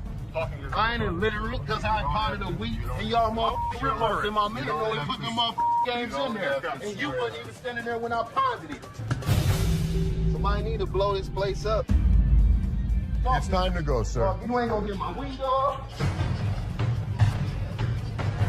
I ain't illiterate because I potted a week and y'all motherfuckers in my middle row and put them games in there. And you wasn't even standing there when I potted it. Somebody need to blow this place up. It's time to go, sir. You ain't gonna get my weed off.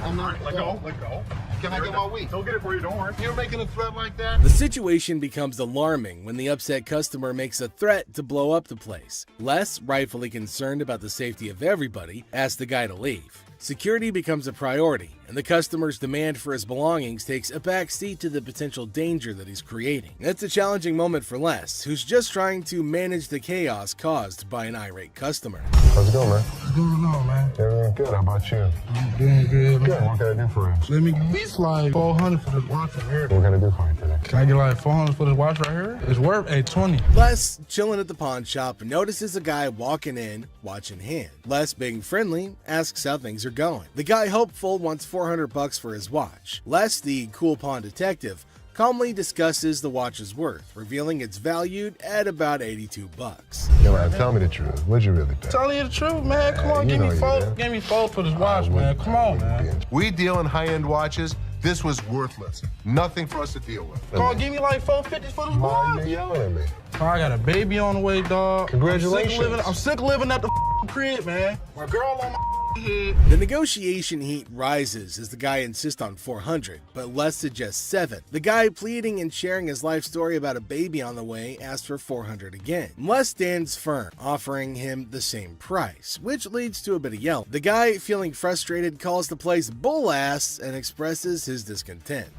I'm not. Let go. Can I get my weed? Don't get it for you, don't worry. You're making a threat like that? The situation becomes alarming when the upset customer makes a threat to blow up the place. Les, rightfully concerned about the safety of everybody, asks the guy to leave. Security becomes a priority, and the customer's demand for his belongings takes a back seat to the potential danger that he's creating. It's a challenging moment for Les, who's just trying to manage the chaos caused by an irate customer. How's it going, man? What's going on, man? Everything good. How about you? I'm doing good. Good. What can I do for you? Let me at least like $400 for this watch right here. What can I do for you today? Can I get like $400 for this watch right here? It's worth $20. Les, chilling at the pawn shop, notices a guy walking in, watch in hand. Les, being friendly, asks how things are going. The guy, hopeful, wants $400 for his watch. Les, the cool pawn detective, calmly discusses the watch's worth, revealing it's valued at about $82. Yo, man, tell me the truth. What'd you really pay? Telling you the truth, man. Come on, you give me know you four. did. Give me four for this watch, man. Come on, man. We deal in high-end watches. This was worthless. Nothing for us to deal with. Come on, give me like $450 for this watch. Yelling at me. Oh, I got a baby on the way, dog. Congratulations. I'm sick of living at the crib, man. My girl on my The negotiation heat rises as the guy insists on $400, but Les suggests $7. The guy, pleading and sharing his life story about a baby on the way, asks for $400 again. Les stands firm, offering him the same price, which leads to a bit of yelling. The guy, feeling frustrated, calls the place bull ass and expresses his discontent.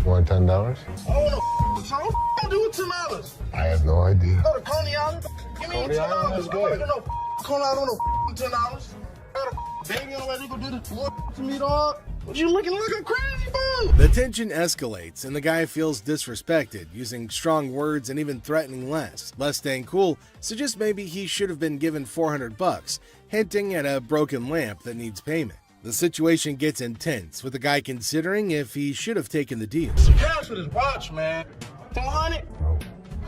You want $10? I want to so do it $10. I have no idea. Go to Coney Island. Give me Coney Island is good. Coney Island on $10. Got a baby on the way. You gonna do this to me, dog? You looking like a crazy fool. The tension escalates and the guy feels disrespected, using strong words and even threatening Les. Les, staying cool, suggests maybe he should have been given $400, hinting at a broken lamp that needs payment. The situation gets intense, with the guy considering if he should have taken the deal. Cash for this watch, man. 400? Oh,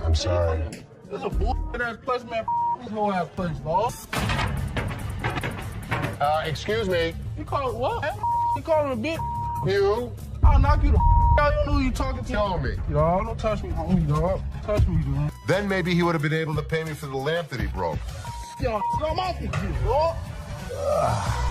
I'm sorry. This is a bullshit ass place, man. This whole ass place, dog. Excuse me. You call it what? You call him a bitch? You? I'll knock you the out. You know who you talking to. Tell me. Dog, don't touch me, homie, dog. Touch me, dude. Then maybe he would have been able to pay me for the lamp that he broke. Yo, I'm off with you, dog.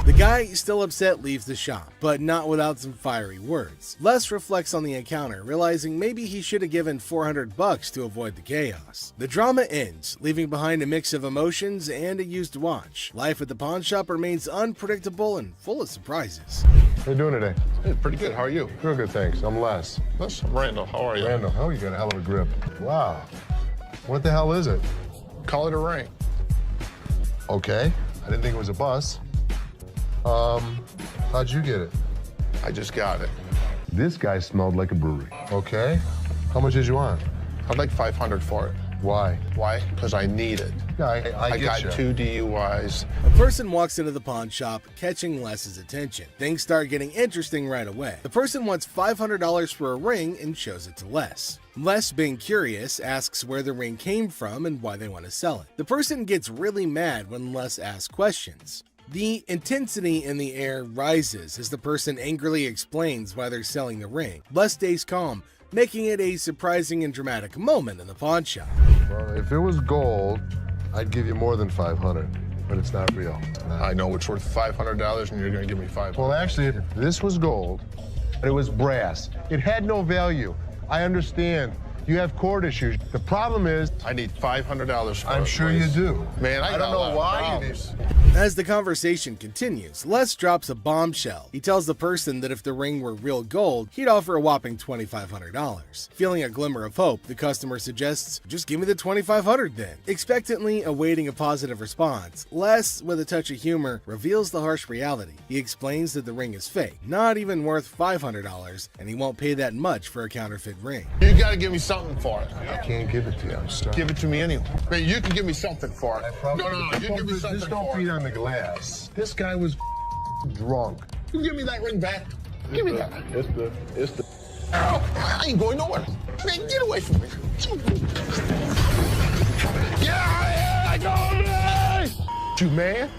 The guy, still upset, leaves the shop, but not without some fiery words. Les reflects on the encounter, realizing maybe he should have given $400 to avoid the chaos. The drama ends, leaving behind a mix of emotions and a used watch. Life at the pawn shop remains unpredictable and full of surprises. How you doing today? Hey, pretty good. How are you? Real good, thanks. I'm Les. Les, I'm Randall. How are you? Randall, oh, you got a hell of a grip. Wow. What the hell is it? Call it a ring. Okay. I didn't think it was a bus. How'd you get it? I just got it. This guy smelled like a brewery. Okay. How much did you want? I'd like $500 for it. Why? Why? Because I need it. Yeah, I got you. 2 DUIs. A person walks into the pawn shop, catching Les's attention. Things start getting interesting right away. The person wants $500 for a ring and shows it to Les. Les, being curious, asks where the ring came from and why they want to sell it. The person gets really mad when Les asks questions. The intensity in the air rises as the person angrily explains why they're selling the ring. Les stays calm, making it a surprising and dramatic moment in the pawn shop. Well, if it was gold, I'd give you more than $500, but it's not real. I know it's worth $500 and you're gonna give me $500. Well, actually, this was gold, but it was brass. It had no value. I understand. You have court issues. The problem is, I need $500 for it. I'm sure you do. Man, I don't know why you need. As the conversation continues, Les drops a bombshell. He tells the person that if the ring were real gold, he'd offer a whopping $2,500. Feeling a glimmer of hope, the customer suggests, just give me the $2,500 then. Expectantly awaiting a positive response, Les, with a touch of humor, reveals the harsh reality. He explains that the ring is fake, not even worth $500, and he won't pay that much for a counterfeit ring. You gotta give me something for it. I can't give it to you. I'm sorry. Give it to me anyway. Man, you can give me something for it. No. You give me something Just don't for beat it. on the glass. This guy was drunk. You give me that ring back. Give me that. It's the. I ain't going nowhere. Man, get away from me. Yeah, I go. You man?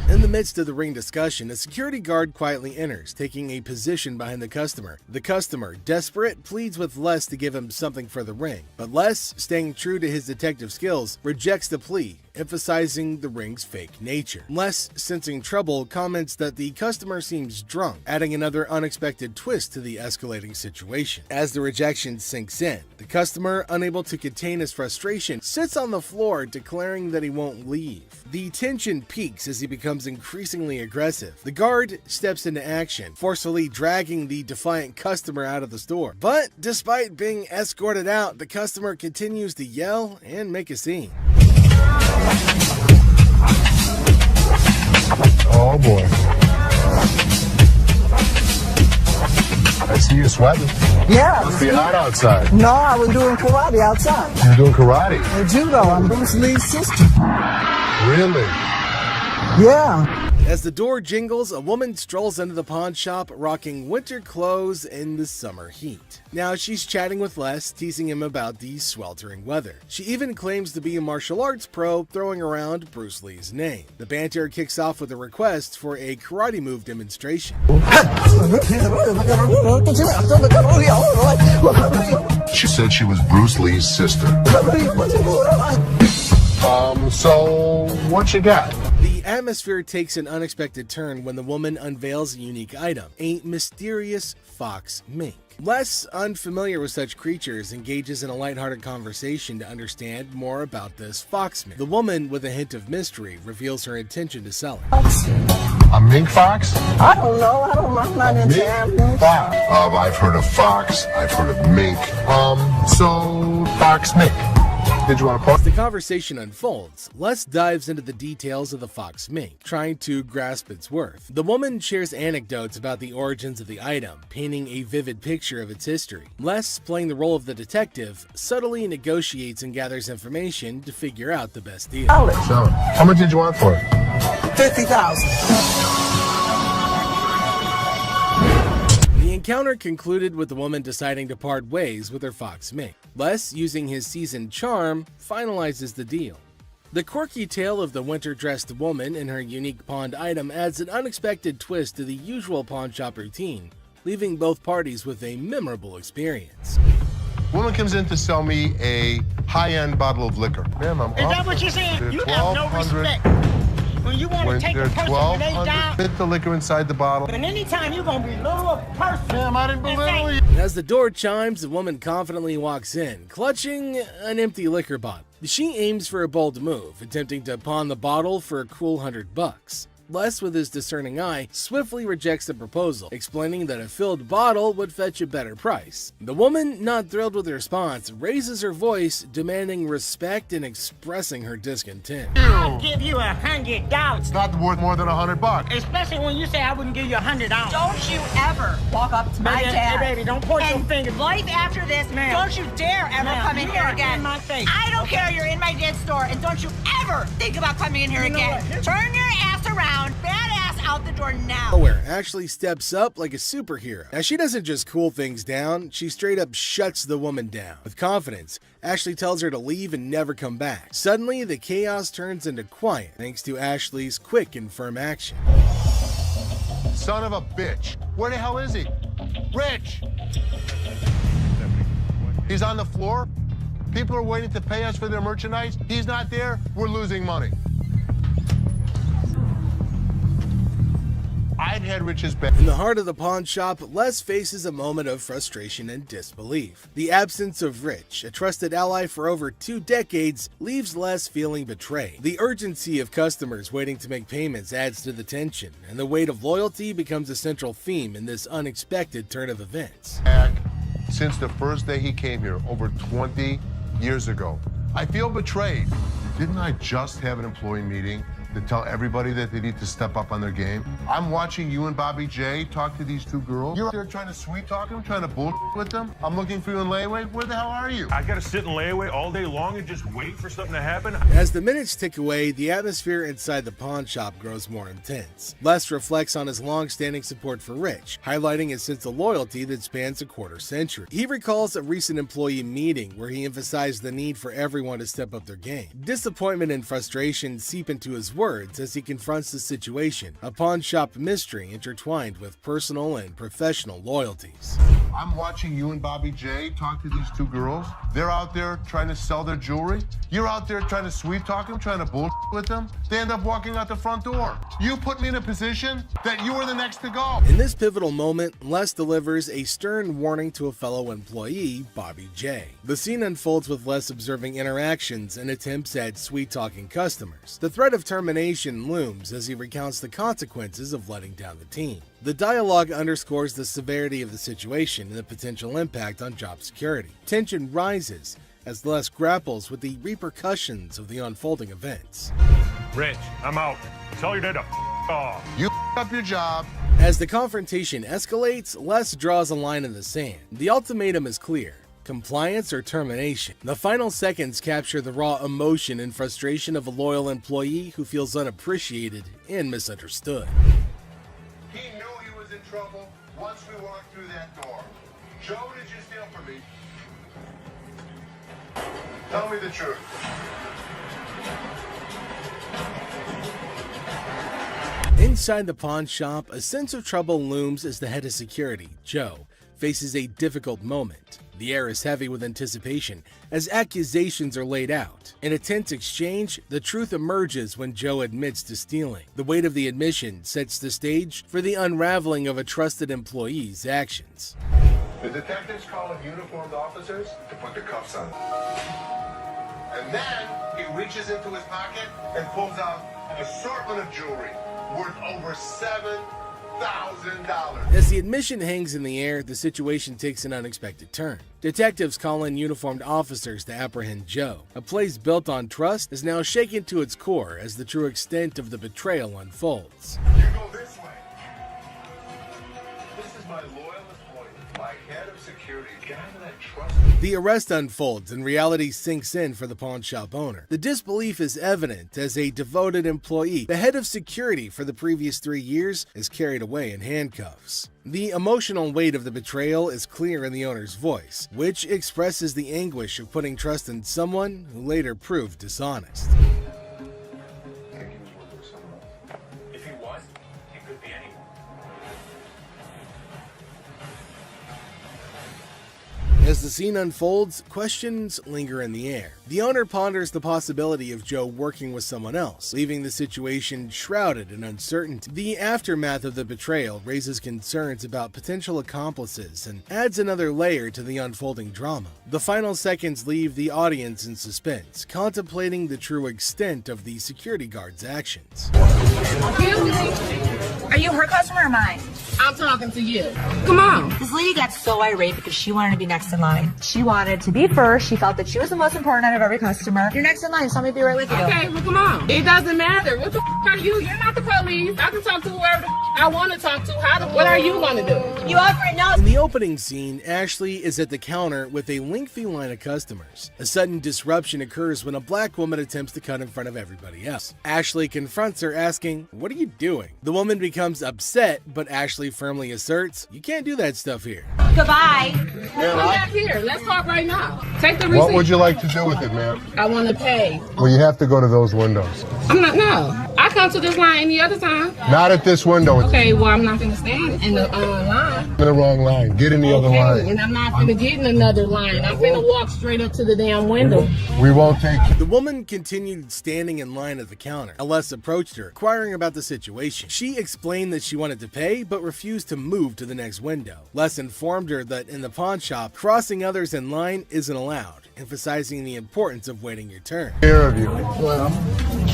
In the midst of the ring discussion, a security guard quietly enters, taking a position behind the customer. The customer, desperate, pleads with Les to give him something for the ring, but Les, staying true to his detective skills, rejects the plea, emphasizing the ring's fake nature. Les, sensing trouble, comments that the customer seems drunk, adding another unexpected twist to the escalating situation. As the rejection sinks in, the customer, unable to contain his frustration, sits on the floor, declaring that he won't leave. The tension peaks as he becomes increasingly aggressive. The guard steps into action, forcefully dragging the defiant customer out of the store. But despite being escorted out, the customer continues to yell and make a scene. Oh boy. I see you sweating. Yeah. Must be hot outside. No, I was doing karate outside. You're doing karate? And judo. I'm Bruce Lee's sister. Really? Yeah. As the door jingles, a woman strolls into the pawn shop rocking winter clothes in the summer heat. Now she's chatting with Les, teasing him about the sweltering weather. She even claims to be a martial arts pro, throwing around Bruce Lee's name. The banter kicks off with a request for a karate move demonstration. She said she was Bruce Lee's sister. So what you got? The atmosphere takes an unexpected turn when the woman unveils a unique item, a mysterious fox mink. Les, unfamiliar with such creatures, engages in a lighthearted conversation to understand more about this fox mink. The woman, with a hint of mystery, reveals her intention to sell it. A mink fox? I don't know. I'm not into animals. Fox. I've heard of fox. I've heard of mink. So fox mink. Did you want to pause? As the conversation unfolds, Les dives into the details of the fox mink, trying to grasp its worth. The woman shares anecdotes about the origins of the item, painting a vivid picture of its history. Les, playing the role of the detective, subtly negotiates and gathers information to figure out the best deal. Sell it. How much did you want for it? $50,000. The encounter concluded with the woman deciding to part ways with her fox mink. Les, using his seasoned charm, finalizes the deal. The quirky tale of the winter-dressed woman and her unique pawned item adds an unexpected twist to the usual pawn shop routine, leaving both parties with a memorable experience. Woman comes in to sell me a high-end bottle of liquor. Ma'am, I'm Is that what you're saying? You have no respect. When you want to take a person when they die, fit the liquor inside the bottle. and anytime you're going to belittle a person. Ma'am, I didn't belittle you. As the door chimes, the woman confidently walks in, clutching an empty liquor bottle. She aims for a bold move, attempting to pawn the bottle for a cool $100. Les, with his discerning eye, swiftly rejects the proposal, explaining that a filled bottle would fetch a better price. The woman, not thrilled with the response, raises her voice, demanding respect and expressing her discontent. I'll give you $100. It's not worth more than $100. Especially when you say I wouldn't give you $100. Don't you ever walk up to my Baby, dad. hey, baby, don't point your finger. Life after this, Ma'am. don't you dare ever Ma'am, come in you here are again. in my face. I don't care, you're in my dad's store, and don't you ever think about coming in here You know again. what? Turn your ass around, badass out the door now. Nowhere, Ashley steps up like a superhero. Now, she doesn't just cool things down, she straight up shuts the woman down. With confidence, Ashley tells her to leave and never come back. Suddenly, the chaos turns into quiet thanks to Ashley's quick and firm action. Son of a bitch. Where the hell is he? Rich! He's on the floor. People are waiting to pay us for their merchandise. He's not there. We're losing money. I'd had Rich's back. In the heart of the pawn shop, Les faces a moment of frustration and disbelief. The absence of Rich, a trusted ally for over 2 decades, leaves Les feeling betrayed. The urgency of customers waiting to make payments adds to the tension, and the weight of loyalty becomes a central theme in this unexpected turn of events. Since the first day he came here, over 20 years ago. I feel betrayed. Didn't I just have an employee meeting to tell everybody that they need to step up on their game? I'm watching you and Bobby J talk to these 2 girls. You're out there trying to sweet talk them, trying to bullshit with them. I'm looking for you in layaway. Where the hell are you? I gotta sit in layaway all day long and just wait for something to happen. As the minutes tick away, the atmosphere inside the pawn shop grows more intense. Les reflects on his long-standing support for Rich, highlighting his sense of loyalty that spans a quarter-century. He recalls a recent employee meeting where he emphasized the need for everyone to step up their game. Disappointment and frustration seep into his words as he confronts the situation, a pawn shop mystery intertwined with personal and professional loyalties. I'm watching you and Bobby J talk to these 2 girls. They're out there trying to sell their jewelry. You're out there trying to sweet talk them, trying to bullshit with them. They end up walking out the front door. You put me in a position that you were the next to go. In this pivotal moment, Les delivers a stern warning to a fellow employee, Bobby J. The scene unfolds with Les observing interactions and attempts at sweet-talking customers. The threat of termination looms as he recounts the consequences of letting down the team. The dialogue underscores the severity of the situation and the potential impact on job security. Tension rises as Les grapples with the repercussions of the unfolding events. Rich, I'm out. Tell your dad to off. You up your job. As the confrontation escalates, Les draws a line in the sand. The ultimatum is clear: compliance or termination. The final seconds capture the raw emotion and frustration of a loyal employee who feels unappreciated and misunderstood. He knew he was in trouble once we walked through that door. Joe, did you steal from me? Tell me the truth. Inside the pawn shop, a sense of trouble looms as the head of security, Joe, faces a difficult moment. The air is heavy with anticipation as accusations are laid out. In a tense exchange, the truth emerges when Joe admits to stealing. The weight of the admission sets the stage for the unraveling of a trusted employee's actions. The detectives call in uniformed officers to put the cuffs on. And then he reaches into his pocket and pulls out an assortment of jewelry worth over $7,000. As the admission hangs in the air, the situation takes an unexpected turn. Detectives call in uniformed officers to apprehend Joe. A place built on trust is now shaken to its core as the true extent of the betrayal unfolds. You go this way. This is my loyalist boy, my head of security, guy that trusts me. The arrest unfolds and reality sinks in for the pawn shop owner. The disbelief is evident as a devoted employee, the head of security for the previous 3 years, is carried away in handcuffs. The emotional weight of the betrayal is clear in the owner's voice, which expresses the anguish of putting trust in someone who later proved dishonest. If he was, he could be anyone. As the scene unfolds, questions linger in the air. The owner ponders the possibility of Joe working with someone else, leaving the situation shrouded in uncertainty. The aftermath of the betrayal raises concerns about potential accomplices and adds another layer to the unfolding drama. The final seconds leave the audience in suspense, contemplating the true extent of the security guard's actions. Are you her customer or mine? I'm talking to you. Come on. This lady got so irate because she wanted to be next in line. She wanted to be first. She felt that she was the most important out of every customer. You're next in line, so I'm gonna be right with you. Okay, well, come on. It doesn't matter. What the are you? You're not the police. I can talk to whoever I want to talk to. What are you gonna do? You offer it now. In the opening scene, Ashley is at the counter with a lengthy line of customers. A sudden disruption occurs when a black woman attempts to cut in front of everybody else. Ashley confronts her, asking, "What are you doing?" The woman becomes upset, but Ashley firmly asserts, "You can't do that stuff here." Goodbye. Come back here. Let's talk right now. Take the receipt. What would you like to do with it, ma'am? I want to pay. Well, you have to go to those windows. No. I come to this line any other time. Not at this window. Okay, well, I'm not going to stand in the line. In the wrong line. Get in the other line. And I'm not going to get in another line. I'm going to walk straight up to the damn window. We won't take you. The woman continued standing in line at the counter. Les approached her, inquiring about the situation. She explained that she wanted to pay, but refused to move to the next window. Les informed her that in the pawn shop, crossing others in line isn't allowed, emphasizing the importance of waiting your turn. Care of you. Well,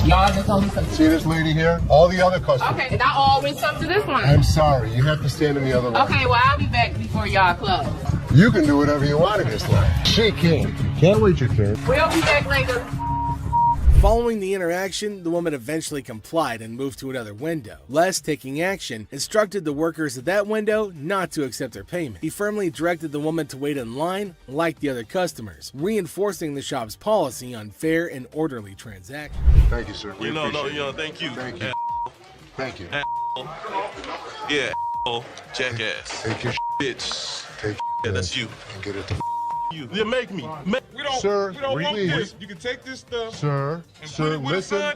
y'all just only see this lady here? All the other customers. Okay, I always come to this line. I'm sorry. You have to stand in the other line. Okay, well, I'll be back before y'all close. You can do whatever you want in this line. She can't. Can't wait your turn. We'll be back later. Following the interaction, the woman eventually complied and moved to another window. Les, taking action, instructed the workers at that window not to accept their payment. He firmly directed the woman to wait in line like the other customers, reinforcing the shop's policy on fair and orderly transactions. Thank you, sir. Thank you. Thank you. Thank you. Yeah, jackass. Take your bitch. Take yeah, that's you. And get it. You make me. We don't. Sir, we don't want please. this. You can take this stuff. Sir, listen.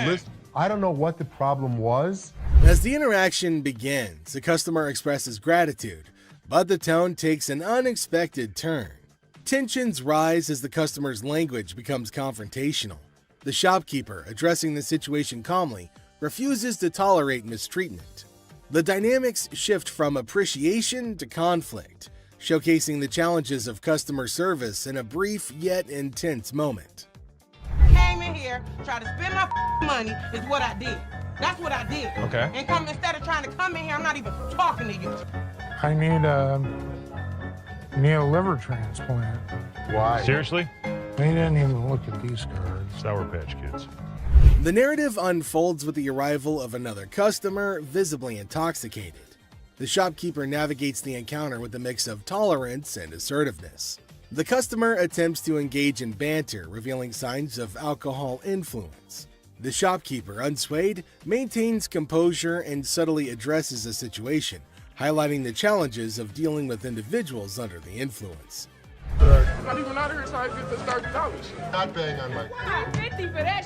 Listen. I don't know what the problem was. As the interaction begins, the customer expresses gratitude, but the tone takes an unexpected turn. Tensions rise as the customer's language becomes confrontational. The shopkeeper, addressing the situation calmly, refuses to tolerate mistreatment. The dynamics shift from appreciation to conflict, showcasing the challenges of customer service in a brief yet intense moment. Came in here, tried to spend my money is what I did. That's what I did. Okay. And come instead of trying to come in here, I'm not even talking to you. I need a liver transplant. Why? Seriously? They didn't even look at these cards. Sour Patch Kids. The narrative unfolds with the arrival of another customer, visibly intoxicated. The shopkeeper navigates the encounter with a mix of tolerance and assertiveness. The customer attempts to engage in banter, revealing signs of alcohol influence. The shopkeeper, unswayed, maintains composure and subtly addresses the situation, highlighting the challenges of dealing with individuals under the influence. I'm not even out here trying to get this $30. Not bang on my. $50 for that.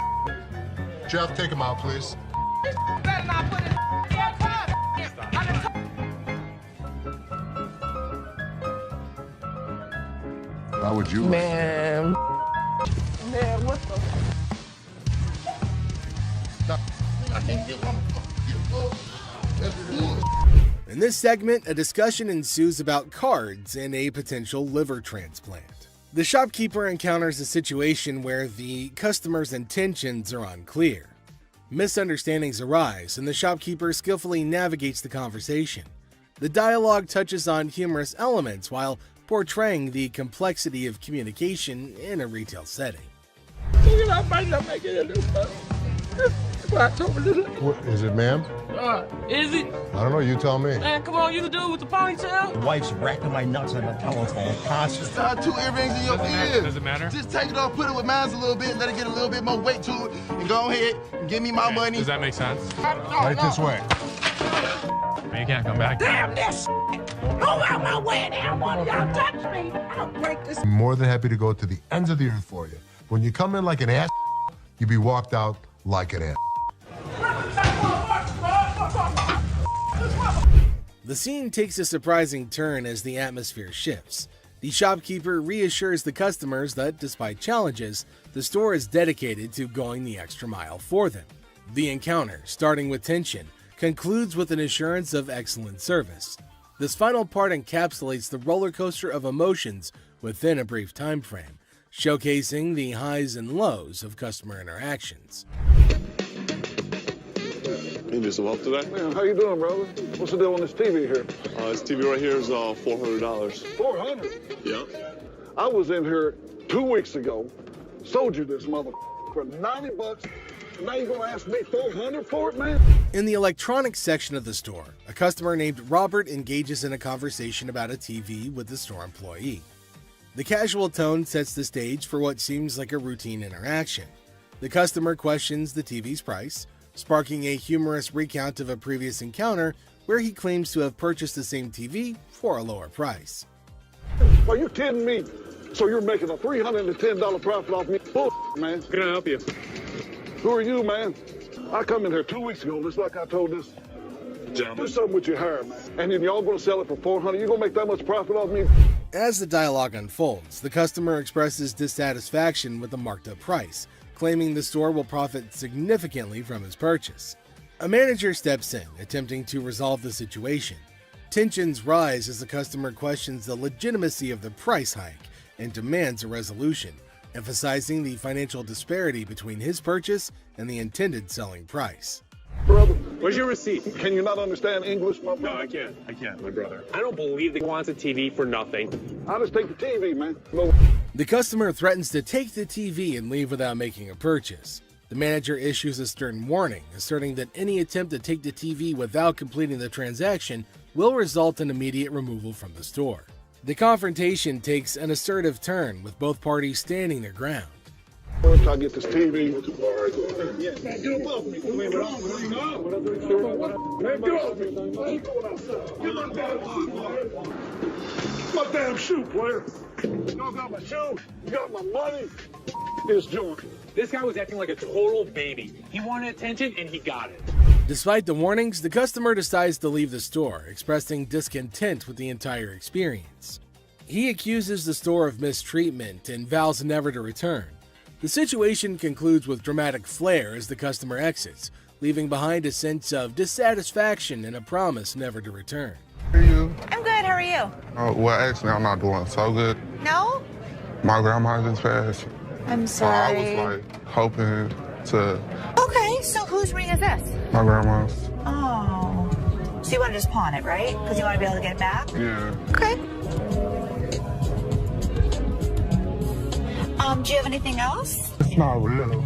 Jeff, take him out, please. Better not put it in your car. How would you? Man, what the? In this segment, a discussion ensues about cards and a potential liver transplant. The shopkeeper encounters a situation where the customer's intentions are unclear. Misunderstandings arise, and the shopkeeper skillfully navigates the conversation. The dialogue touches on humorous elements while portraying the complexity of communication in a retail setting. What, is it, ma'am? Is it? I don't know. You tell me. Man, come on, you the dude with the ponytail? The wife's racking my nuts on the telephone constantly. Just tie 2 earrings in your ears. Does it matter? Just take it off, put it with mine a little bit, let it get a little bit more weight to it, and go ahead and give me my money. Does that make sense? Right this way. You can't come back. Damn this! Go out my way now, one of y'all touch me! I'll break this. I'm more than happy to go to the ends of the earth for you. When you come in like an ass, you be walked out like an ass. The scene takes a surprising turn as the atmosphere shifts. The shopkeeper reassures the customers that, despite challenges, the store is dedicated to going the extra mile for them. The encounter, starting with tension, concludes with an assurance of excellent service. This final part encapsulates the roller coaster of emotions within a brief time frame, showcasing the highs and lows of customer interactions. You need some help today? Man, how you doing, brother? What's the deal on this TV here? This TV right here is $400. $400? Yeah. I was in here 2 weeks ago, sold you this mother for $90. Now you gonna ask me $400 for it, man? In the electronics section of the store, a customer named Robert engages in a conversation about a TV with the store employee. The casual tone sets the stage for what seems like a routine interaction. The customer questions the TV's price, sparking a humorous recount of a previous encounter where he claims to have purchased the same TV for a lower price. Are you kidding me? So you're making a $310 profit off me? Bull, man. Can I help you? Who are you, man? I come in here 2 weeks ago, just like I told this gentleman. Do something with your hair, man. And then y'all gonna sell it for $400? You gonna make that much profit off me? As the dialogue unfolds, the customer expresses dissatisfaction with the marked up price, claiming the store will profit significantly from his purchase. A manager steps in, attempting to resolve the situation. Tensions rise as the customer questions the legitimacy of the price hike and demands a resolution, emphasizing the financial disparity between his purchase and the intended selling price. Brother, where's your receipt? Can you not understand English, my brother? No, I can't, my brother. I don't believe that he wants a TV for nothing. I'll just take the TV, man. No. The customer threatens to take the TV and leave without making a purchase. The manager issues a stern warning, asserting that any attempt to take the TV without completing the transaction will result in immediate removal from the store. The confrontation takes an assertive turn, with both parties standing their ground. Once I get this TV, man, get above me. Man, get off me. Man, get off me. My damn shoe, player. Y'all got my shoe. You got my money. It's joint. This guy was acting like a total baby. He wanted attention and he got it. Despite the warnings, the customer decides to leave the store, expressing discontent with the entire experience. He accuses the store of mistreatment and vows never to return. The situation concludes with dramatic flair as the customer exits, leaving behind a sense of dissatisfaction and a promise never to return. How are you? I'm good, how are you? Oh, well, actually, I'm not doing so good. No? My grandma just passed. I'm I sorry. was hoping to. Okay, so whose ring is this? My grandma's. Oh. So you want to just pawn it, right? Because you want to be able to get it back? Yeah. Okay. Do you have anything else? It's not real.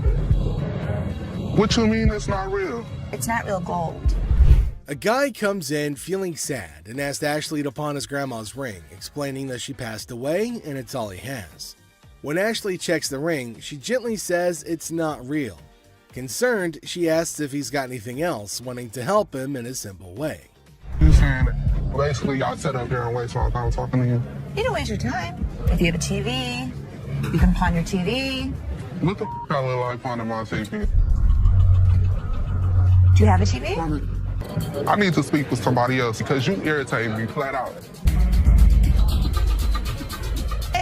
What you mean it's not real? It's not real gold. A guy comes in feeling sad and asks Ashley to pawn his grandma's ring, explaining that she passed away and it's all he has. When Ashley checks the ring, she gently says it's not real. Concerned, she asks if he's got anything else, wanting to help him in a simple way. You saying basically y'all sit up there and waste my time talking to you? You don't waste your time. If you have a TV, you can pawn your TV. What the f*** I look like pawning my TV? Do you have a TV? I need to speak with somebody else because you irritate me flat out.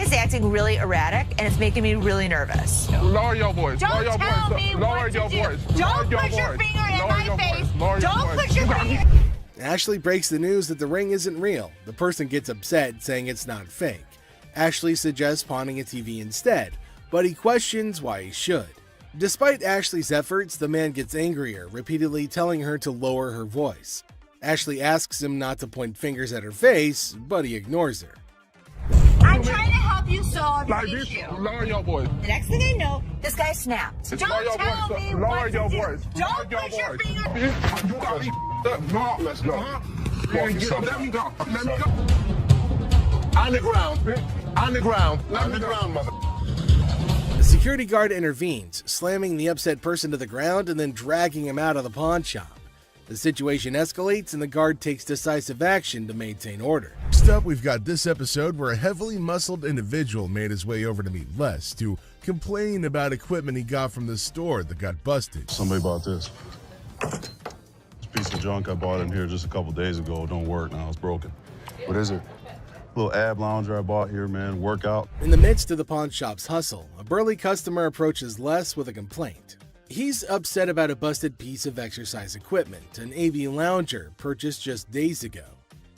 Is is acting really erratic, and it's making me really nervous. Lower your voice. Don't Lower your tell voice. me Lower what your to do. voice. Don't Lower put your voice. finger in Lower my your face. voice. Lower your Don't voice. put your finger. Ashley breaks the news that the ring isn't real. The person gets upset, saying it's not fake. Ashley suggests pawning a TV instead, but he questions why he should. Despite Ashley's efforts, the man gets angrier, repeatedly telling her to lower her voice. Ashley asks him not to point fingers at her face, but he ignores her. I'm trying to help you solve Like the this. issue. Lower your voice. The next thing I know, this guy snaps. Lower Don't your tell voice. me Lower what your to do. voice. Don't Lower put your voice. finger. You got me up. No, let's go. Let me go. Let me go. On the ground. On the ground. On the ground, mother. The security guard intervenes, slamming the upset person to the ground and then dragging him out of the pawn shop. The situation escalates and the guard takes decisive action to maintain order. Next up, we've got this episode where a heavily muscled individual made his way over to meet Les to complain about equipment he got from the store that got busted. Somebody bought this. This piece of junk I bought in here just a couple days ago don't work now. It's broken. What is it? Little ab lounger I bought here, man. Workout. In the midst of the pawn shop's hustle, a burly customer approaches Les with a complaint. He's upset about a busted piece of exercise equipment, an AV lounger purchased just days ago.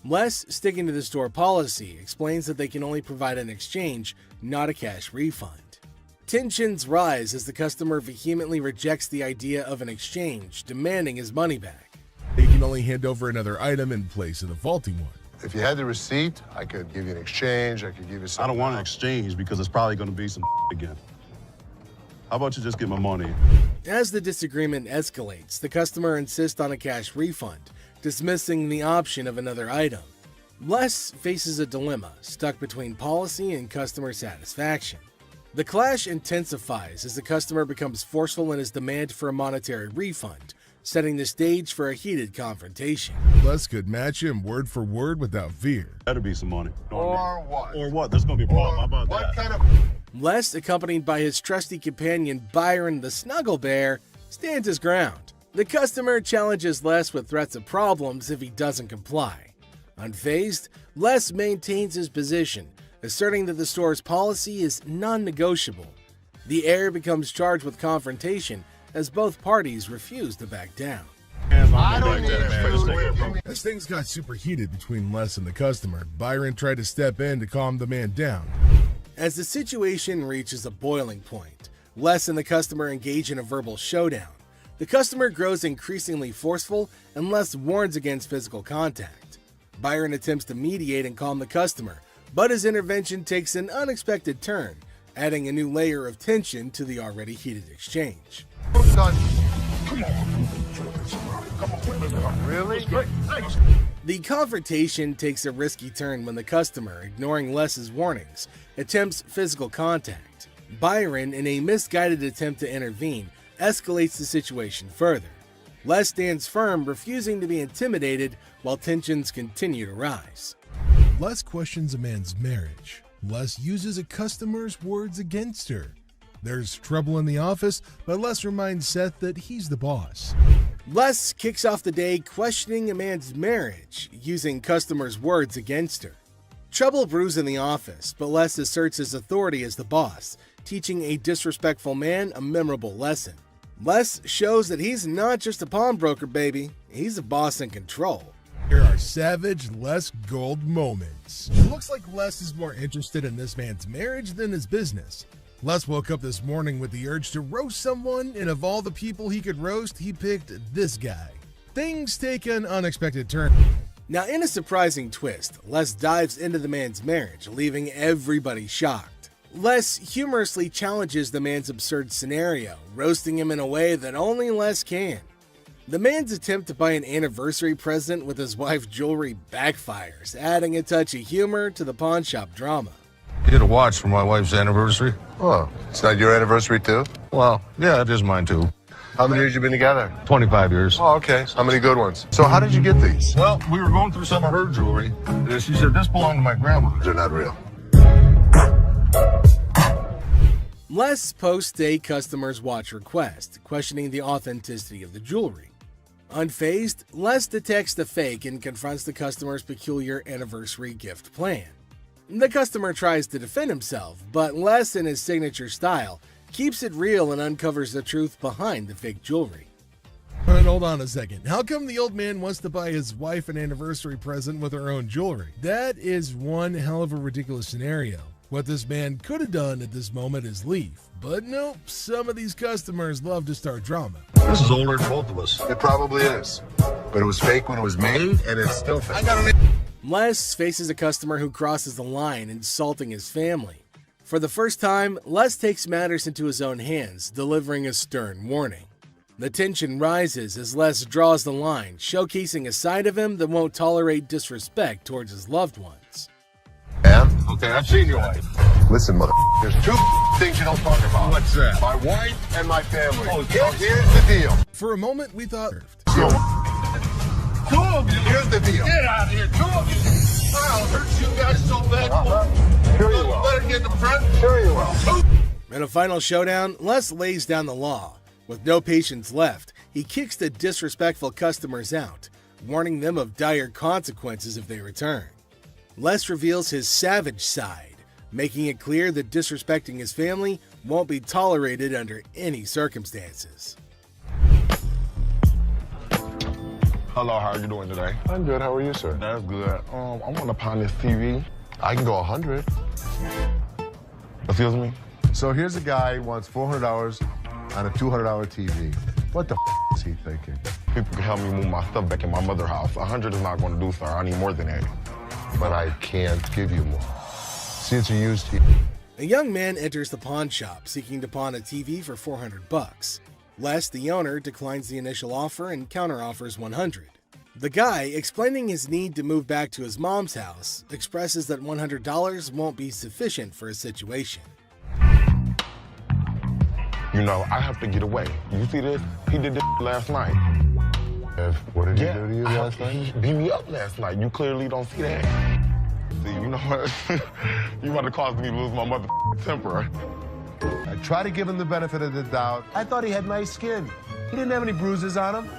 Les, sticking to the store policy, explains that they can only provide an exchange, not a cash refund. Tensions rise as the customer vehemently rejects the idea of an exchange, demanding his money back. They can only hand over another item in place of the faulty one. If you had the receipt, I could give you an exchange. I could give you something. I don't want an exchange because it's probably going to be some again. How about you just get my money? As the disagreement escalates, the customer insists on a cash refund, dismissing the option of another item. Les faces a dilemma, stuck between policy and customer satisfaction. The clash intensifies as the customer becomes forceful in his demand for a monetary refund, setting the stage for a heated confrontation. Les could match him word for word without fear. Better be some money. Or what? Or what? There's going to be a problem. How about What that? kind of... Les, accompanied by his trusty companion Byron the Snuggle Bear, stands his ground. The customer challenges Les with threats of problems if he doesn't comply. Unfazed, Les maintains his position, asserting that the store's policy is non-negotiable. The heir becomes charged with confrontation as both parties refuse to back down. As things got super heated between Les and the customer, Byron tried to step in to calm the man down. As the situation reaches a boiling point, Les and the customer engage in a verbal showdown. The customer grows increasingly forceful and Les warns against physical contact. Byron attempts to mediate and calm the customer, but his intervention takes an unexpected turn, adding a new layer of tension to the already heated exchange. Really? The confrontation takes a risky turn when the customer, ignoring Les's warnings, attempts physical contact. Byron, in a misguided attempt to intervene, escalates the situation further. Les stands firm, refusing to be intimidated while tensions continue to rise. Les questions a man's marriage. Les uses a customer's words against her. There's trouble in the office, but Les reminds Seth that he's the boss. Les kicks off the day questioning a man's marriage, using customers' words against her. Trouble brews in the office, but Les asserts his authority as the boss, teaching a disrespectful man a memorable lesson. Les shows that he's not just a pawnbroker, baby. He's a boss in control. Here are savage Les Gold moments. It looks like Les is more interested in this man's marriage than his business. Les woke up this morning with the urge to roast someone, and of all the people he could roast, he picked this guy. Things take an unexpected turn. Now, in a surprising twist, Les dives into the man's marriage, leaving everybody shocked. Les humorously challenges the man's absurd scenario, roasting him in a way that only Les can. The man's attempt to buy an anniversary present with his wife's jewelry backfires, adding a touch of humor to the pawn shop drama. You get a watch for my wife's anniversary? Oh, it's not your anniversary too? Well, yeah, it is mine too. How many years you been together? 25 years. Oh, okay. How many good ones? So how did you get these? Well, we were going through some of her jewelry. She said this belonged to my grandma. They're not real. Les posts a customer's watch request, questioning the authenticity of the jewelry. Unfazed, Les detects the fake and confronts the customer's peculiar anniversary gift plan. The customer tries to defend himself, but Les, in his signature style, keeps it real and uncovers the truth behind the fake jewelry. But hold on a second. How come the old man wants to buy his wife an anniversary present with her own jewelry? That is one hell of a ridiculous scenario. What this man could have done at this moment is leave. But nope, some of these customers love to start drama. This is older than both of us. It probably is. But it was fake when it was made, and it's still fake. Les faces a customer who crosses the line, insulting his family. For the first time, Les takes matters into his own hands, delivering a stern warning. The tension rises as Les draws the line, showcasing a side of him that won't tolerate disrespect towards his loved ones. And? Okay, I've seen your wife. Listen, mother, there's two things you don't talk about. What's that? My wife and my family. Oh, here's the deal. For a moment, we thought... Two of you. Here's the deal. Get out of here. Two of you. I'll hurt you guys so bad. Sure you will. Better get in the front. Sure you will. In a final showdown, Les lays down the law. With no patience left, he kicks the disrespectful customers out, warning them of dire consequences if they return. Les reveals his savage side, making it clear that disrespecting his family won't be tolerated under any circumstances. Hello, how are you doing today? I'm good. How are you, sir? That's good. I want to pawn this TV. I can go 100. Excuse me? So here's a guy who wants $400 on a $200 TV. What the is he thinking? People can help me move my stuff back in my mother's house. 100 is not going to do, sir. I need more than that. But I can't give you more. See, it's a used TV. A young man enters the pawn shop seeking to pawn a TV for $400. Les, the owner, declines the initial offer and counteroffers $100. The guy, explaining his need to move back to his mom's house, expresses that $100 won't be sufficient for his situation. You know, I have to get away. You see this? He did this last night. What did he do to you last night? He beat me up last night. You clearly don't see that. See, you know what? You about to cause me to lose my mother temper. I try to give him the benefit of the doubt. I thought he had nice skin. He didn't have any bruises on him.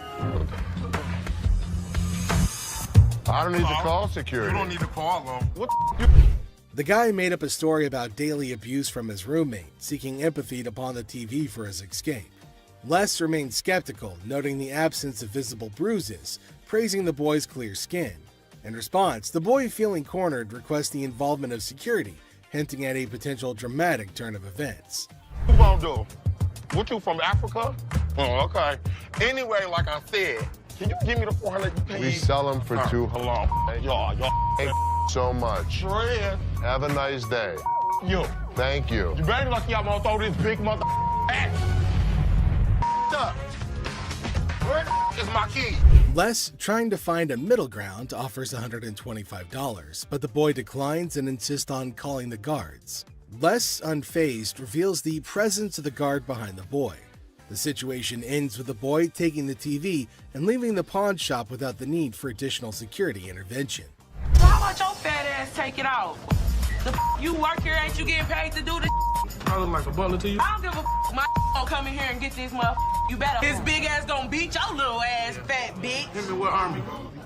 I don't need to call security. You don't need to call them. What The guy made up a story about daily abuse from his roommate, seeking empathy to pawn the TV for his escape. Les remained skeptical, noting the absence of visible bruises, praising the boy's clear skin. In response, the boy, feeling cornered, requests the involvement of security, hinting at a potential dramatic turn of events. What you gonna do? What, you from Africa? Oh, okay. Anyway, like I said, can you give me the 400 you paid? We sell them for $200. Hold on. Y'all. Thank you so much. Fred. Have a nice day. You. Thank you. You better lucky I'm gonna throw this big mother at. Where is my key? Les, trying to find a middle ground, offers $125, but the boy declines and insists on calling the guards. Les, unfazed, reveals the presence of the guard behind the boy. The situation ends with the boy taking the TV and leaving the pawn shop without the need for additional security intervention. How about your fat ass take it out? You work here, ain't you getting paid to do this? I look like a butler to you? I don't give a my gonna come in here and get this motherfucker. You better. His big ass gonna beat your little ass, fat bitch. Hit me with army.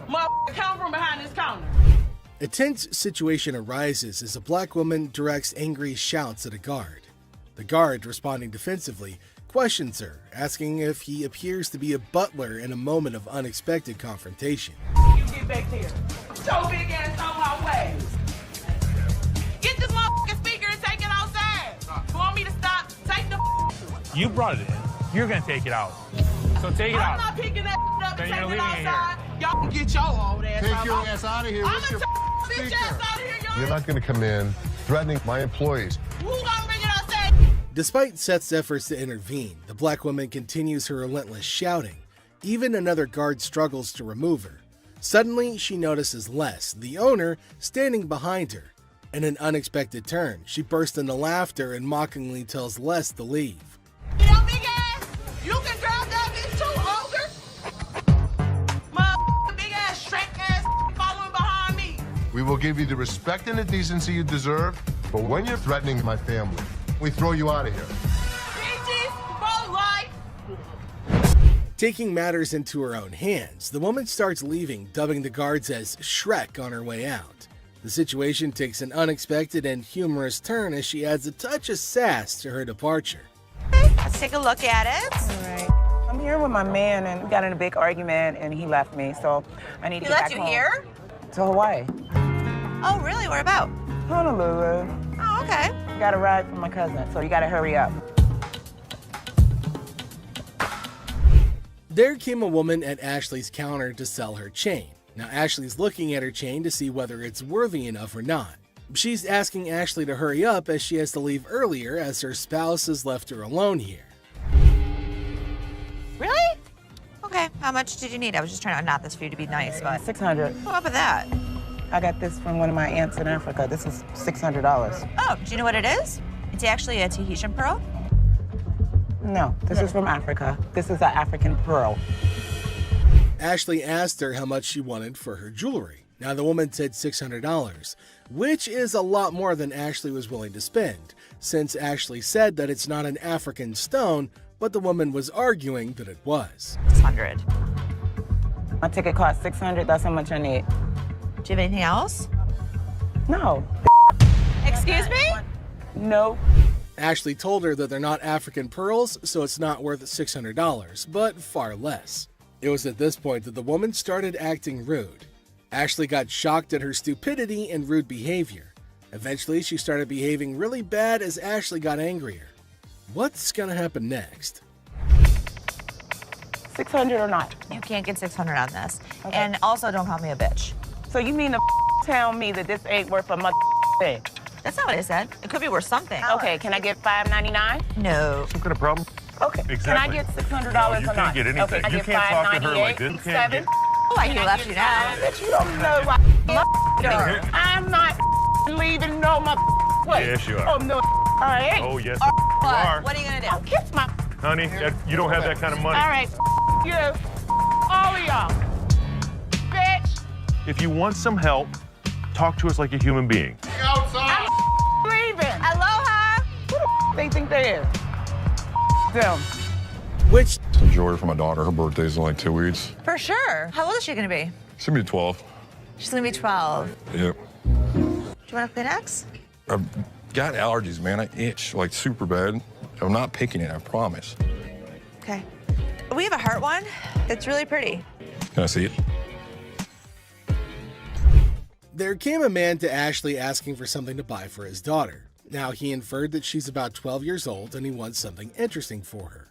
Motherfucker, come from behind this counter. A tense situation arises as a black woman directs angry shouts at a guard. The guard, responding defensively, questions her, asking if he appears to be a butler in a moment of unexpected confrontation. You get back there. So big ass on my way. Get this motherfucking speaker and take it outside. You want me to stop? Take the. You brought it in. You're gonna take it out. So take it out. I'm not picking that up Then and you're taking it leaving it outside. Y'all can get your old ass out. Take your ass out of here. I'm What's gonna your take bitch ass out of here, y'all. You're not going to come in threatening my employees. Who gonna bring it outside? Despite Seth's efforts to intervene, the black woman continues her relentless shouting. Even another guard struggles to remove her. Suddenly, she notices Les, the owner, standing behind her. In an unexpected turn, she bursts into laughter and mockingly tells Les to leave. You know, big ass, you can grab that bitch too, ogre. Motherfucking big ass, shrek ass following behind me. We will give you the respect and the decency you deserve, but when you're threatening my family, we throw you out of here. Bitches, for life. Taking matters into her own hands, the woman starts leaving, dubbing the guards as Shrek on her way out. The situation takes an unexpected and humorous turn as she adds a touch of sass to her departure. Let's take a look at it. All right. I'm here with my man, and we got in a big argument, and he left me, so I need to He get left back you home. here? To Hawaii. Oh, really? Where about? Honolulu. Oh, okay. Got a ride from my cousin, so you gotta hurry up. There came a woman at Ashley's counter to sell her chain. Now Ashley's looking at her chain to see whether it's worthy enough or not. She's asking Ashley to hurry up as she has to leave earlier as her spouse has left her alone here. Really? Okay, how much did you need? I was just trying to knot this for you to be nice, but... 600. What up with that? I got this from one of my aunts in Africa. This is $600. Oh, do you know what it is? It's actually a Tahitian pearl. No, this is from Africa. This is an African pearl. Ashley asked her how much she wanted for her jewelry. Now the woman said $600, which is a lot more than Ashley was willing to spend, since Ashley said that it's not an African stone, but the woman was arguing that it was. 600. My ticket cost $600. That's how much I need. Do you have anything else? No. Excuse me? No. Ashley told her that they're not African pearls, so it's not worth $600, but far less. It was at this point that the woman started acting rude. Ashley got shocked at her stupidity and rude behavior. Eventually, she started behaving really bad as Ashley got angrier. What's gonna happen next? 600 or not? You can't get 600 on this. Okay. And also, don't call me a bitch. So you mean to tell me that this ain't worth a thing? That's not what I said. It could be worth something. Okay, can I get $5.99? No. Some kind of problem? Okay. Exactly. Can I get $600 No, you or can't not? get anything. Okay, You can't talk to her like this. You can't get... Oh, I can left you now. Bitch, you don't know what I'm not leaving no place. Yes, you are. Oh, no. All right. Oh, yes, What? you are. What are you gonna do? I'll kiss my... Honey, you don't have that kind of money. All right. You. All of y'all. Bitch. If you want some help, talk to us like a human being. I'm leaving. Aloha. Who the they think they is? Them. Which... Some jewelry for my daughter. Her birthday's in like 2 weeks. For sure. How old is she gonna be? She's gonna be 12. She's gonna be 12. Yep. Do you want a Kleenex? I've got allergies, man. I itch like super bad. I'm not picking it, I promise. Okay. We have a heart one that's really pretty. Can I see it? There came a man to Ashley asking for something to buy for his daughter. Now he inferred that she's about 12 years old and he wants something interesting for her.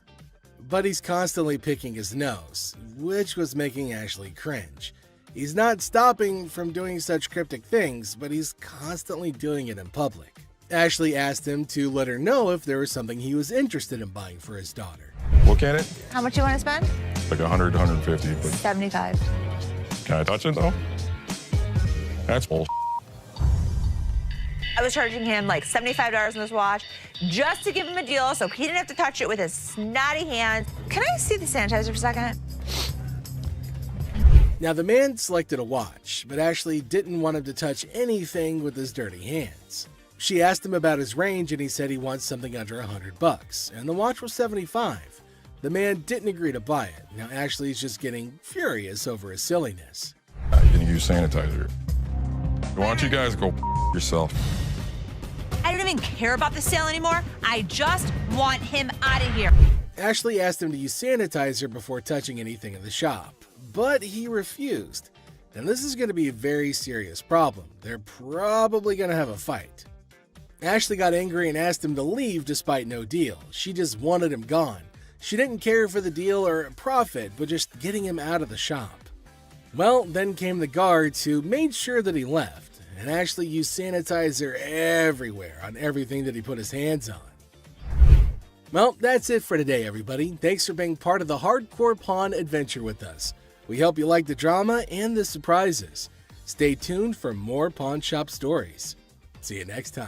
But he's constantly picking his nose, which was making Ashley cringe. He's not stopping from doing such cryptic things, but he's constantly doing it in public. Ashley asked him to let her know if there was something he was interested in buying for his daughter. Look at it. How much you want to spend? Like 100, 150, but 75. can I touch it though? That's bull. I was charging him like $75 on this watch just to give him a deal so he didn't have to touch it with his snotty hands. Can I see the sanitizer for a second? Now the man selected a watch, but Ashley didn't want him to touch anything with his dirty hands. She asked him about his range and he said he wants something under $100, and the watch was $75. The man didn't agree to buy it. Now Ashley's just getting furious over his silliness. I can use sanitizer. Why don't you guys go yourself? I don't even care about the sale anymore. I just want him out of here. Ashley asked him to use sanitizer before touching anything in the shop, but he refused. And this is going to be a very serious problem. They're probably going to have a fight. Ashley got angry and asked him to leave despite no deal. She just wanted him gone. She didn't care for the deal or profit, but just getting him out of the shop. Well, then came the guards who made sure that he left, and Ashley used sanitizer everywhere on everything that he put his hands on. Well, that's it for today, everybody. Thanks for being part of the Hardcore Pawn adventure with us. We hope you like the drama and the surprises. Stay tuned for more pawn shop stories. See you next time.